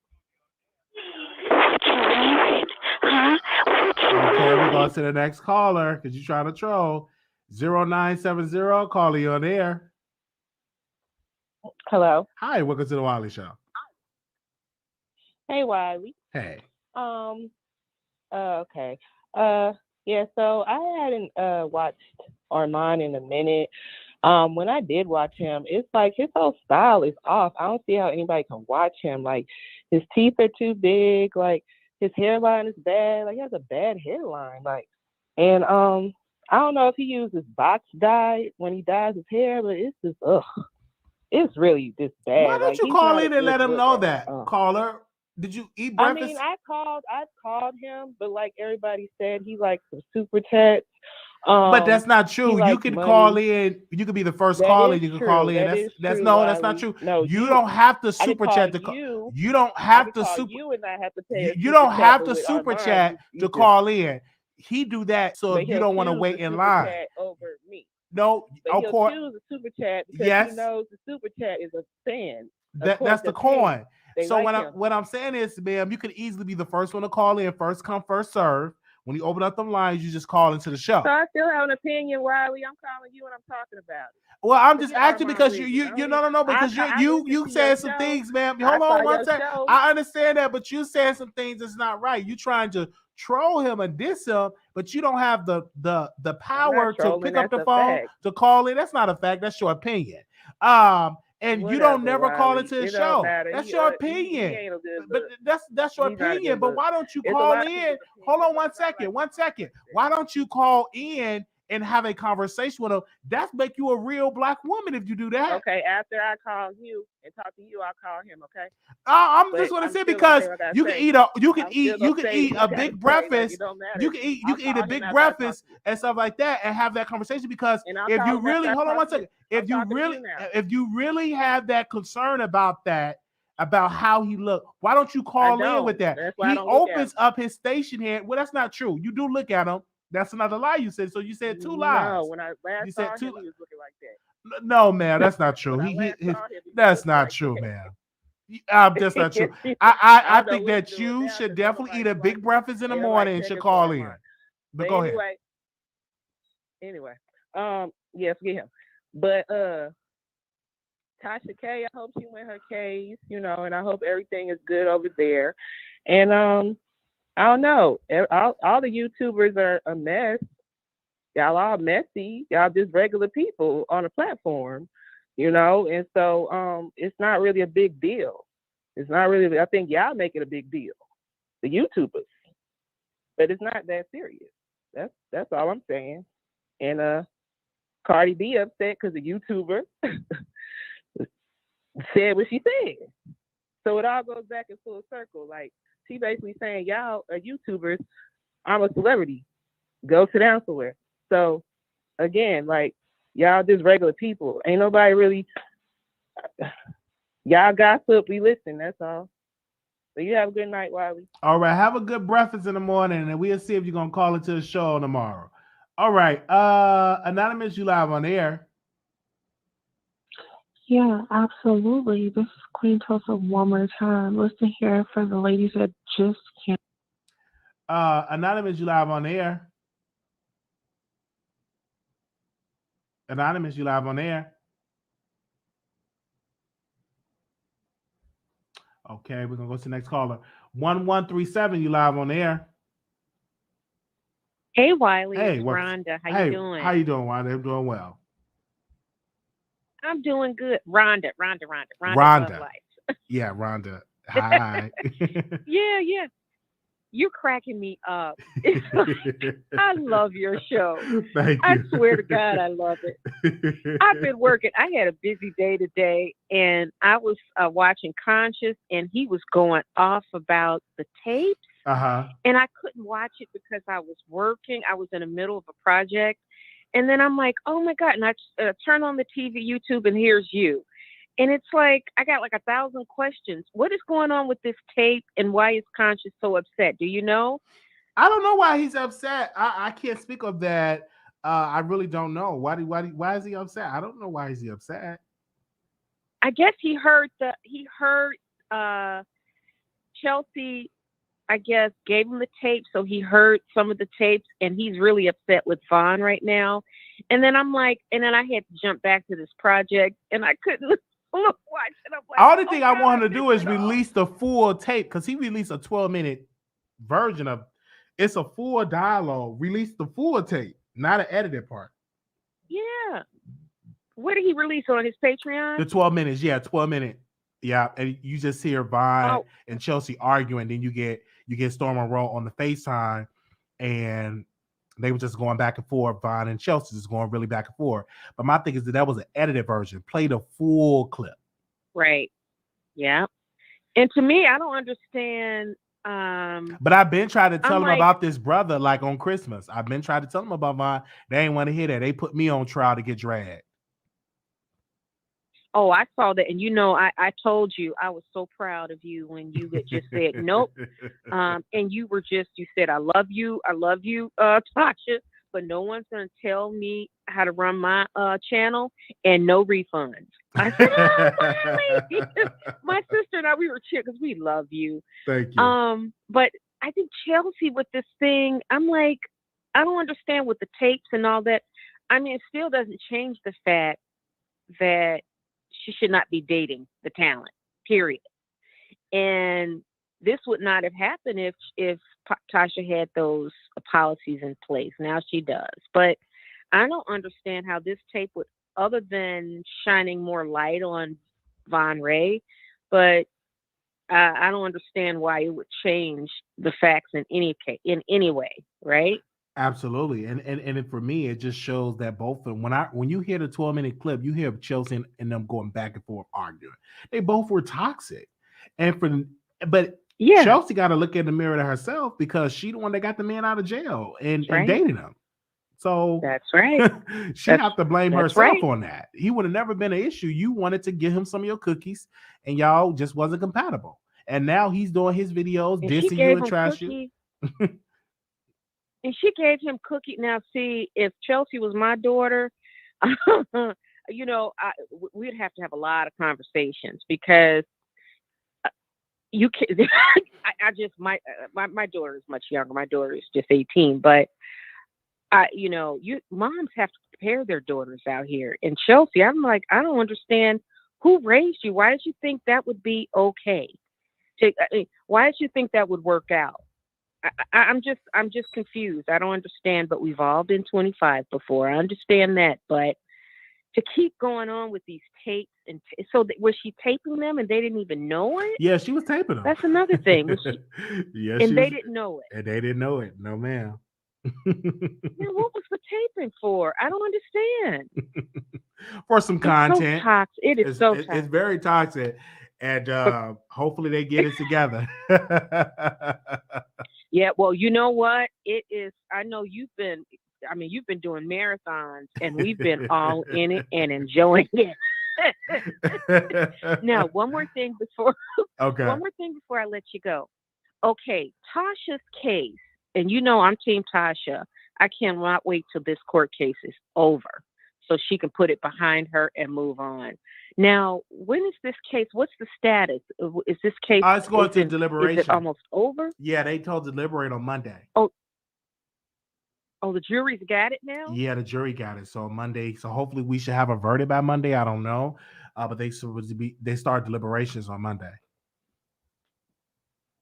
Okay, we go to the next caller because you're trying to troll. 0970. Caller, you on air. Hello. Hi, welcome to the Wiley Show. Hey, Wiley. Hey. Okay. Yeah, so I hadn't watched Armand in a minute. When I did watch him, it's like his whole style is off. I don't see how anybody can watch him. Like, his teeth are too big. Like, his hairline is bad. Like, he has a bad hairline. Like, and I don't know if he uses box dye when he dyes his hair, but it's just it's really just bad. Why don't like, you he's call not a in and good let him know looker. that, caller? Did you eat I breakfast? mean, I've called him, but like everybody said, he likes some super chats. But that's not true. You can call in. You could be the first caller. You can call in. That's not Wiley. true. No, you don't have to I could super call chat to call. you. You don't I have could to call super. you and not have to pay. You don't have to with super Armand, chat you to just- call in. He do that so but if you he'll don't want to choose wait the in super line. chat over me. No, But of he'll course. choose a super chat because Yes. he knows the super chat is a fan. That's the coin. So like what I'm saying is, ma'am, you could easily be the first one to call in. First come, first serve. When you open up them lines, you just call into the show. So I still have an opinion, Wiley. I'm calling you and I'm talking about it. Well, I'm just Forget asking Armand because Wiggins. no, because I you listened to said your some show. things, ma'am. I Hold saw on one your second. show. I understand that, but you said some things that's not right. You trying to troll him and diss him, but you don't have the power to trolling, pick up the that's a phone fact. to call in. That's not a fact. That's your opinion. And you Whatever, don't never call Wiley. into the It don't show. matter. That's He, your he opinion. ain't a good But look. that's your He's not a opinion. good But look. why don't you It's a call lot of in? people's Hold on one second. Why don't you call in and have a conversation with him? That's make you a real black woman if you do that. Okay, after I call you and talk to you, I'll call him. Okay. I'm just going to say because you can eat a big breakfast. It don't matter. You can eat a big breakfast and stuff like that and have that conversation because if you really hold on one second, if you really have that concern about that, about how he looked, why don't you call in with that? That's why I He don't look at opens up his station here. Well, that's not true. You do look at him. That's another lie you said. So you said two lies. No, when I last saw him, he was looking like that. No, man, that's not true. That's not true, man. That's not true. I think that you should definitely eat a big breakfast in the morning and should call in. But go ahead. Anyway, yeah, forget him. But Tasha K, I hope she win her case, and I hope everything is good over there. And I don't know, all the YouTubers are a mess. Y'all all messy. Y'all just regular people on a platform, and so it's not really a big deal. It's not really. I think y'all make it a big deal, the YouTubers, but it's not that serious. That's all I'm saying. And Cardi B upset because the YouTuber said what she said. So it all goes back in full circle. Like she basically saying, y'all are YouTubers. I'm a celebrity. Go sit down somewhere. So again, like y'all just regular people. Ain't nobody really. Y'all gossip. We listen. That's all. So you have a good night, Wiley. All right. Have a good breakfast in the morning, and we'll see if you're gonna call into the show tomorrow. All right. Anonymous, you live on the air. Yeah, absolutely. This is Queen Tulsa one more time. Listen here for the ladies that just can't. Anonymous, you live on the air. Anonymous, you live on the air. Okay, we're gonna go to the next caller. 1137, you live on the air. Hey, Wiley, Hey, it's Rhonda. How hey, you doing? How you doing, Wanda? I'm doing well. I'm doing good. Rhonda, Love Life. Yeah, Rhonda. Hi. Yeah. You're cracking me up. I love your show. Thank I you. swear to God, I love it. I've been working. I had a busy day today, and I was watching Conscious, and he was going off about the tapes. Uh-huh. And I couldn't watch it because I was working. I was in the middle of a project. And then I'm like, oh, my God. And I turn on the TV, YouTube, and here's you. And it's like, I got like 1,000 questions. What is going on with this tape, and why is Conscious so upset? Do you know? I don't know why he's upset. I can't speak of that. I really don't know. Why is he upset? I don't know why is he upset. I guess he heard Chelsea, I guess, gave him the tape, so he heard some of the tapes, and he's really upset with Vaughn right now. And then I'm like, and then I had to jump back to this project, and I couldn't watch it. I'm like, All the thing I want him to do is release the full tape, because he released a 12-minute version of it's a full dialogue. Release the full tape, not an edited part. Yeah. Where did he release on his Patreon? The 12 minutes, yeah, 12-minute. Yeah, and you just hear Vaughn and Chelsea arguing, then you get Storm and Roll on the FaceTime, and they were just going back and forth. Vaughn and Chelsea just going really back and forth. But my thing is that was an edited version. Play the full clip. Right. Yeah. And to me, I don't understand. But I've been trying to tell him about this brother, like on Christmas. I've been trying to tell him about Vaughn. They ain't want to hear that. They put me on trial to get dragged. Oh, I saw that. And I told you I was so proud of you when you had just said nope. And you said, I love you, Tasha, but no one's going to tell me how to run my channel, and no refunds. I said, my sister and I, we were cheering because we love you. Thank you. But I think Chelsea with this thing, I'm like, I don't understand with the tapes and all that. I mean, it still doesn't change the fact that she should not be dating the talent, period. And this would not have happened if Tasha had those policies in place. Now she does. But I don't understand how this tape would, other than shining more light on Von Ray, but I don't understand why it would change the facts in any way, right? Absolutely, and for me, it just shows that both of them. When you hear the 12-minute clip, you hear Chelsea and them going back and forth arguing. They both were toxic, but Chelsea got to look in the mirror to herself, because she the one that got the man out of jail and dating him. So that's right. She have to blame herself on that. He would have never been an issue. You wanted to give him some of your cookies, and y'all just wasn't compatible. And now he's doing his videos, dissing you and trash you. And she gave him cookie. Now, see, if Chelsea was my daughter, we'd have to have a lot of conversations, because you can. My daughter is much younger. My daughter is just 18, but moms have to prepare their daughters out here. In Chelsea, I'm like, I don't understand who raised you. Why did you think that would be okay? Why did you think that would work out? I'm just confused. I don't understand. But we've all been 25 before. I understand that, but to keep going on with these tapes was she taping them and they didn't even know it? Yeah, she was taping them. That's another thing. They didn't know it. And they didn't know it. No, ma'am. Now, what was the taping for? I don't understand. For some content. So toxic. It's so toxic. It's very toxic. And hopefully they get it together. Yeah, well, you know what? It is. I know you've been doing marathons, and we've been all in it and enjoying it. Now, one more thing before I let you go. Okay, Tasha's case, and I'm Team Tasha. I cannot wait till this court case is over, so she can put it behind her and move on. Now, when is this case? What's the status? Is this case? It's going to deliberation. Is it almost over? Yeah, they told deliberate on Monday. Oh, the jury's got it now? Yeah, the jury got it. So Monday. So hopefully we should have a verdict by Monday. I don't know. But they start deliberations on Monday.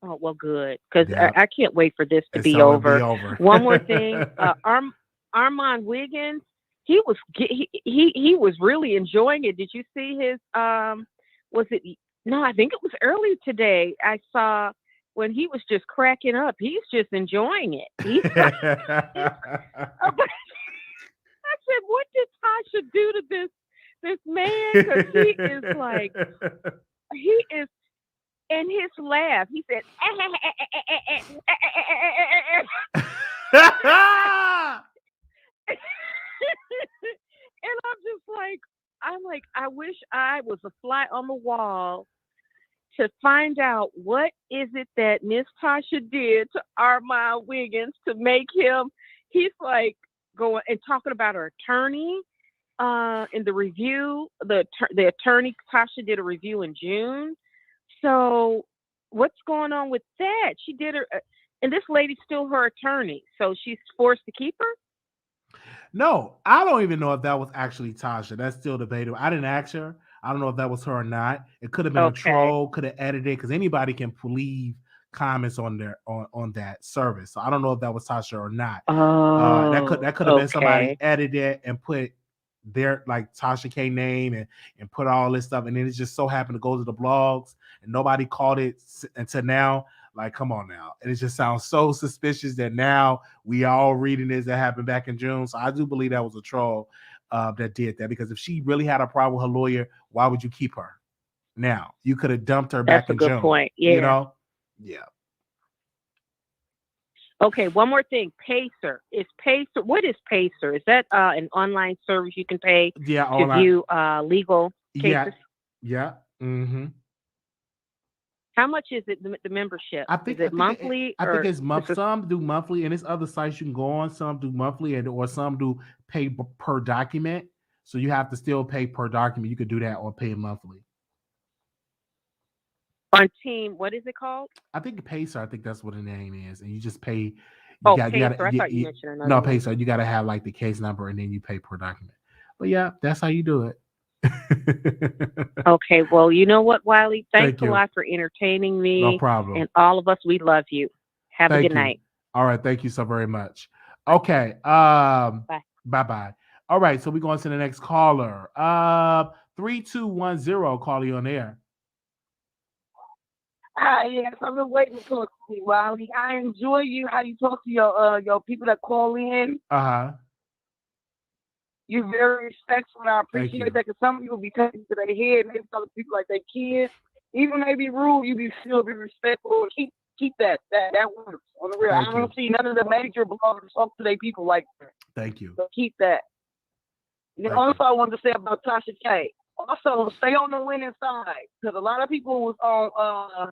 Oh, well, good. Because I can't wait for this to be over. One more thing. Armand Wiggins, he was really enjoying it. Did you see his was it no, I think it was earlier today. I saw when he was just cracking up. He's just enjoying it. I said, what did Tasha do to this man? Because he is, and his laugh, he said, and I'm like, I wish I was a fly on the wall to find out what is it that Miss Tasha did to Armand Wiggins to make him, he's like going and talking about her attorney in the review. The attorney, Tasha did a review in June. So what's going on with that? She did her, and this lady's still her attorney. So she's forced to keep her? No, I don't even know if that was actually Tasha. That's still debatable. I didn't ask her. I don't know if that was her or not. It could have been a troll, could have edited, because anybody can leave comments on their on that service. So I don't know if that was Tasha or not. That could have been somebody edited and put their Tasha K name and put all this stuff, and then it just so happened to go to the blogs and nobody caught it until now. Like, come on now. And it just sounds so suspicious that now we all reading this that happened back in June. So I do believe that was a troll that did that, because if she really had a problem with her lawyer, why would you keep her? Now, you could have dumped her back in June. That's a good point. Yeah. Yeah. Okay, one more thing. Pacer. What is Pacer? Is that an online service you can pay to view legal cases? Yeah. Mm-hmm. How much is it, the membership? Is it monthly? I think it's monthly. Some do monthly, and there's other sites you can go on. Some do monthly, or some do pay per document. So you have to still pay per document. You could do that or pay monthly. On Team, what is it called? I think Pacer. I think that's what the name is, and you just pay. Pacer. I thought you mentioned another. No, Pacer. You got to have the case number, and then you pay per document. But yeah, that's how you do it. Okay, well, you know what, Wiley? Thanks a lot for entertaining me. No problem. And all of us, we love you. Have a good night. All right, thank you so very much. Okay, bye. All right, so we're going to the next caller. 3210, caller, you on air. Hi, yes, I've been waiting to talk to you, Wiley. I enjoy how you talk to your people that call in. You're very respectful, and I appreciate that, because some people be taking to their head and they tell people like they kids. Even when they be rude, you still be respectful. Keep that works on the real. I don't see none of the major bloggers talk to their people like that. Thank you. So keep that. And also, I wanted to say about Tasha K. Also, stay on the winning side, because a lot of people was on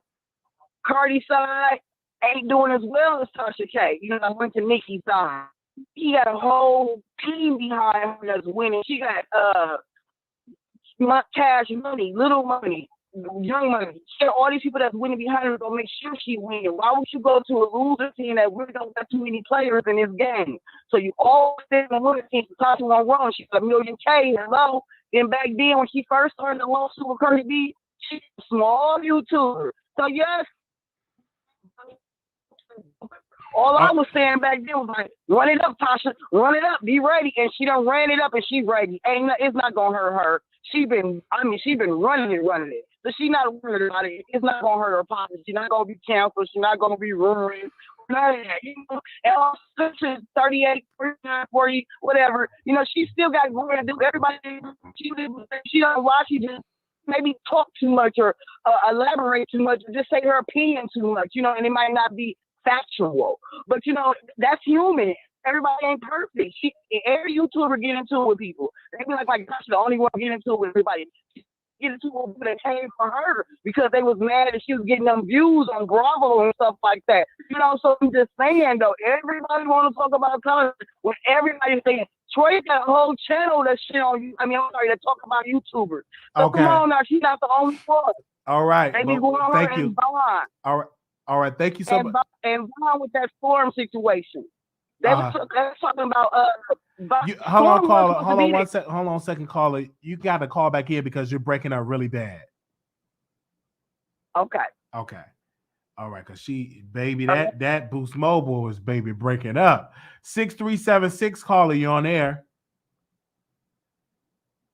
Cardi's side ain't doing as well as Tasha K. I went to Nicki's side. He got a whole team behind her that's winning. She got cash money, little money. Young Money. She had all these people that's winning behind her to make sure she wins. Why would you go to a loser team that really don't got too many players in this game? So you all stay in the winning team. Tasha went wrong. She got $1 million K. Hello. Then back then when she first started the lawsuit with Cardi B, she's a small YouTuber. So yes, all I was saying back then was like, run it up, Tasha, run it up, be ready. And she done ran it up and she's ready. It's not gonna hurt her. She been running it. So she not worried about it. It's not gonna hurt her pockets. She's not gonna be canceled. She's not gonna be ruined. None of that. You know, and all 38, 39, 40, whatever. You know, she still got more to do. Everybody, she don't watch. She just maybe talk too much or elaborate too much or just say her opinion too much. You know, and it might not be factual. But you know, that's human. Everybody ain't perfect. Every YouTuber get into it with people. They be like Tasha the only one get into it with everybody. Get into it with people that came for her because they was mad that she was getting them views on Bravo and stuff like that. You know, so I'm just saying though, everybody want to talk about color when everybody's saying Troy got a whole channel that shit on you. That talk about YouTubers. So Okay. come on now, she's not the only one. All right. They be going on Thank her you. and Vaughn. All right. Thank you so much. And Vaughn with that storm situation. They were talking about hold on, caller. Storm Hold on was Hold on a second, caller. You got to call back in because you're breaking up really bad. Okay. All right, because that Boost Mobile is breaking up. 6376 caller, you on air.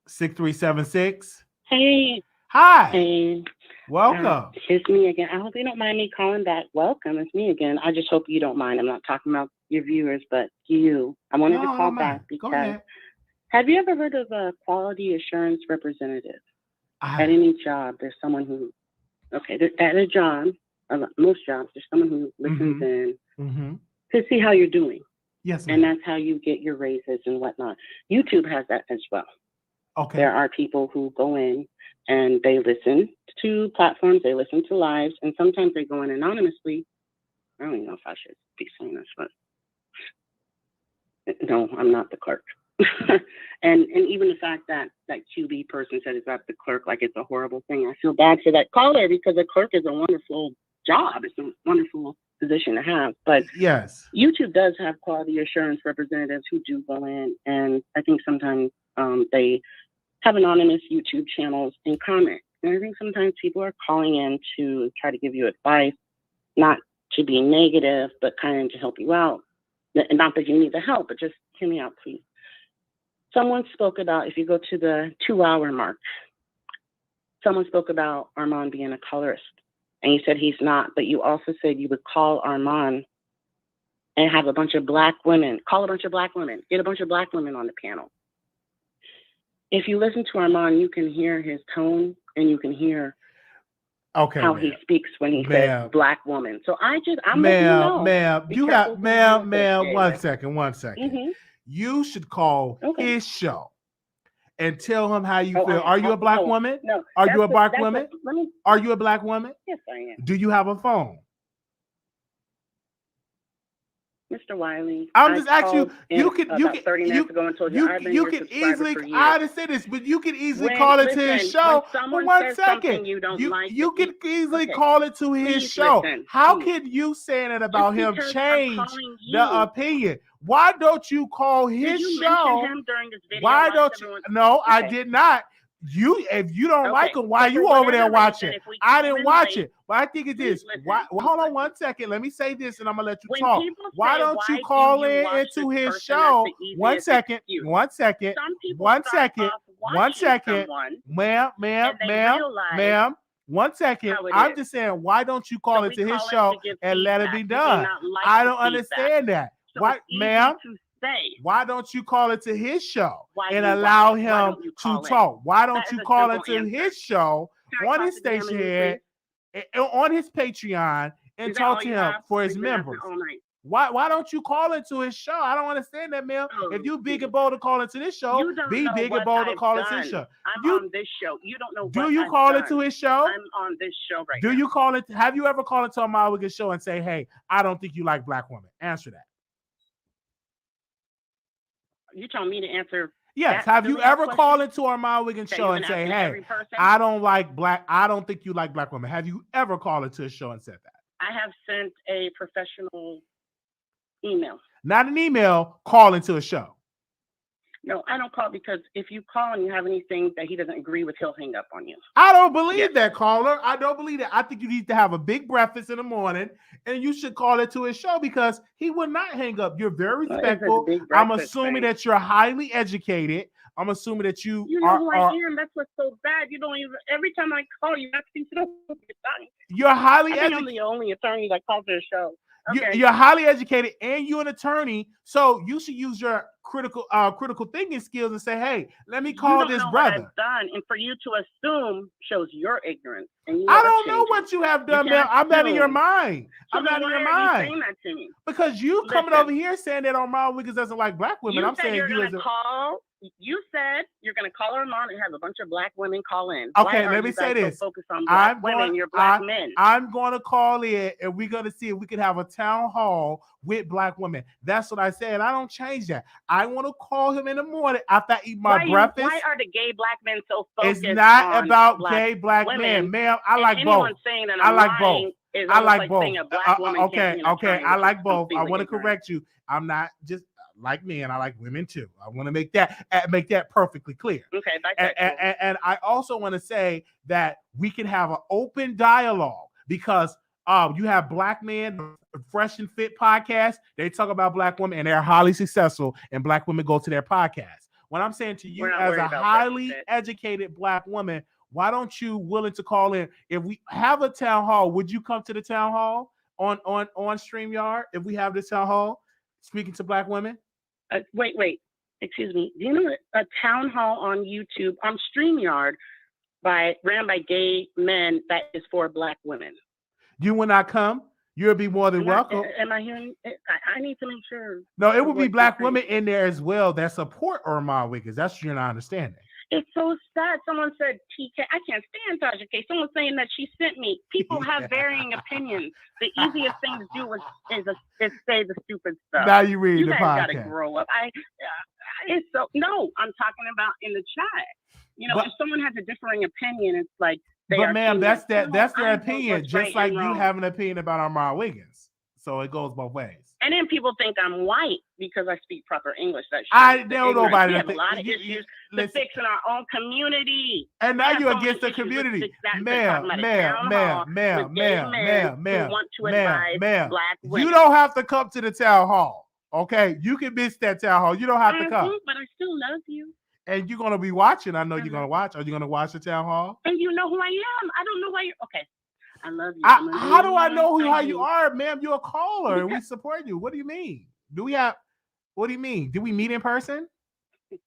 6376. Hey. Hi. Hey. Welcome. It's me again. I hope you don't mind me calling back. Welcome. It's me again. I just hope you don't mind. I'm not talking about your viewers, but you. I wanted to call back because have you ever heard of a quality assurance representative? At any job, there's someone who, at a job, most jobs, there's someone who listens in to see how you're doing. Yes, ma'am. And that's how you get your raises and whatnot. YouTube has that as well. Okay. There are people who go in and they listen to platforms, they listen to lives, and sometimes they go in anonymously. I don't even know if I should be saying this, but no, I'm not the clerk. and even the fact that that QB person said it's not the clerk, like it's a horrible thing. I feel bad for that caller because a clerk is a wonderful job. It's a wonderful position to have. But yes, YouTube does have quality assurance representatives who do go in, and I think sometimes they have anonymous YouTube channels and comment. And I think sometimes people are calling in to try to give you advice, not to be negative, but kind of to help you out. And not that you need the help, but just hear me out, please. Someone spoke about, if you go to the 2-hour mark, someone spoke about Armand being a colorist. And you said he's not, but you also said you would call Armand and have a bunch of black women, get a bunch of black women on the panel. If you listen to Armand, you can hear his tone and you can hear how he speaks when he says black woman. So I'm letting you know. Ma'am, one second. Mm-hmm. You should call his show and tell him how you feel. Are you a black woman? No. Are you a black woman? Are you a black woman? Yes, I am. Do you have a phone? Mr. Wiley, I'm just asking you. You can 30 minutes ago and told you I've been your subscriber for years. I understand this, but you can easily call it to his show. When 1 second. You can easily call it to his show. How can you saying it about him change the opinion? Why don't you call his show? Mention him during this video? Why don't you? No, I did not. If you don't like him, why you over there watching? I didn't watch it. But I think it is. Hold on 1 second. Let me say this and I'm gonna let you talk. Why don't you call into his show? 1 second. 1 second. 1 second. 1 second. Ma'am. 1 second. I'm just saying, why don't you call into his show and let it be done? I don't understand that. Why, ma'am? Why don't you call it to his show and allow him to talk? Why don't you call it to his show on his station head, on his Patreon, and talk to him for his members? Why don't you call into his show? I don't understand that, ma'am. If you big and bold to call into this show, be big and bold to call into his show. I'm on this show. You don't know. Do you call it to his show? I'm on this show right now. Do you call it? Have you ever called into a Mild Wicked show and say, "Hey, I don't think you like black women"? Answer that. You telling me to answer? Yes. That's Have the you real ever question? called into Armand Wiggins So show you've and been say, asking hey, every person? I don't think you like black women? Have you ever called into a show and said that? I have sent a professional email. Not an email, call into a show. No, I don't call because if you call and you have anything that he doesn't agree with, he'll hang up on you. I don't believe that, caller. I don't believe that. I think you need to have a big breakfast in the morning, and you should call it to his show because he would not hang up. You're very What is respectful. this big I'm breakfast assuming thing? that you're highly educated. I'm assuming that you know are. who I am. That's what's so bad. You don't even. Every time I call you, I think you don't. You're highly I think I'm educated. the only attorney that calls the show. Okay. You're highly educated, and you're an attorney. So you should use your critical thinking skills and say, "Hey, let me call this What brother." I've done, and for you to assume shows your ignorance. And you I are don't know changing. what you have You done, can't man. I'm not in your assume. mind. So I'm then not in why your are you mind. saying that to me? Because you coming Listen. over here saying that Armand Wiggins doesn't like black women. You I'm said saying you're you as gonna a call. You said you're gonna call Armand and have a bunch of black women call in. Okay, Why are let me you say guys this. so focused on black women? You're black men. I'm going to call in, and we're going to see if we can have a town hall with black women. That's what I said. I don't change that. I want to call him in the morning after I eat my breakfast. Why are the gay black men so focused It's not on about black gay black women? men, ma'am. I And like anyone both. saying that I I'm like lying both. is I almost like like both. saying a black woman can't be an attorney, I which like is both. I completely want to ignorant. correct you. I'm not just like men. I like women too. I want to make that perfectly clear. Okay, And I also want to say that we can have an open dialogue because you have black men, Fresh and Fit podcast. They talk about black women and they're highly successful, and black women go to their podcast. What I'm saying to you We're not as worried a about highly Fresh and Fit. educated black woman, why don't you willing to call in? If we have a town hall, would you come to the town hall on StreamYard if we have this town hall speaking to black women? Wait. Excuse me. Do you know a town hall on YouTube on StreamYard ran by gay men that is for black women? You will not come. You'll be more than welcome. Am I hearing? I need to make sure. No, it of will be what black you're women saying. in there as well that support Armand Wiggins. That's what you're not understanding. It's so sad. Someone said TK. I can't stand Tasha K. Someone's saying that she sent me. People have varying opinions. The easiest thing to do is say the stupid stuff. Now you read the guys gotta podcast. grow up. It's so no. I'm talking about in the chat. But- if someone has a differing opinion, it's like they But are ma'am, saying that's that, that's "No, their I know opinion, what's just right like and you wrong." have an opinion about Armand Wiggins. So it goes both ways. And then people think I'm white because I speak proper English. That I shows the know ignorance. nobody We that have a think- lot of you- issues to listen. fix in our own community. And We now have you're so many against the issues with community. fix that. They're Ma'am, talking about a town hall with gay men who want to advise black women. You don't have to come to the town hall. Okay? You can miss that town hall. You don't have to come. But I still love you. And you're gonna be watching. I know you're gonna watch. Are you gonna watch the town hall? And you know who I am. I don't know why you're okay. I love you. How do I know how do. you are, ma'am? You're a caller and we support you. What do you mean? What do you mean? Do we meet in person? Yes,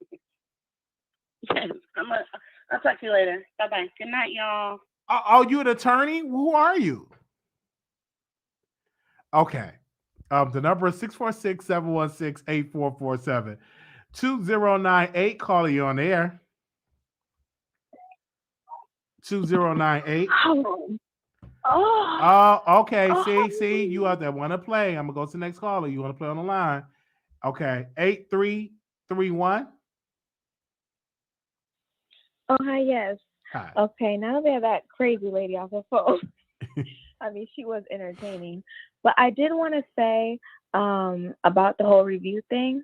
I'll talk to you later. Bye bye. Good night, y'all. Are you an attorney? Who are you? Okay. The number is 646-716-8447. 2098. Caller, you on the air. 2098. Oh, okay. See, you out there want to play. I'm gonna go to the next caller. You want to play on the line? Okay. 8331. Oh, hi, yes. Hi. Okay, now they have that crazy lady off the phone. I mean, she was entertaining. But I did want to say about the whole review thing.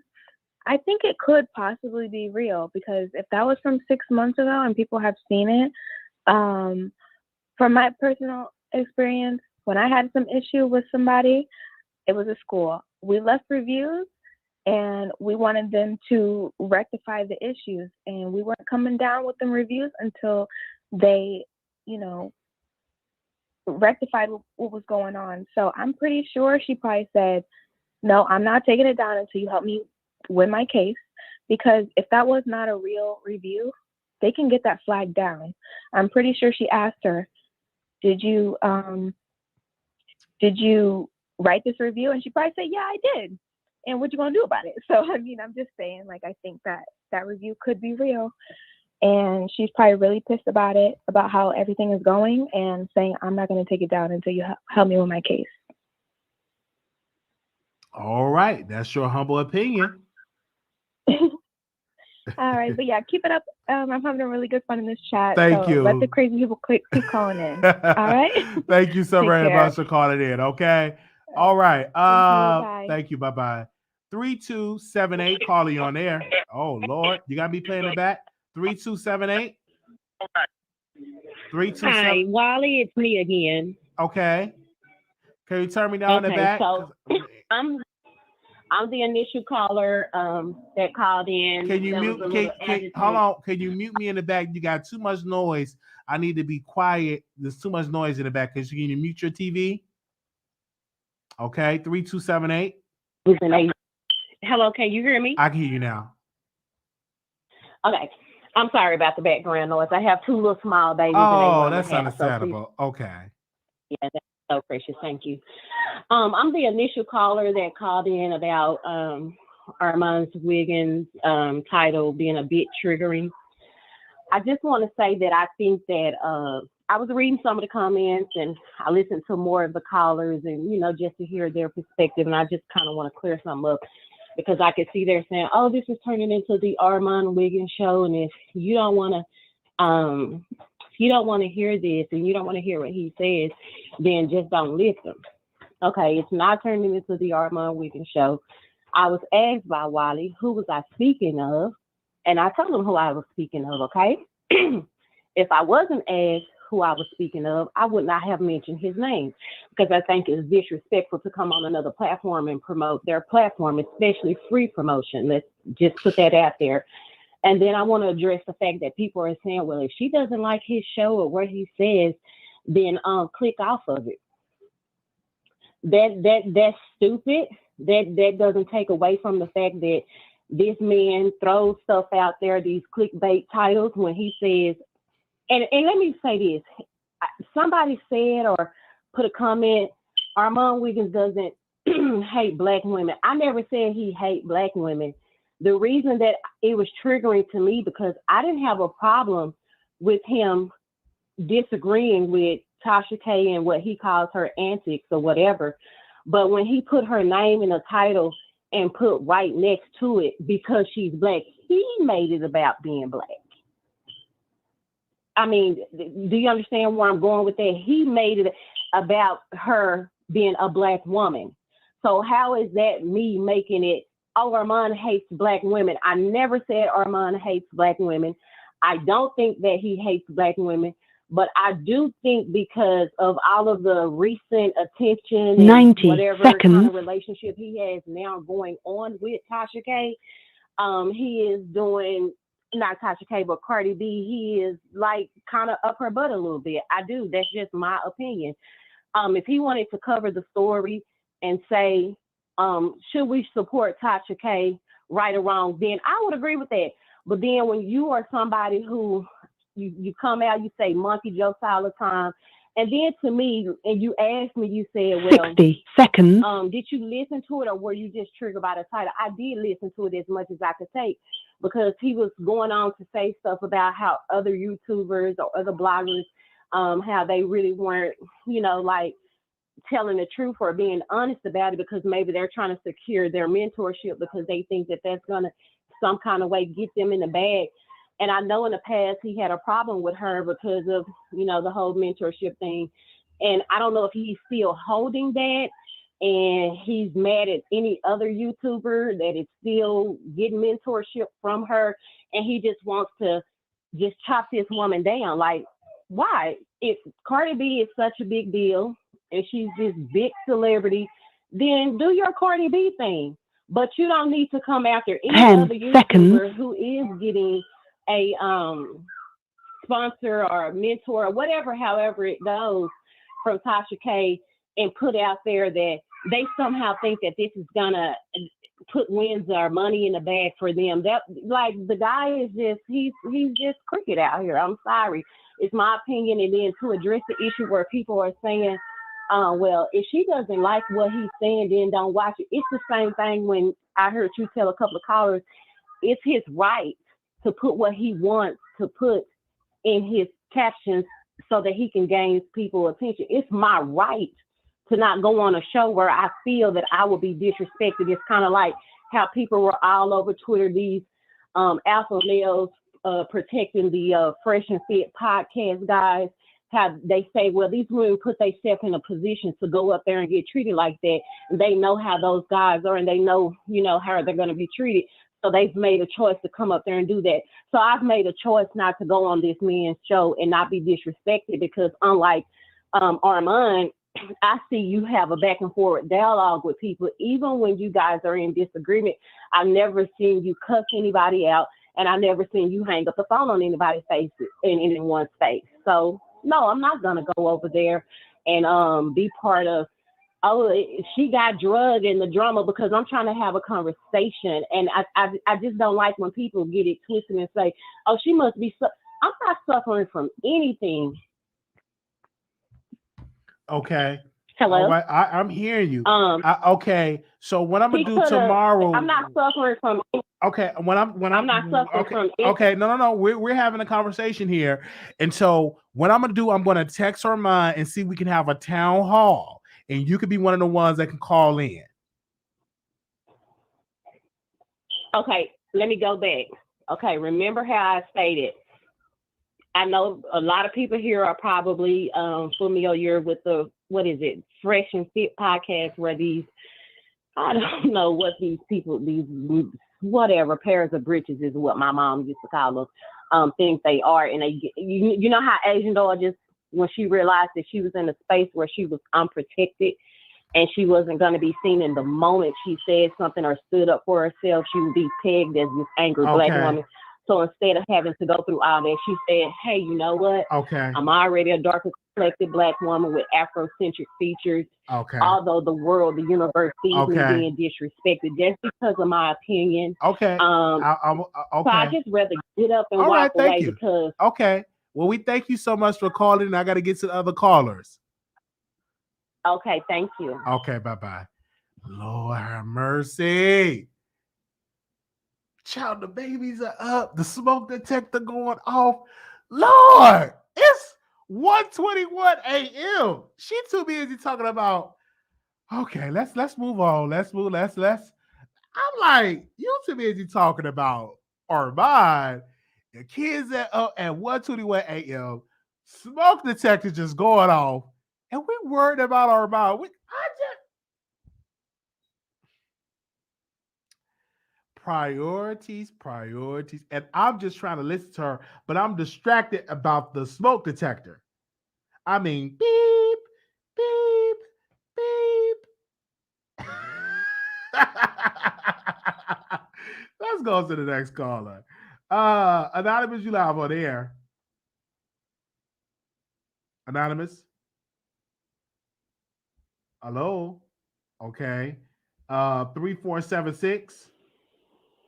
I think it could possibly be real because if that was from 6 months ago and people have seen it, from my personal experience, when I had some issue with somebody, it was a school. We left reviews and we wanted them to rectify the issues, and we weren't coming down with them reviews until they, rectified what was going on. So I'm pretty sure she probably said, no, I'm not taking it down until you help me win my case, because if that was not a real review, they can get that flag down. I'm pretty sure she asked her, did you write this review? And she probably said, yeah, I did. And what you gonna do about it? So, I mean, I'm just saying, like, I think that review could be real. And she's probably really pissed about it, about how everything is going, and saying, I'm not going to take it down until you help me with my case. All right. That's your humble opinion. All right, but yeah, keep it up. I'm having a really good fun in this chat. Thank so Let the you. crazy people keep calling in. All right. Thank you so Take very care. much for calling in. Okay. All right. Thank you. Bye. Thank you. Bye bye. 3278 calling on air. Oh Lord, you gotta be playing it back. 3278. 327. Hi, Wally, it's me again. Okay. Can you turn me down in the Okay, back? so I'm the initial caller that called in. Can you That mute? was a little Hold agitated. on. Can you mute me in the back? You got too much noise. I need to be quiet. There's too much noise in the back. Can you mute your TV? Okay, 3278. Hello, can you hear me? I can hear you now. Okay. I'm sorry about the background noise. I have two little small babies. Oh, and they that's understandable. Okay. Yeah, that's so precious. Thank you. I'm the initial caller that called in about Armand Wiggins' title being a bit triggering. I just want to say that I think that I was reading some of the comments and I listened to more of the callers and, just to hear their perspective. And I just kind of want to clear something up because I could see they're saying, oh, this is turning into the Armand Wiggins show. And if you don't want to hear this and you don't want to hear what he says, then just don't listen. Okay, it's not turning into the Armand Wiggins show. I was asked by Wiley, who was I speaking of? And I told him who I was speaking of, okay? If I wasn't asked who I was speaking of, I would not have mentioned his name because I think it's disrespectful to come on another platform and promote their platform, especially free promotion. Let's just put that out there. And then I want to address the fact that people are saying, well, if she doesn't like his show or what he says, then click off of it. That's stupid. That doesn't take away from the fact that this man throws stuff out there, these clickbait titles, when he says, and let me say this, somebody said or put a comment, Armand Wiggins doesn't hate black women. I never said he hate black women. The reason that it was triggering to me because I didn't have a problem with him disagreeing with Tasha K and what he calls her antics or whatever. But when he put her name in a title and put right next to it because she's black, he made it about being black. I mean, do you understand where I'm going with that? He made it about her being a black woman. So how is that me making it, oh, Armand hates black women? I never said Armand hates black women. I don't think that he hates black women. But I do think because of all of the recent attention and whatever kind of relationship he has now going on with Tasha K, he is doing, not Tasha K, but Cardi B, he is like kind of up her butt a little bit. I do. That's just my opinion. If he wanted to cover the story and say, should we support Tasha K, right or wrong, then I would agree with that. But then when you are somebody who you come out, you say monkey jokes all the time. And then to me, and you asked me, you said, well, 60 seconds. Did you listen to it or were you just triggered by the title? I did listen to it as much as I could take because he was going on to say stuff about how other YouTubers or other bloggers, how they really weren't, like telling the truth or being honest about it because maybe they're trying to secure their mentorship because they think that that's going to some kind of way get them in the bag. And I know in the past he had a problem with her because of, the whole mentorship thing. And I don't know if he's still holding that and he's mad at any other YouTuber that is still getting mentorship from her. And he just wants to just chop this woman down. Like, why? If Cardi B is such a big deal and she's this big celebrity, then do your Cardi B thing. But you don't need to come after any 10 other YouTuber seconds. who is getting a sponsor or a mentor or whatever, however it goes from Tasha K, and put out there that they somehow think that this is gonna put wins or money in the bag for them. That, like, the guy is just he's just crooked out here. I'm sorry, it's my opinion. And then to address the issue where people are saying, well, if she doesn't like what he's saying, then don't watch it. It's the same thing when I heard you tell a couple of callers, it's his right to put what he wants to put in his captions so that he can gain people's attention. It's my right to not go on a show where I feel that I will be disrespected. It's kind of like how people were all over Twitter, these alpha males protecting the Fresh and Fit podcast guys. Have they say, well, these women put themselves in a position to go up there and get treated like that. They know how those guys are, and they know, how they're going to be treated. So they've made a choice to come up there and do that. So I've made a choice not to go on this men's show and not be disrespected, because unlike Armand, I see you have a back and forth dialogue with people, even when you guys are in disagreement. I've never seen you cuss anybody out, and I've never seen you hang up the phone on anybody's face in anyone's face. So no, I'm not gonna go over there and be part of, she got drugged in the drama, because I'm trying to have a conversation, and I just don't like when people get it twisted and say, oh, she must be. I'm not suffering from anything. Okay. Hello. All right. I'm hearing you. Okay. So what I'm gonna do tomorrow? I'm not suffering from. Okay. When I'm not suffering from. Okay. No. We're having a conversation here, and so what I'm gonna do? I'm gonna text Armand and see if we can have a town hall, and you could be one of the ones that can call in. Okay. Let me go back. Okay. Remember how I stated. I know a lot of people here are probably familiar with the, Fresh and Fit podcast, where these, I don't know what these people, these whatever, pairs of britches is what my mom used to call them, think they are. And they, you know how Asian doll just, when she realized that she was in a space where she was unprotected and she wasn't going to be seen, in the moment she said something or stood up for herself, she would be pegged as this angry black woman. So instead of having to go through all that, she said, hey, you know what? Okay. I'm already a darker complected black woman with Afrocentric features. Okay. Although the world, the universe sees me being disrespected just because of my opinion. Okay. Okay. So I just rather get up and walk away because. Okay. Well, we thank you so much for calling. I got to get to the other callers. Okay. Thank you. Okay. Bye-bye. Lord have mercy. Child, the babies are up. The smoke detector going off. Lord, it's 1:21 a.m. She too busy talking about. Okay, let's move on. Let's. I'm like, you too busy talking about Armand. The kids at 1:21 a.m. Smoke detector just going off, and we worried about Armand. Priorities. And I'm just trying to listen to her, but I'm distracted about the smoke detector. I mean, beep, beep, beep. Let's go to the next caller. Anonymous, you live on the air. Anonymous? Hello? Okay. 3476.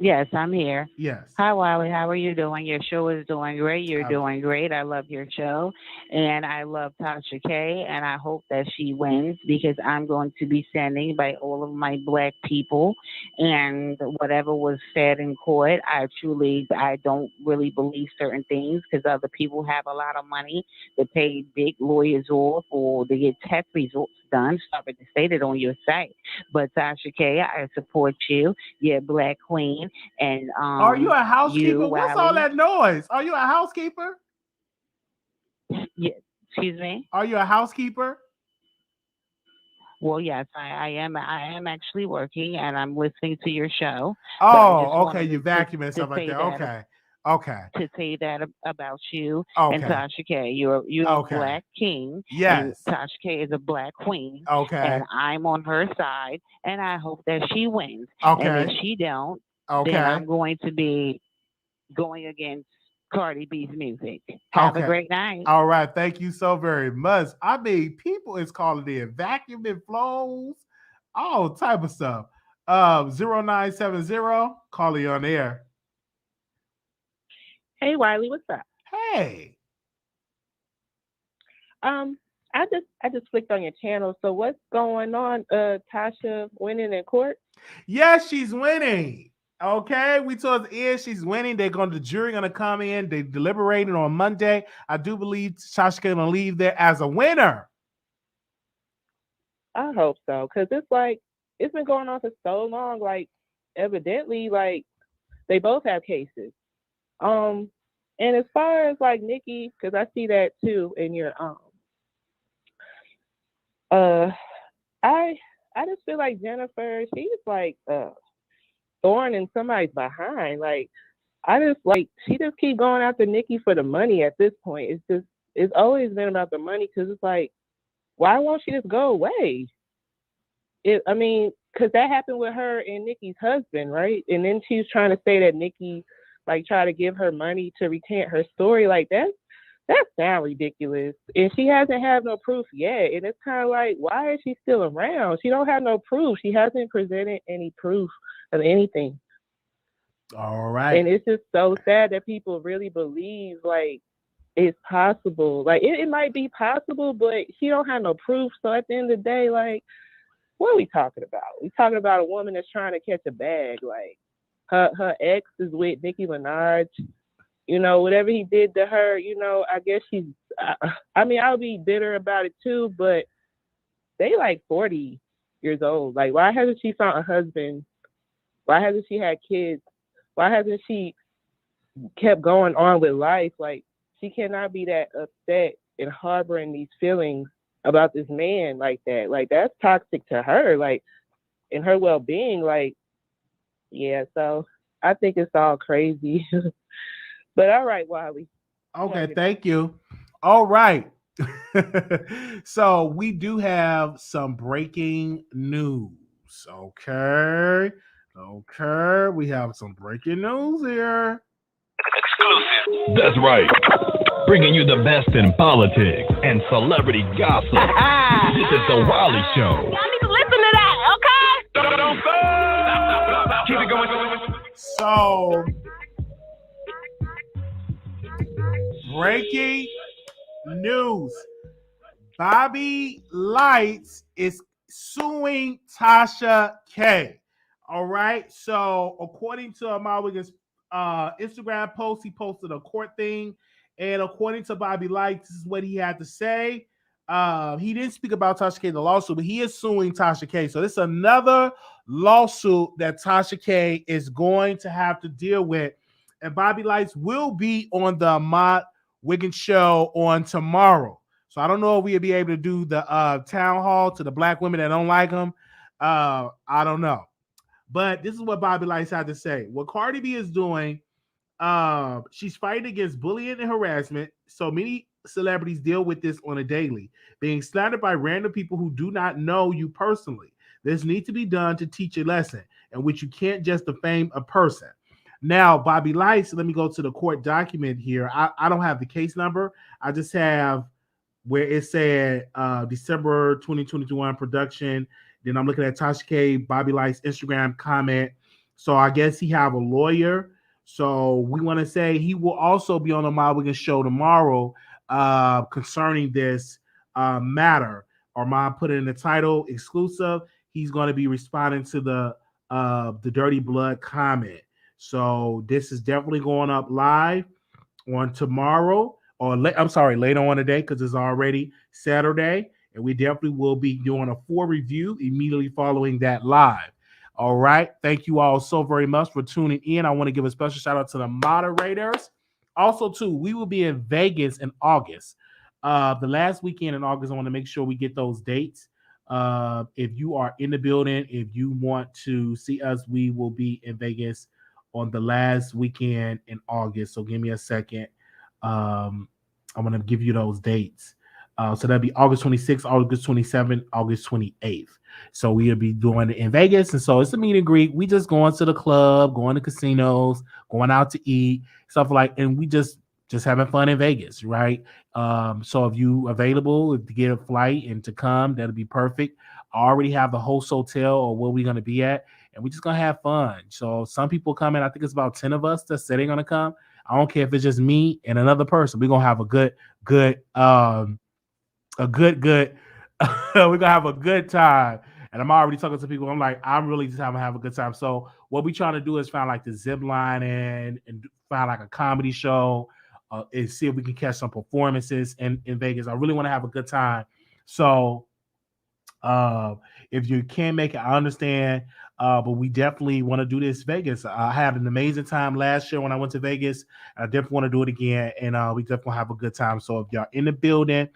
Yes, I'm here. Yes. Hi, Wiley. How are you doing? Your show is doing great. You're doing great. I love your show. And I love Tasha K. And I hope that she wins, because I'm going to be standing by all of my black people. And whatever was said in court, I don't really believe certain things, because other people have a lot of money to pay big lawyers off, or they get test results done. Sorry to say that on your site. But Tasha K, I support you. You're a black queen. And are you a housekeeper? What's all that noise? Are you a housekeeper? Yeah, excuse me. Are you a housekeeper? Well, yes, I am. I am actually working, and I'm listening to your show. Oh, okay. You vacuum and stuff like that. Okay. To say that about you Okay. and Tasha K. You're a black king. Yes. And Tasha K is a black queen. Okay. And I'm on her side, and I hope that she wins. Okay. And if she don't, then I'm going to be going against Cardi B's music. Have a great night. All right. Thank you so very much. I mean, people is calling in vacuuming flows, all type of stuff. 0970, call you on air. Hey, Wiley, what's up? Hey. I just clicked on your channel. So what's going on? Tasha winning in court? Yes, she's winning. Okay, we told the end she's winning. The jury gonna come in. They deliberating on Monday. I do believe Tasha gonna leave there as a winner. I hope so, because it's been going on for so long. Like, evidently, like They both have cases. And as far as like Nicki, because I see that too in your I just feel like Jennifer, she's like thorn in somebody's behind. Like I just like she just keep going after Nicki for the money at this point. It's always been about the money because it's like, why won't she just go away? I mean, because that happened with her and Nicki's husband, right? And then she was trying to say that Nicki like tried to give her money to recant her story. Like that sounds ridiculous. And she hasn't had no proof yet. And it's kind of like, why is she still around? She don't have no proof. She hasn't presented any proof of anything. All right. And it's just so sad that people really believe like it's possible. Like it might be possible, but she don't have no proof. So at the end of the day, like, what are we talking about? We talking about a woman that's trying to catch a bag. Like her ex is with Nicki Minaj. You know, whatever he did to her, you know, I guess she's, I mean, I'll be bitter about it too, but they like 40 years old. Like, why hasn't she found a husband? Why hasn't she had kids? Why hasn't she kept going on with life? Like, she cannot be that upset and harboring these feelings about this man like that. Like, that's toxic to her, like, in her well-being. Like, yeah, so I think it's all crazy. But all right, Wiley. Okay, thank you. All right. So we do have some breaking news. Okay. We have some breaking news here. Exclusive. That's right. Bringing you the best in politics and celebrity gossip. This is the Wiley Show. Y'all need to listen to that, okay? Don't stop. Keep it going. So, breaking news. Bobby Lights is suing Tasha K. All right. So, according to Ahmad Wiggins' Instagram post, he posted a court thing. And according to Bobby Lights, this is what he had to say. He didn't speak about Tasha K in the lawsuit, but he is suing Tasha K. So this is another lawsuit that Tasha K is going to have to deal with. And Bobby Lights will be on the Ahmad Wiggins show on tomorrow. So I don't know if we'll be able to do the town hall to the black women that don't like him. I don't know. But this is what Bobby Lights had to say. What Cardi B is doing, she's fighting against bullying and harassment. So many celebrities deal with this on a daily, being slandered by random people who do not know you personally. This needs to be done to teach a lesson in which you can't just defame a person. Now, Bobby Lights, let me go to the court document here. I don't have the case number. I just have where it said December 2021 production. Then I'm looking at Tasha K, Bobby Lights Instagram comment. So I guess he have a lawyer. So we want to say he will also be on the Ahmad Wiggins show tomorrow concerning this matter. Armand put it in the title, exclusive. He's going to be responding to the Dirty Blood comment. So this is definitely going up live on tomorrow, or later on today, because it's already Saturday, and we definitely will be doing a full review immediately following that live. All right. Thank you all so very much for tuning in. I want to give a special shout out to the moderators. Also, too, we will be in Vegas in August. The last weekend in August, I want to make sure we get those dates. If you are in the building, if you want to see us, we will be in Vegas on the last weekend in August. So give me a second. I'm going to give you those dates. So that'll be August 26th, August 27th, August 28th. So we'll be doing it in Vegas. And so it's a meet and greet. We just going to the club, going to casinos, going out to eat, stuff like, and we just having fun in Vegas, right? So if you available to get a flight and to come, that'll be perfect. I already have the host hotel or where we're going to be at, and we're just going to have fun. So some people coming, I think it's about 10 of us that say they're going to come. I don't care if it's just me and another person. We're going to have a good, we're going to have a good time. And I'm already talking to people. I'm like, I'm really just having to have a good time. So what we trying to do is find like the zip line and find like a comedy show and see if we can catch some performances in Vegas. I really want to have a good time. So if you can't make it, I understand. But we definitely want to do this Vegas. I had an amazing time last year when I went to Vegas. I definitely want to do it again, and we definitely have a good time. So if y'all in the building,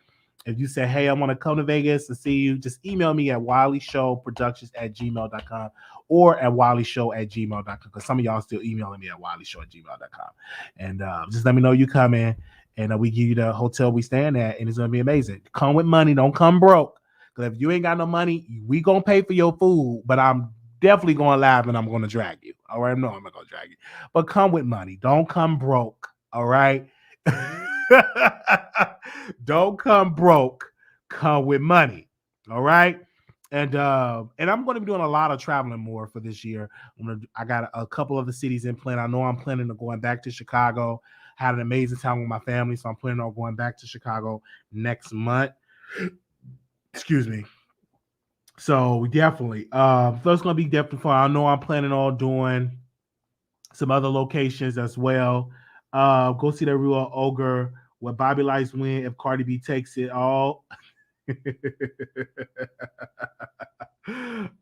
if you say, hey, I want to come to Vegas to see you, just email me at wileyshowproductions@gmail.com or at wileyshow@gmail.com, because some of y'all still emailing me at wileyshow@gmail.com. And just let me know you come in, and we give you the hotel we staying at, and it's going to be amazing. Come with money. Don't come broke. Because if you ain't got no money, we going to pay for your food, but I'm definitely going live and I'm going to drag you. All right? No, I'm not going to drag you. But come with money. Don't come broke. All right? Don't come broke. Come with money. All right? And I'm going to be doing a lot of traveling more for this year. I got a couple of the cities in plan. I know I'm planning on going back to Chicago. Had an amazing time with my family, so I'm planning on going back to Chicago next month. Excuse me. So we definitely, so it's going to be definitely fun. I know I'm planning on doing some other locations as well. Go see the Real Ogre where Bobby Lights win if Cardi B takes it all.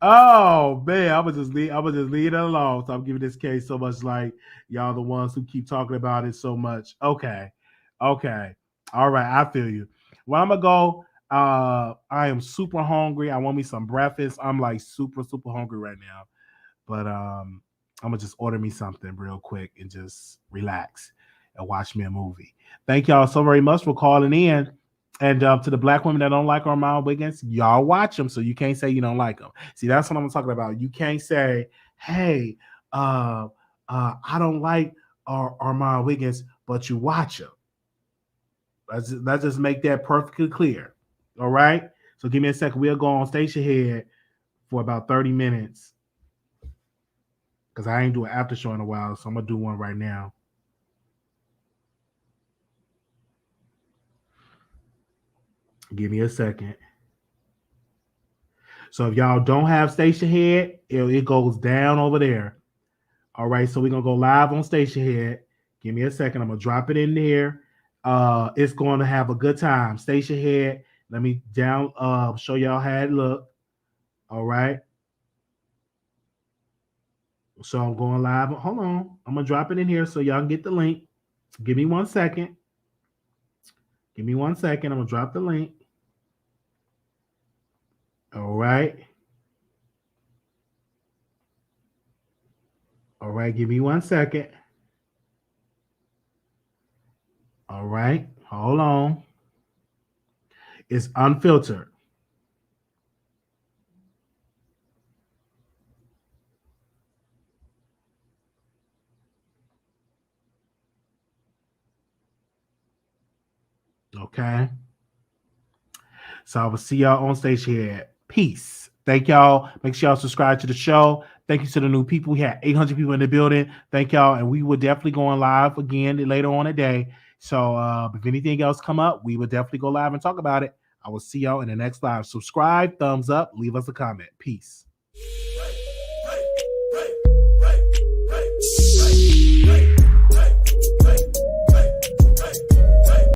Oh man, I would just leave it alone. So I'm giving this case so much like y'all the ones who keep talking about it so much. Okay. All right, I feel you. Well, I'm gonna go. I am super hungry. I want me some breakfast. I'm like super hungry right now. But I'm gonna just order me something real quick and just relax and watch me a movie. Thank y'all so very much for calling in. And to the black women that don't like Armand Wiggins, y'all watch them, so you can't say you don't like them. See, that's what I'm talking about. You can't say, hey, I don't like Armand Wiggins, but you watch him. Let's just make that perfectly clear. All right? So give me a second. We'll go on Station Head for about 30 minutes because I ain't doing an after show in a while, so I'm going to do one right now. Give me a second. So if y'all don't have Station Head, it goes down over there. All right, so we're going to go live on Station Head. Give me a second. I'm going to drop it in there. It's going to have a good time. Station Head. Let me show y'all how it look. All right. So I'm going live. Hold on. I'm going to drop it in here so y'all can get the link. Give me 1 second. I'm going to drop the link. All right. Give me 1 second. All right. Hold on. It's unfiltered. Okay. So I will see y'all on stage here. Peace. Thank y'all. Make sure y'all subscribe to the show. Thank you to the new people. We had 800 people in the building. Thank y'all. And we will definitely go on live again later on today. So if anything else come up, we will definitely go live and talk about it. I will see y'all in the next live. Subscribe, thumbs up, leave us a comment. Peace.